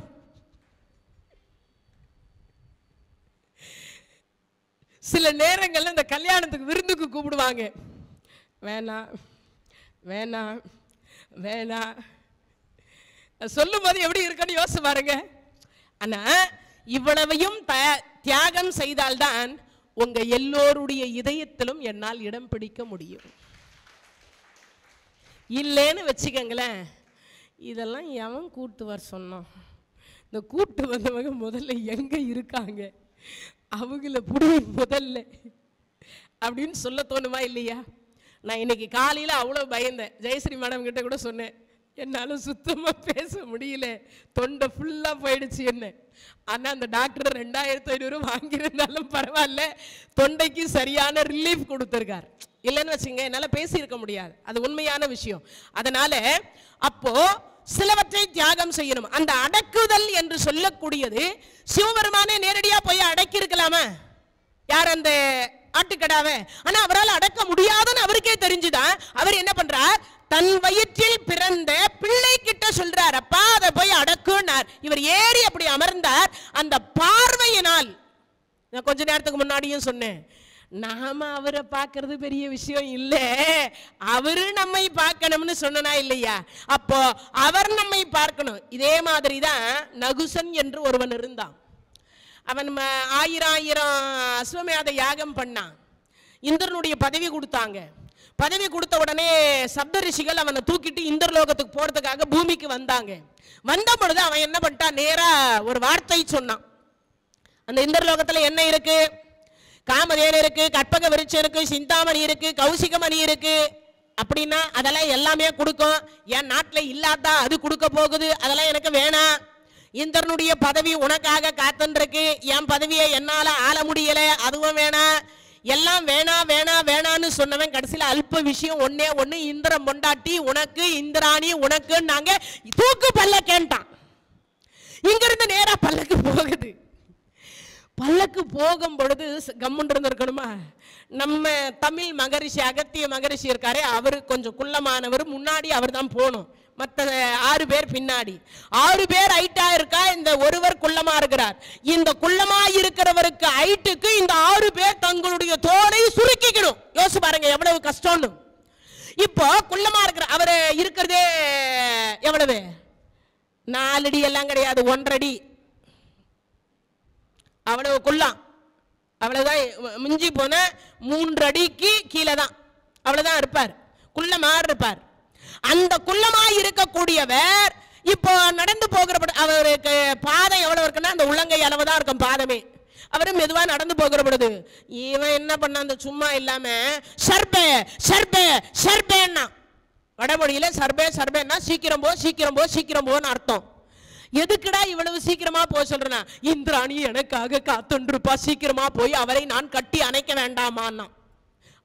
சில நேரங்கள்ல இந்த கல்யாணத்துக்கு விருந்துக்கு கூப்பிடுவாங்க, வேணாம் வேணாம் வேணாம் சொல்லும் போது எப்படி இருக்குன்னு யோசிச்சு பாருங்க. ஆனா இவ்வளவையும் தியாகம் செய்தால்தான் உங்க எல்லோருடைய இதயத்திலும் என்னால் இடம் பிடிக்க முடியும். இல்லைன்னு வச்சுக்கங்களேன், இதெல்லாம் எவன் கூட்டு வர சொன்னான், இந்த கூட்டு வந்தவங்க முதல்ல எங்க இருக்காங்க, அவங்கள புடி முதல்ல அப்படின்னு சொல்ல தோணுமா இல்லையா? நான் இன்னைக்கு காலையில் அவ்வளோ பயந்தேன். ஜெயஸ்ரீ மேடம் கிட்ட கூட சொன்னேன், என்னால சுத்தமா பேச முடியல, தொண்டை ஃபுல்லா போயிடுச்சு என்ன. ஆனா அந்த டாக்டர் 2500 வாங்கியிருந்தாலும் பரவாயில்ல, தொண்டைக்கு சரியான ரிலீஃப் கொடுத்துருக்கார். இல்லைன்னு வச்சுங்க என்னால பேசியிருக்க முடியாது, அது உண்மையான விஷயம். அதனால அப்போ சிலவற்றை தியாகம் செய்யணும். அந்த அடக்குதல் என்று சொல்லக்கூடியது சிவபெருமானே நேரடியா போய் அடக்கி இருக்கலாமா யார் அந்த ஆட்டுக்கடாவை? ஆனா அவரால் அடக்க முடியாதுன்னு அவருக்கே தெரிஞ்சுதான் அவர் என்ன பண்றார், தன் வயிற்றில் பிறந்த பிள்ளை கிட்ட சொல்றார், அப்பா அதை போய் அடக்குனார். இவர் ஏறி அப்படி அமர்ந்தார். அந்த பார்வையினால், நான் கொஞ்ச நேரத்துக்கு முன்னாடியும் சொன்னேன், நாம அவரை பார்க்கறது பெரிய விஷயம் இல்லை, அவரு நம்மை பார்க்கணும்னு சொன்னா இல்லையா? அப்போ அவர் நம்மை பார்க்கணும். இதே மாதிரி தான் நகுசன் என்று ஒருவன் இருந்தான். அவன் 1000 அஸ்வமேத யாகம் பண்ணான். இந்திரனுடைய பதவி கொடுத்தாங்க. பதவி கொடுத்த உடனே சப்த ரிஷிகள் அவனை தூக்கிட்டு இந்திரலோகத்துக்கு போறதுக்காக பூமிக்கு வந்தாங்க. வந்த பொழுது அவன் என்ன பண்ணிட்டான், நேரா ஒரு வார்த்தை சொன்னான். அந்த இந்திரலோகத்துல என்ன இருக்கு? காமதேனு இருக்கு, கற்பக விருட்சம் இருக்கு, சிந்தாமணி இருக்கு, கௌசிகமணி இருக்கு. அப்படின்னா அதெல்லாம் எல்லாமே கொடுக்கும். என் நாட்டில் இல்லாதா அது கொடுக்க போகுது, அதெல்லாம் எனக்கு வேணாம். இந்திரனுடைய பதவி உனக்காக காத்துருக்கு, என் பதவியை என்னால ஆள முடியல, அதுவும் வேணாம். எல்லாம் வேணா வேணா வேணான்னு சொன்னவன் கடைசியில் அல்ப விஷயம் ஒன்னே ஒண்ணு, இந்திரன் பொண்டாட்டி உனக்கு, இந்திராணி உனக்கு, நாங்க தூக்கு பல்லக்கேன்ட்டான். இங்கிருந்து நேரா பல்லக்கு போகுது. பல்லக்கு போகும் பொழுது கம்முன்னு இருந்திருக்கணுமா? நம்ம தமிழ் மகரிஷி அகத்திய மகரிஷி இருக்காரே, அவரு கொஞ்சம் குள்ளமானவர், முன்னாடி அவர் தான் போகணும், மற்ற 6 பேர் பின்னாடி. 6 பேர் ஹைட்டா இருக்கா, இந்த ஒருவர் குள்ளமா இருக்கிறார். இந்த குள்ளமா இருக்கிறவருக்கு ஹைட்டுக்கு இந்த 6 பேர் தங்களுடைய தோலை சுருக்கிக்கணும். யோசிச்சு பாருங்க எவ்வளவு கஷ்டம்னு. இப்போ குள்ளமா இருக்கிற அவர் இருக்கிறதே எவ்வளவு? 4 அடி எல்லாம் கிடையாது, 1.5 அடி. அவ்வளவு குள்ளம், அவ்வளவுதான். மிஞ்சி போன 3 அடிக்கு கீழே தான், அவ்வளவுதான் இருப்பார், குள்ளமா இருப்பார். அந்த குள்ளமாய் இருக்கக்கூடியவர் இப்போ நடந்து போகிற அவருக்கு பாதம் எவ்வளவு இருக்குன்னா அந்த உள்ளங்கை அளவு தான் இருக்கும் பாதமே. அவரு மெதுவா நடந்து போகிற பொழுது இவன் என்ன பண்ண, அந்த சும்மா இல்லாம சர்பே சர்பே சர்பேன்னா, வடமொழியில சர்பே சர்பேன்னா சீக்கிரம் போ சீக்கிரம் போ சீக்கிரம் போன்னு அர்த்தம். எதுக்குடா இவ்வளவு சீக்கிரமா போக சொல்றேன்னா, இந்திராணி எனக்காக காத்துருப்பா, சீக்கிரமா போய் அவரை நான் கட்டி அணைக்க வேண்டாமான்னா.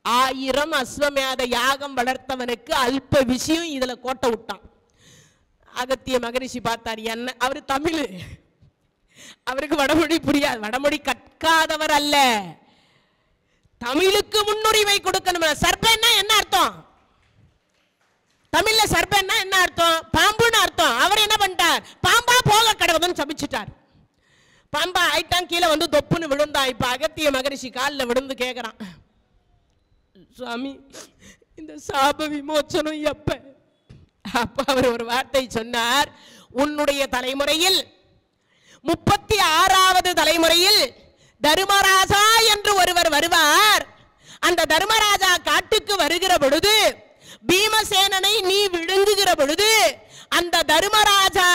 1000 அஸ்வமேத யாகம் வளர்த்தவனுக்கு அல்ப விஷயம் இதுல கோட்டை விட்டான். அகத்திய மகரிஷி பார்த்தார், என்ன அவரு தமிழ், அவருக்கு வடமொழி புரியாது, வடமொழி கற்காதவர் அல்ல, தமிழுக்கு முன்னுரிமை கொடுக்கணும். சர்பேன்னா என்ன அர்த்தம்? தமிழ்ல சர்பேன்னா என்ன அர்த்தம்? பாம்புன்னு அர்த்தம். அவர் என்ன பண்ணிட்டார், பாம்பா போக கடவுதுன்னு சபிச்சிட்டார். பாம்பா ஆயிட்டான், கீழே வந்து தொப்புன்னு விழுந்தான். இப்ப அகத்திய மகரிஷி காலில் விழுந்து கேட்கிறான், சுவாமி இந்த சாப விமோச்சனம் எப்ப? அப்ப அவர் ஒரு வார்த்தை சொன்னார், உன்னுடைய தலைமுறையில் 36வது தலைமுறையில் தர்மராஜா என்று ஒருவர் வருவார். அந்த தர்மராஜா காட்டுக்கு வருகிற பொழுது, பீமசேனனை நீ விழுங்குகிற பொழுது, அந்த தர்மராஜா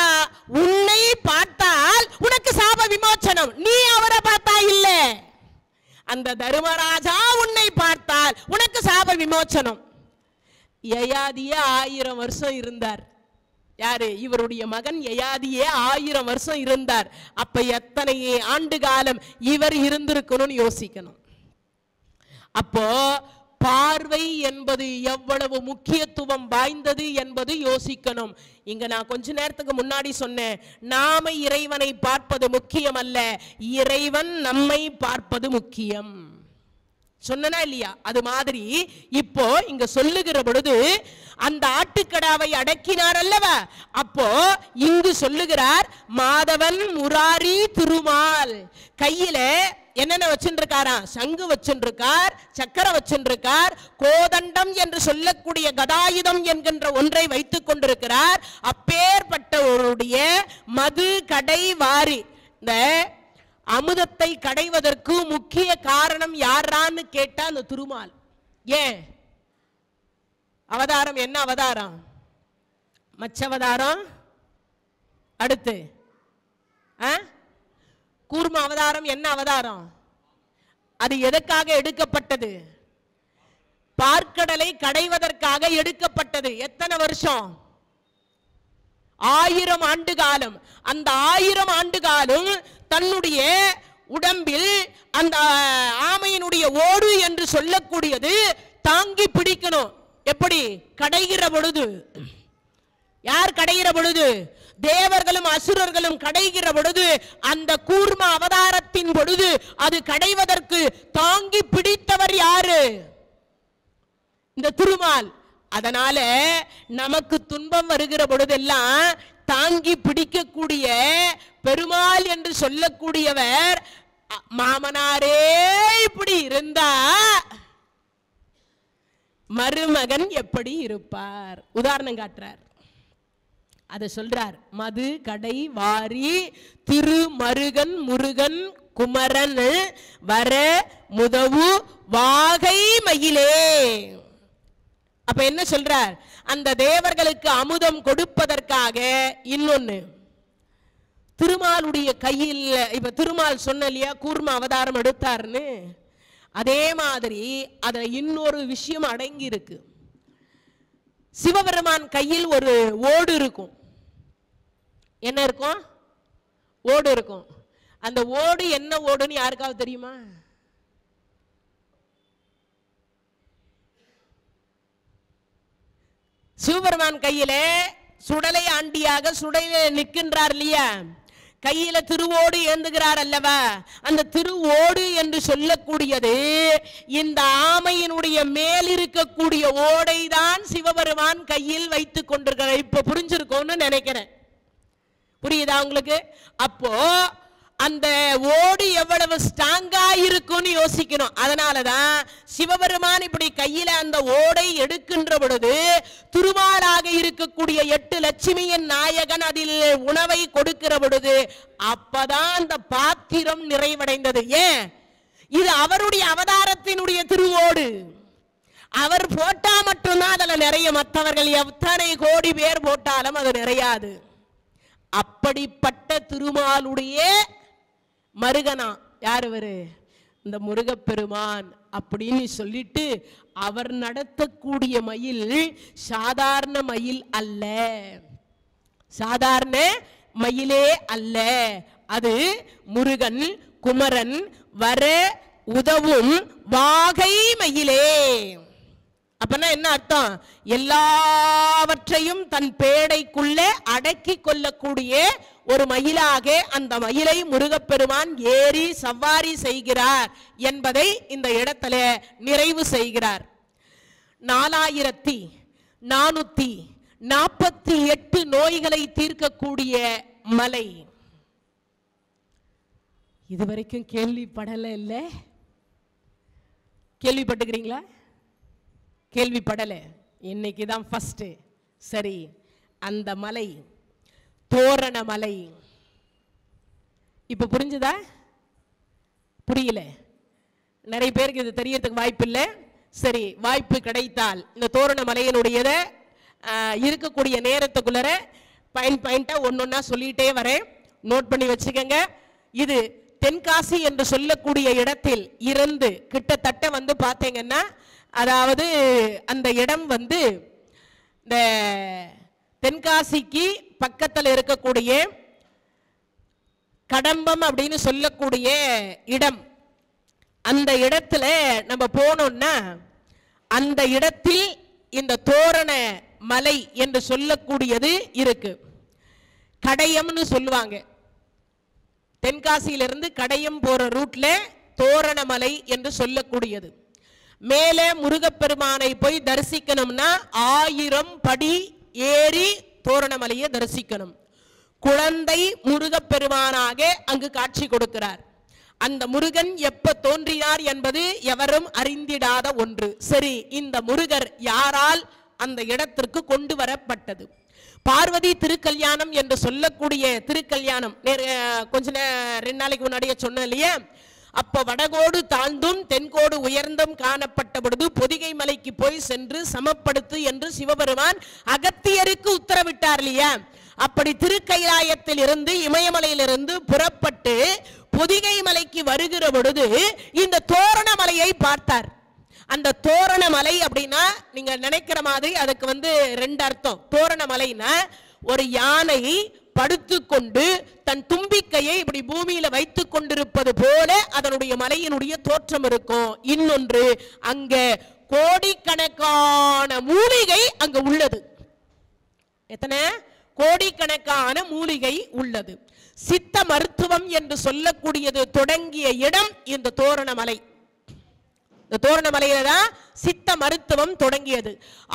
உன்னை பார்த்தால் உனக்கு சாப விமோச்சனம், நீ அவரை பார்த்தா இல்ல, அந்த தர்மராஜா உன்னை பார்த்தால் உனக்கு சாப விமோச்சனம். யயாதியே 1000 வருஷம் இருந்தார். யாரு? இவருடைய மகன் யயாதியே 1000 வருஷம் இருந்தார். அப்ப எத்தனை ஆண்டு காலம் இவர் இருந்திருக்கணும்னு யோசிக்கணும். அப்போ பார்வை என்பது எவ்வளவு முக்கியத்துவம் வாய்ந்தது என்பது யோசிக்கணும். இங்க நான் கொஞ்ச நேரத்துக்கு முன்னாடி சொன்னேன், நாம இறைவனை பார்ப்பது முக்கியம் அல்ல, இறைவன் நம்மை பார்ப்பது முக்கியம் சொன்னா இல்லையா? அது மாதிரி இப்போ இங்க சொல்லுகிற பொழுது அந்த ஆட்டுக்கடாவை அடக்கினார் அல்லவா, அப்போ இங்கு சொல்லுகிறார் மாதவன் முராரி திருமால். கையில என்னென்ன வச்சுருக்காரா? சங்கு வச்சுருக்கார், சக்கரம் வச்சுருக்கார், கோதண்டம் என்று சொல்லக்கூடிய கதாயுதம் என்கின்ற ஒன்றை வைத்துக் கொண்டிருக்கிறார். அப்பேற்பட்டவருடைய மது கடை வாரி, இந்த அமுதத்தை கடைவதற்கு முக்கிய காரணம் யாரான்னு கேட்டா அந்த திருமால். ஏன் அவதாரம்? என்ன அவதாரம்? மச்சவதாரம், அடுத்து கூர்ம அவதாரம். என்ன அவதாரம்? அது எதற்காக எடுக்கப்பட்டது? பார்க்கடலை கடைவதற்காக எடுக்கப்பட்டது. எத்தனை வருஷம்? 1000 ஆண்டு காலம். அந்த 1000 ஆண்டு காலம் தன்னுடைய உடம்பில் அந்த ஆமையினுடைய ஓடு என்று சொல்லக்கூடியது தாங்கி பிடிக்கணும். எப்படி? கடைகிற பொழுது. யார் கடைகிற பொழுது? தேவர்களும் அசுரர்களும் கடைகிற பொழுது, அந்த கூர்ம அவதாரத்தின் பொழுது அது கடைவதற்கு தாங்கி பிடித்தவர் யாரு? இந்த திருமால். அதனால நமக்கு துன்பம் வருகிற பொழுதெல்லாம் தாங்கி பிடிக்கக்கூடிய பெருமாள் என்று சொல்லக்கூடியவர் மாமனாரே இப்படி இருந்தா மருமகன் எப்படி இருப்பார்? உதாரணம் காட்டுறார். அதை சொல்றார். மது கடை வாரி திருமருகன் முருகன் குமரன் வர முதவு வாகை மயிலே. அப்ப என்ன சொல்றார்? அந்த தேவர்களுக்கு அமுதம் கொடுப்பதற்காக இன்னொன்னு திருமாலுடைய கையில், இப்ப திருமால் சொன்ன இல்லையா கூர்ம அவதாரம் எடுத்தார்னு, அதே மாதிரி அதுல இன்னொரு விஷயம் அடங்கி இருக்கு. சிவபெருமான் கையில் ஒரு ஓடு இருக்கும். என்ன இருக்கும்? ஓடு இருக்கும். அந்த ஓடு என்ன ஓடுன்னு யாருக்காவது தெரியுமா? சிவபெருமான் கையில சுடலை ஆண்டியாக சுடலை நிற்கின்றார் இல்லையா, கையில திருவோடு ஏந்துகிறார் அல்லவா. அந்த திருவோடு என்று சொல்லக்கூடியது இந்த ஆமையினுடைய மேல் இருக்கக்கூடிய ஓடை தான் சிவபெருமான் கையில் வைத்துக் கொண்டிருக்கிறார். இப்ப புரிஞ்சிருக்கோம்னு நினைக்கிறேன். புரியுதா உங்களுக்கு? அப்போ அந்த ஓடு எவ்வளவு ஸ்ட்ராங்கா இருக்கும்னு யோசிக்கணும். அதனாலதான் சிவபெருமான் இப்படி கையில அந்த ஓடை எடுக்கின்ற பொழுது திருமாலாக இருக்கக்கூடிய 8 லட்சுமியின் நாயகன் அதில் உணவை கொடுக்கிற பொழுது அப்பதான் அந்த பாத்திரம் நிறைவடைந்தது. ஏன்? இது அவருடைய அவதாரத்தினுடைய திருவோடு. அவர் போட்டா மட்டும்தான் அதுல நிறைய, மற்றவர்கள் எத்தனை கோடி பேர் போட்டாலும் அது நிறையாது. அப்படிப்பட்ட திருமாலுடைய மருகனா யார் இவரு? இந்த முருகப்பெருமான் அப்படின்னு சொல்லிட்டு அவர் நடத்தக்கூடிய மயில் சாதாரண மயில் அல்ல, சாதாரண மயிலே அல்ல. அது முருகன் குமரன் வர உதவும் வாகை மயிலே. அப்பனா என்ன அர்த்தம்? எல்லாவற்றையும் தன் பேடைக்குள்ள அடக்கி கொள்ளக்கூடிய ஒரு மயிலாக அந்த மயிலை முருகப்பெருமான் ஏறி சவாரி செய்கிறார் என்பதை இந்த இடத்துல நிறைவு செய்கிறார். 4448 நோய்களை தீர்க்கக்கூடிய மலை. இதுவரைக்கும் கேள்விப்படல இல்ல? கேள்விப்பட்டுக்கிறீங்களா? கேள்விப்படல. இன்னைக்கு தான் ஃபர்ஸ்ட். சரி, அந்த மலை தோரண மலை. இப்ப புரிஞ்சுதா? புரியல? நிறைய பேருக்கு இது தெரியறதுக்கு வாய்ப்பு இல்லை. சரி, வாய்ப்பு கிடைத்தால் இந்த தோரண மலையினுடையத இருக்கக்கூடிய நேரத்துக்குள்ள பாயிண்டா ஒன்னொன்னா சொல்லிட்டே வரேன். நோட் பண்ணி வச்சுக்கங்க. இது தென்காசி என்று சொல்லக்கூடிய இடத்தில் இருந்து கிட்டத்தட்ட வந்து பார்த்தீங்கன்னா, அதாவது அந்த இடம் வந்து இந்த தென்காசிக்கு பக்கத்தில் இருக்கக்கூடிய கடம்பம் அப்படின்னு சொல்லக்கூடிய இடம். அந்த இடத்துல நம்ம போனோம்னா அந்த இடத்தில் இந்த தோரண மலை என்று சொல்லக்கூடியது இருக்கு. கடையம்னு சொல்லுவாங்க. தென்காசியிலிருந்து கடையம் போற ரூட்ல தோரணமலை என்று சொல்லக்கூடியது. மேலே முருகப்பெருமானை போய் தரிசிக்கணும்னா 1000 படி ஏறி தோரணமலையை தரிசிக்கணும். குழந்தை முருகப்பெருமானாக அங்கு காட்சி கொடுக்கிறார். அந்த முருகன் எப்ப தோன்றினார் என்பது எவரும் அறிந்திடாத ஒன்று. சரி, இந்த முருகர் யாரால் அந்த இடத்திற்கு கொண்டு வரப்பட்டது? பார்வதி திருக்கல்யாணம் என்று சொல்லக்கூடிய திருக்கல்யாணம் கொஞ்ச 2 நாளைக்கு முன்னாடியே சொன்னேன் இல்லையா? அப்ப வடகோடு தாழ்ந்தும் தென்கோடு உயர்ந்தும் காணப்பட்ட பொழுது பொதிகை மலைக்கு போய் சென்று சமப்படுத்து என்று சிவபெருமான் அகத்தியருக்கு உத்தரவிட்டார் இல்லையா? அப்படி திருக்கைலாயத்தில் இருந்து இமயமலையிலிருந்து புறப்பட்டு பொதிகை மலைக்கு வருகிற பொழுது இந்த தோரண மலையை பார்த்தார். அந்த தோரண மலை அப்படின்னா நீங்க நினைக்கிற மாதிரி அதுக்கு வந்து 2 அர்த்தம். தோரண மலைனா ஒரு யானை படுத்துக்கொண்டு தன் தும்பிக்கையை இப்படி பூமியில வைத்துக் கொண்டிருப்பது போல அதனுடைய மலையினுடைய தோற்றம் இருக்கும். இன்னொன்று, அங்க கோடிக்கணக்கான மூலிகை அங்க உள்ளது. எத்தனை கோடிக்கணக்கான மூலிகை உள்ளது. சித்த மருத்துவம் என்று சொல்லக்கூடியது தொடங்கிய இடம் இந்த தோரணமலை. இந்த தோரணமலையில தான் சித்த மருத்துவம் தொடங்கியது.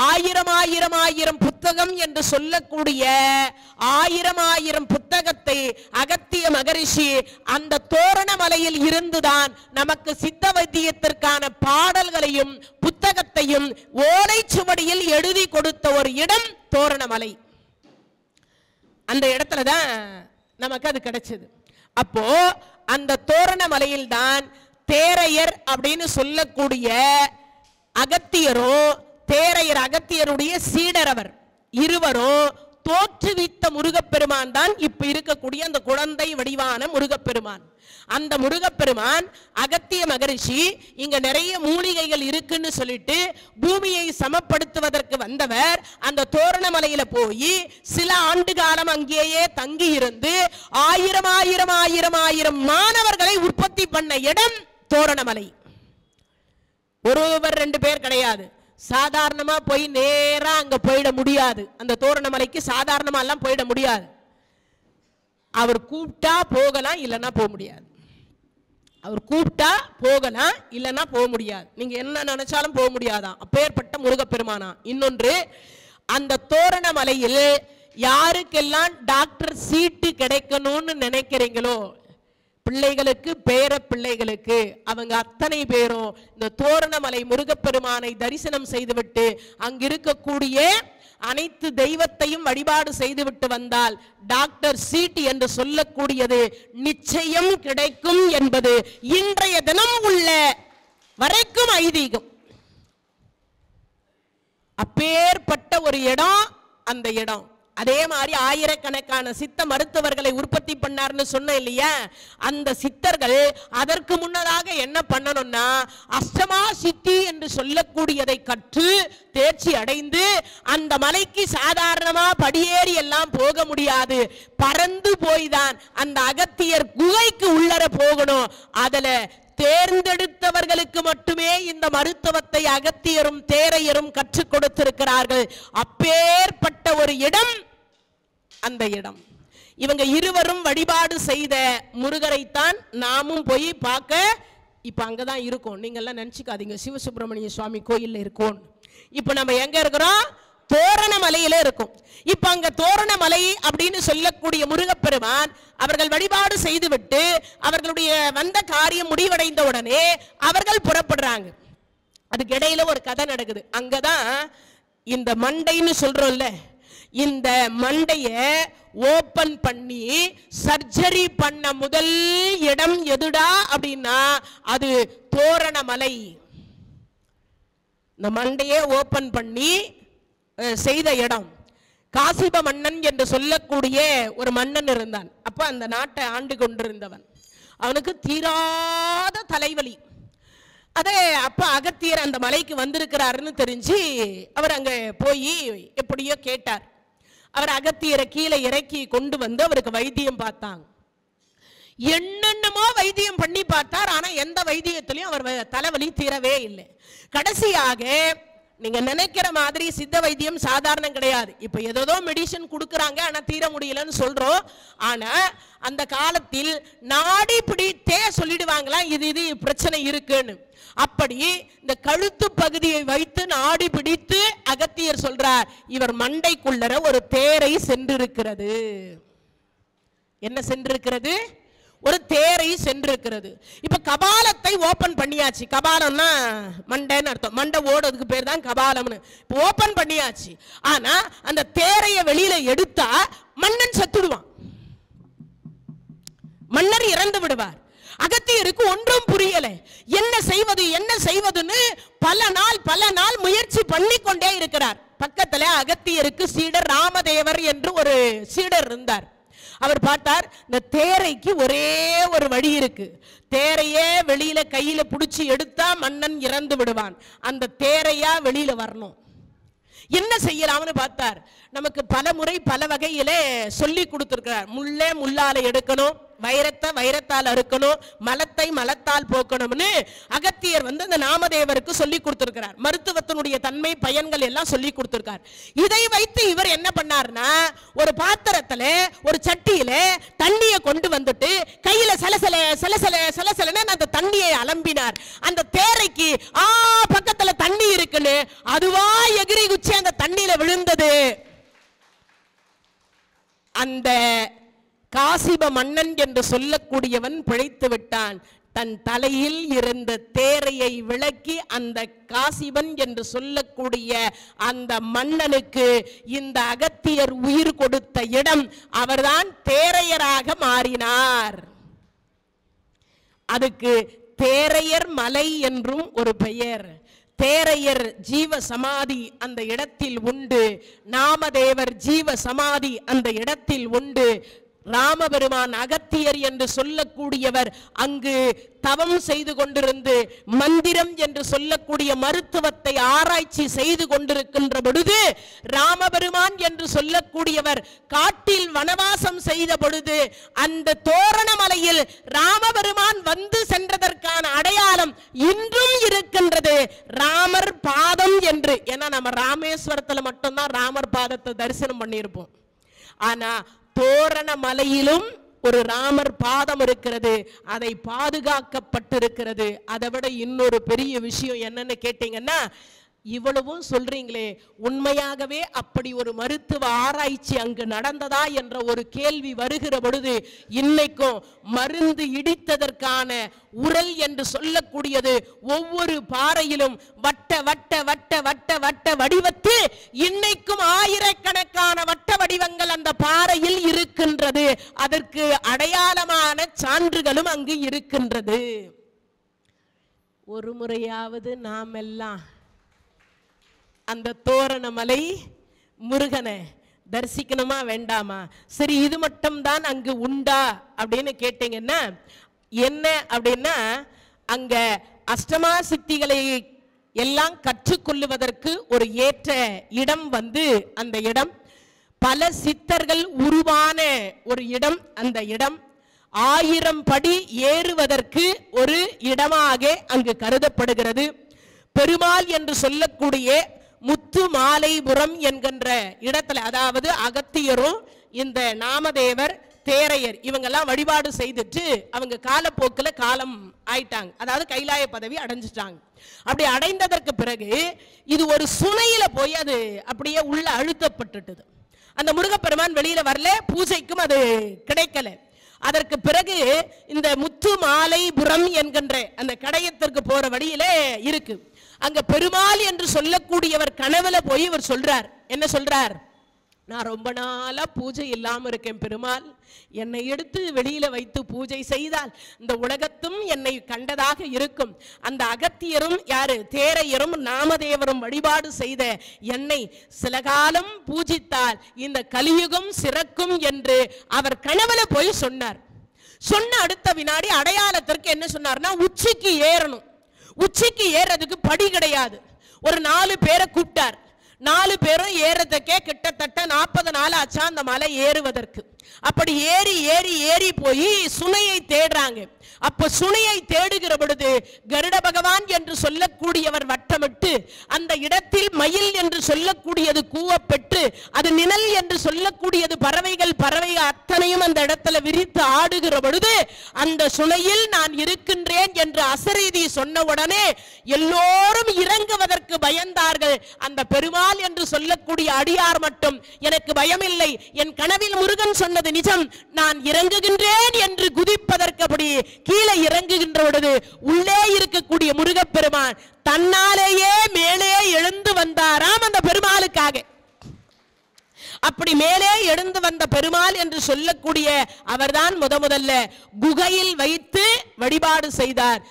ஆயிரம் புத்தகம் என்று சொல்லக்கூடிய ஆயிரம் புத்தகத்தை அகத்திய மகரிஷி அந்த தோரணமலையில் இருந்துதான் நமக்கு சித்த வைத்தியத்திற்கான பாடல்களையும் புத்தகத்தையும் ஓலைச்சுவடியில் எழுதி கொடுத்த ஒரு இடம் தோரணமலை. அந்த இடத்துல தான் நமக்கு அது கிடைச்சது. அப்போ அந்த தோரணமலையில் தான் தேரையர் அப்படின்னு சொல்லக்கூடிய அகத்தியரும் அகத்தியருடைய சீடரவர் இருவரும் தோற்றுவித்த முருகப்பெருமான் தான் இப்ப இருக்கக்கூடிய அந்த குழந்தை வடிவான முருகப்பெருமான். அந்த முருகப்பெருமான் அகத்திய மகரிஷி இங்க நிறைய மூலிகைகள் இருக்குன்னு சொல்லிட்டு பூமியை சமப்படுத்துவதற்கு வந்தவர் அந்த தோரணமலையில போய் சில ஆண்டு காலம் அங்கேயே தங்கி இருந்து ஆயிரம் மாணவர்களை உற்பத்தி பண்ண இடம் தோரணமலை. ஒருவர் 2 பேர் கிடையாது. சாதாரணமா போய் நேரா அங்க போயிட முடியாது. அந்த தோரணமலைக்கு சாதாரணமா எல்லாம் போயிட முடியாது. அவர் கூப்பிட்டா போகலாம், இல்லைன்னா போக முடியாது. அவர் கூப்பிட்டா போகலாம், இல்லைன்னா போக முடியாது. நீங்க என்ன நினைச்சாலும் போக முடியாதான், அப்பேற்பட்ட முருகப்பெருமானா. இன்னொன்று, அந்த தோரணமலையில் யாருக்கெல்லாம் டாக்டர் சீட்டு கிடைக்கணும்னு நினைக்கிறீங்களோ, பிள்ளைகளுக்கு பேர பிள்ளைகளுக்கு, அவங்க அத்தனை பேரும் இந்த தோரணமலை முருகப்பெருமானை தரிசனம் செய்துவிட்டு அங்கிருக்கக்கூடிய அனைத்து தெய்வத்தையும் வழிபாடு செய்துவிட்டு வந்தால் டாக்டர் சீட்டு என்று சொல்லக்கூடியது நிச்சயம் கிடைக்கும் என்பது இன்றைய தினம் உள்ள வரைக்கும் ஐதீகம். அப்பேற்பட்ட ஒரு இடம் அந்த இடம். அதே மாதிரி ஆயிரக்கணக்கான சித்த மருத்துவர்களை உற்பத்தி பண்ணார்னு சொன்ன இல்லையா, அந்த சித்தர்கள் அதற்கு முன்னதாக என்ன பண்ணணும்னா அஷ்டமா சித்தி என்று சொல்லக்கூடியதை கற்று தேர்ச்சி அடைந்து அந்த மலைக்கு சாதாரணமா படியேறி எல்லாம் போக முடியாது, பறந்து போய்தான் அந்த அகத்தியர் குகைக்கு உள்ளர போகணும். அதுல தேர்ந்தெடுத்தவர்களுக்கு மட்டுமே இந்த மருத்துவத்தை அகத்தியரும் தேரையரும் கற்றுக் கொடுத்திருக்கிறார்கள். அப்பேற்பட்ட ஒரு இடம் அந்த இடம். இவங்க இருவரும் வழிபாடு செய்த முருகரைத்தான் நாமும் போய் பார்க்க இப்ப அங்கதான் இருக்கோம். நீங்க எல்லாம் நினைச்சுக்காதீங்க சிவசுப்பிரமணிய சுவாமி கோயில்ல இருக்கோம். இப்ப நம்ம எங்க இருக்கிறோம்? தோரணமலையில இருக்கும். இப்ப அங்க தோரணமலை அப்படின்னு சொல்லக்கூடிய முருகப்பெருமான் அவர்கள் வழிபாடு செய்துவிட்டு அவர்களுடைய வந்த காரியம் முடிவடைந்த உடனே அவர்கள் புறப்படுறாங்க. அதுக்கு இடையில ஒரு கதை நடக்குது. அங்கதான் இந்த மண்டைன்னு சொல்றோம்ல, இந்த மண்டைய ஓபன் பண்ணி சர்ஜரி பண்ண முதல் இடம் எதுடா அப்படின்னா அது தோரணமலை. இந்த மண்டையை ஓபன் பண்ணி செய்த இடம். காசிப மன்னன் என்று சொல்லக்கூடிய ஒரு மன்னன் இருந்தான். அப்ப அந்த நாட்டை ஆண்டு கொண்டிருந்தவன். அவனுக்கு தீராத தலைவலி. அதே அப்ப அகத்தியர் அந்த மலைக்கு வந்திருக்கிறாருன்னு தெரிஞ்சு அவர் அங்க போய் எப்படியோ கேட்டார். அவர் அகத்தியரை கீழே இறக்கி கொண்டு வந்து அவருக்கு வைத்தியம் பார்த்தாங்க. என்னென்னமோ வைத்தியம் பண்ணி பார்த்தார். ஆனா எந்த வைத்தியத்திலையும் அவர் தலைவலி தீரவே இல்லை. கடைசியாக நீங்க நினைக்கிற மாதிரி சித்த வைத்தியம் சாதாரணம் கிடையாது. இப்ப ஏதோ மெடிசன் கொடுக்கறாங்க, ஆனா தீர முடியலன்னு சொல்றோம். ஆனா அந்த காலத்தில் நாடி பிடித்தே சொல்லிடுவாங்களா இது பிரச்சனை இருக்குன்னு. அப்படி இந்த கழுத்து பகுதியை வைத்து நாடி பிடித்து அகத்தியர் சொல்றார், இவர் மண்டைக்குள்ளர ஒரு தேரை சென்றிருக்கிறது. என்ன சென்றிருக்கிறது? ஒரு தேரை சென்றிருக்கிறது. இப்ப கபாலத்தை ஓபன் பண்ணியாச்சு. கபாலம்னா மண்டைன்னு அர்த்தம். மண்டை ஓடுறதுக்கு பேர் தான் கபாலம்னு. ஓபன் பண்ணியாச்சு. ஆனா அந்த தேரைய வெளியில எடுத்தா மன்னன் செத்துடுவான், மன்னர் இறந்து விடுவார். அகத்தியருக்கு ஒன்றும் புரியல. என்ன செய்வதுன்னு பல நாள் முயற்சி பண்ணி கொண்டே இருக்கிறார். பக்கத்துல அகத்தியருக்கு சீடர் ராமதேவர் என்று ஒரு சீடர் இருந்தார். அவர் பார்த்தார், இந்த தேரைக்கு ஒரே ஒரு வழி இருக்கு. தேரையே வெளியில கையில புடிச்சு எடுத்தா மன்னன் இறந்து விடுவான். அந்த தேரையா வெளியில வரணும். என்ன செய்யலாம்னு பார்த்தார். நமக்கு பல முறை பல வகையிலே சொல்லி கொடுத்திருக்கிறார். முள்ளே முள்ளால எடுக்கணும், வைரத்தை வைரத்தால் அறுக்கணும், மலத்தை மலத்தால் போக்கணும்னு அகத்தியர் அந்த நாமதேவருக்கு சொல்லி கொடுத்திருக்கிறார். மருத்துவத்தினுடைய தன்மை பயன்கள் எல்லாம் சொல்லி கொடுத்திருக்கார். இதை வைத்து இவர் என்ன பண்ணார்னா, ஒரு பாத்திரத்துல ஒரு சட்டியில தண்ணியை கொண்டு வந்துட்டு கையில சலசல சலசல சலசலன்னு அந்த தண்ணியை அலம்பினார். அந்த தேரைக்கு பக்கத்துல தண்ணி இருக்குன்னு அதுவா எகிரி குச்சி அந்த தண்ணியில விழுந்தது. அந்த காசிப மன்னன் என்று சொல்லக்கூடியவன் பிழைத்து விட்டான். தன் தலையில் இருந்த தேரையை விளக்கி அந்த காசிபன் என்று சொல்லக்கூடிய அந்த மன்னனுக்கு இந்த அகத்தியர் உயிர் கொடுத்த இடம், அவர்தான் தேரையராக மாறினார். அதுக்கு தேரையர் மலை என்றும் ஒரு பெயர். தேரையர் ஜீவ சமாதி அந்த இடத்தில் உண்டு, நாமதேவர் ஜீவ சமாதி அந்த இடத்தில் உண்டு. ராமபெருமான் அகத்தியர் என்று சொல்லக்கூடியவர் அங்கு தவம் செய்து கொண்டிருந்து மந்திரம் என்று சொல்லக்கூடிய மருத்துவத்தை ஆராய்ச்சி செய்து கொண்டிருக்கின்ற பொழுது, ராமபெருமான் என்று சொல்லக்கூடியவர் காட்டில் வனவாசம் செய்த பொழுது அந்த தோரணமலையில் ராமபெருமான் வந்து சென்றதற்கான அடையாளம் இன்றும் இருக்கின்றது, ராமர் பாதம் என்று. ஏன்னா நம்ம ராமேஸ்வரத்தில் மட்டும்தான் ராமர் பாதத்தை தரிசனம் பண்ணியிருப்போம். ஆனா தோரணமலையிலும் ஒரு ராமர் பாதம் இருக்கிறது, அதை பாதுகாக்கப்பட்டிருக்கிறது. அதை விட இன்னொரு பெரிய விஷயம் என்னன்னு கேட்டீங்கன்னா, இவ்வளவும் சொல்றீங்களே, உண்மையாகவே அப்படி ஒரு மருத்துவ ஆராய்ச்சி அங்கு நடந்ததா என்ற ஒரு கேள்வி வருகிற பொழுது, இன்னைக்கும் மருந்து இடித்ததற்கான உரல் என்று சொல்லக்கூடியது ஒவ்வொரு பாறையிலும் வட்ட வட்ட வட்ட வட்ட வட்ட வடிவத்தில் இன்னைக்கும் ஆயிரக்கணக்கான வட்ட வடிவங்கள் அந்த பாறையில் இருக்கின்றது. அதற்கு அடையாளமான சான்றுகளும் அங்கு இருக்கின்றது. ஒரு முறையாவது நாம் எல்லாம் அந்த தோரணமலை முருகனை தரிசிக்கணுமா வேண்டாமா? சரி, இது மட்டும் தான் அங்கு உண்டா அப்படின்னு கேட்டீங்கன்னா, என்ன அப்படின்னா, அங்க அஷ்டமா சித்திகளை எல்லாம் கற்றுக்கொள்ளுவதற்கு ஒரு ஏற்ற இடம் அந்த இடம் பல சித்தர்கள் உருவான ஒரு இடம். அந்த இடம் 1000 படி ஏறுவதற்கு ஒரு இடமாக அங்கு கருதப்படுகிறது. பெருமாள் என்று சொல்லக்கூடிய முத்து மாலைபுரம் என்கின்ற இடத்துல, அதாவது அகத்தியரும் இந்த நாமதேவர் தேரையர் இவங்கெல்லாம் வழிபாடு செய்துட்டு அவங்க காலப்போக்கில் காலம் ஆயிட்டாங்க. அதாவது கைலாய பதவி அடைஞ்சிட்டாங்க. அப்படி அடைந்ததற்கு பிறகு இது ஒரு சுனையில போய் அது அப்படியே உள்ள அழுத்தப்பட்டுட்டது. அந்த முருகப்பெருமான் வெளியில வரல, பூஜைக்கும் அது கிடைக்கல. அதற்கு பிறகு இந்த முத்து மாலைபுரம் என்கின்ற அந்த கடையத்திற்கு போற வழியிலே இருக்கு. அங்க பெருமாள் என்று சொல்லக்கூடியவர் கனவுல போய் இவர் சொல்றார். என்ன சொல்றார்? நான் ரொம்ப நாளா பூஜை இல்லாம இருக்கேன் பெருமாள், என்னை எடுத்து வெளியில வைத்து பூஜை செய்தால் இந்த உலகத்தும் என்னை கண்டதாக இருக்கும். அந்த அகத்தியரும் யாரு, தேரையரும் நாமதேவரும் வழிபாடு செய்த என்னை சில காலம் பூஜித்தால் இந்த கலியுகம் சிறக்கும் என்று அவர் கனவுல போய் சொன்னார். சொன்ன அடுத்த வினாடி அடையாளத்திற்கு என்ன சொன்னார்னா, உச்சிக்கு ஏறணும். உச்சிக்கு ஏறதுக்கு படி கிடையாது. ஒரு 4 பேரை கூப்பிட்டார். 4 பேரும் ஏறதுக்கே கிட்டத்தட்ட 40 நாள் ஆச்சா அந்த மலை ஏறுவதற்கு. அப்படி ஏறி ஏறி ஏறி போய் சுனையை தேடுறாங்க. அப்ப சுனையை தேடுகிற பொழுது கருட பகவான் என்று சொல்லக்கூடியவர் வட்டமிட்டு அந்த இடத்தில் மயில் என்று சொல்லக்கூடியது கூவப்பெற்று அது நிழல் என்று சொல்லக்கூடியது பறவைகள் அத்தனையும் அந்த இடத்துல விரித்து ஆடுகிற பொழுது அந்த சுனையில் நான் இருக்கின்றேன் என்று அசரீதி சொன்ன உடனே எல்லோரும் இறங்குவதற்கு பயந்தார்கள். அந்த பெருமாள் என்று சொல்லக்கூடிய அடியார் மட்டும் எனக்கு பயமில்லை, என் கனவில் முருகன் சொன்னது நிஜம், நான் இறங்குகின்றேன் என்று குதிப்பதற்கு அப்படி கீழே இறங்குகின்ற பொழுது உள்ளே இருக்கக்கூடிய முருகப்பெருமான் தன்னாலேயே மேலே எழுந்து வந்தாராம் அந்த பெருமாளுக்காக. அப்படி மேலே எழுந்து வந்த பெருமாள் என்று சொல்லக்கூடிய அவர்தான் முதல்ல குகையில் வைத்து வழிபாடு செய்தார்.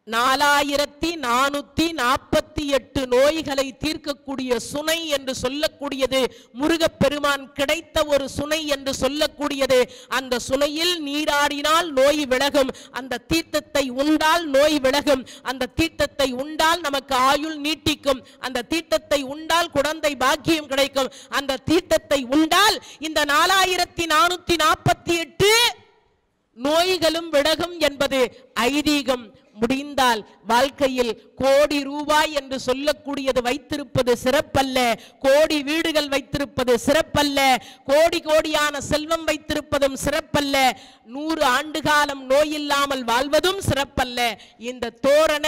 4448 நோய்களை தீர்க்கக்கூடிய சுனை என்று சொல்லக்கூடியது முருகப்பெருமான் கிடைத்த ஒரு சுனை என்று சொல்லக்கூடியது. அந்த சுனையில் நீராடினால் நோய் விலகும், அந்த தீர்த்தத்தை உண்டால் நோய் விலகும், அந்த தீர்த்தத்தை உண்டால் நமக்கு ஆயுள் நீட்டிக்கும், அந்த தீர்த்தத்தை உண்டால் குழந்தை பாக்கியம் கிடைக்கும், அந்த தீர்த்தத்தை உண்டால் இந்த 4448 நோய்களும் விலகும் என்பது ஐதீகம். முடிந்தால் வாழ்க்கையில் கோடி ரூபாய் என்று சொல்லக்கூடியது வைத்திருப்பது சிறப்பல்ல, கோடி வீடுகள் வைத்திருப்பது சிறப்பல்ல, கோடி கோடியான செல்வம் வைத்திருப்பதும் சிறப்பல்ல, 100 ஆண்டு காலம் நோயில்லாமல் வாழ்வதும் சிறப்பல்ல. இந்த தோரண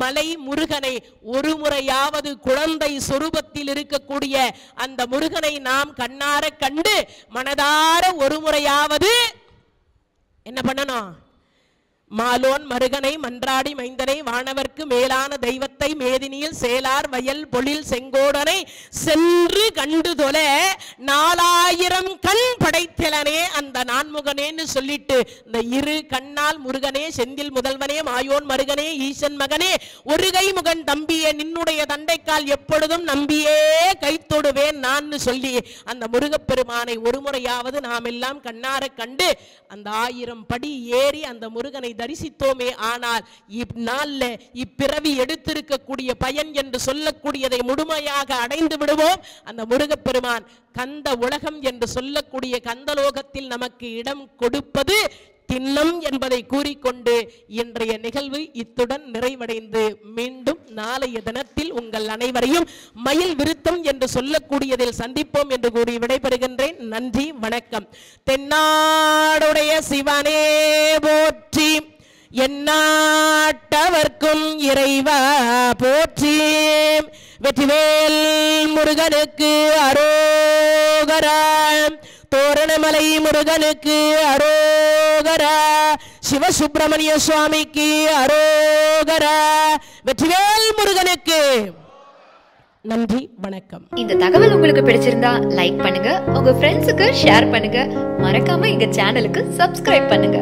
மலை முருகனை ஒரு முறையாவது குழந்தை சொரூபத்தில் இருக்கக்கூடிய அந்த முருகனை நாம் கண்ணார கண்டு மனதார ஒரு முறையாவது என்ன பண்ணணும்? மாலோன் மருகனை மன்றாடி மைந்தனை வானவர்க்கு மேலான தெய்வத்தை மேதினியில் சேலார் வயல் பொழில் செங்கோடனை சென்று கண்டு தொலை 4000 கண் படைத்தலனே அந்த நான்முகனேன்னு சொல்லிட்டு இந்த இரு கண்ணால் முருகனே செந்தில் முதல்வனே மாயோன் மருகனே ஈசன் மகனே ஒரு கை முகன் தம்பியே நின்னுடைய தண்டைக்கால் எப்பொழுதும் நம்பியே கைத்தொடுவேன் நான் சொல்லி அந்த முருகப்பெருமானை ஒரு முறையாவது நாம் எல்லாம் கண்ணார கண்டு அந்த 1000 படி ஏறி அந்த முருகனை தரிசித்தோமே ஆனால் இந்நாள்ல இப்பிறவி எடுத்திருக்கக்கூடிய பயன் என்று சொல்லக்கூடியதை முழுமையாக அடைந்து விடுவோம். அந்த முருகப்பெருமான் கந்த உலகம் என்று சொல்லக்கூடிய கந்தலோகத்தில் நமக்கு இடம் கொடுப்பது திண்ணம் என்பதை கூறிக்கொண்டு இன்றைய நிகழ்வு இத்துடன் நிறைவடைந்து மீண்டும் நாளைய தினத்தில் உங்கள் அனைவரையும் மயில் விருத்தம் என்று சொல்லக்கூடியதில் சந்திப்போம் என்று கூறி விடைபெறுகின்றேன். நன்றி, வணக்கம். தென்னாடுடைய சிவனே போற்றி, எந்நாட்டவர்க்கும் இறைவா போற்றி, வெற்றிவேல் முருகனுக்கு அரோகரா, தோரணமலை முருகனுக்கு அரோகரா, சிவசுப்பிரமணிய சுவாமிக்கு அரோகரா, வெற்றிவேல் முருகனுக்கு. நன்றி, வணக்கம். இந்த தகவல் உங்களுக்கு பிடிச்சிருந்தா லைக் பண்ணுங்க, உங்க ஃப்ரெண்ட்ஸுக்கு ஷேர் பண்ணுங்க, மறக்காம எங்க சேனலுக்கு சப்ஸ்கிரைப் பண்ணுங்க.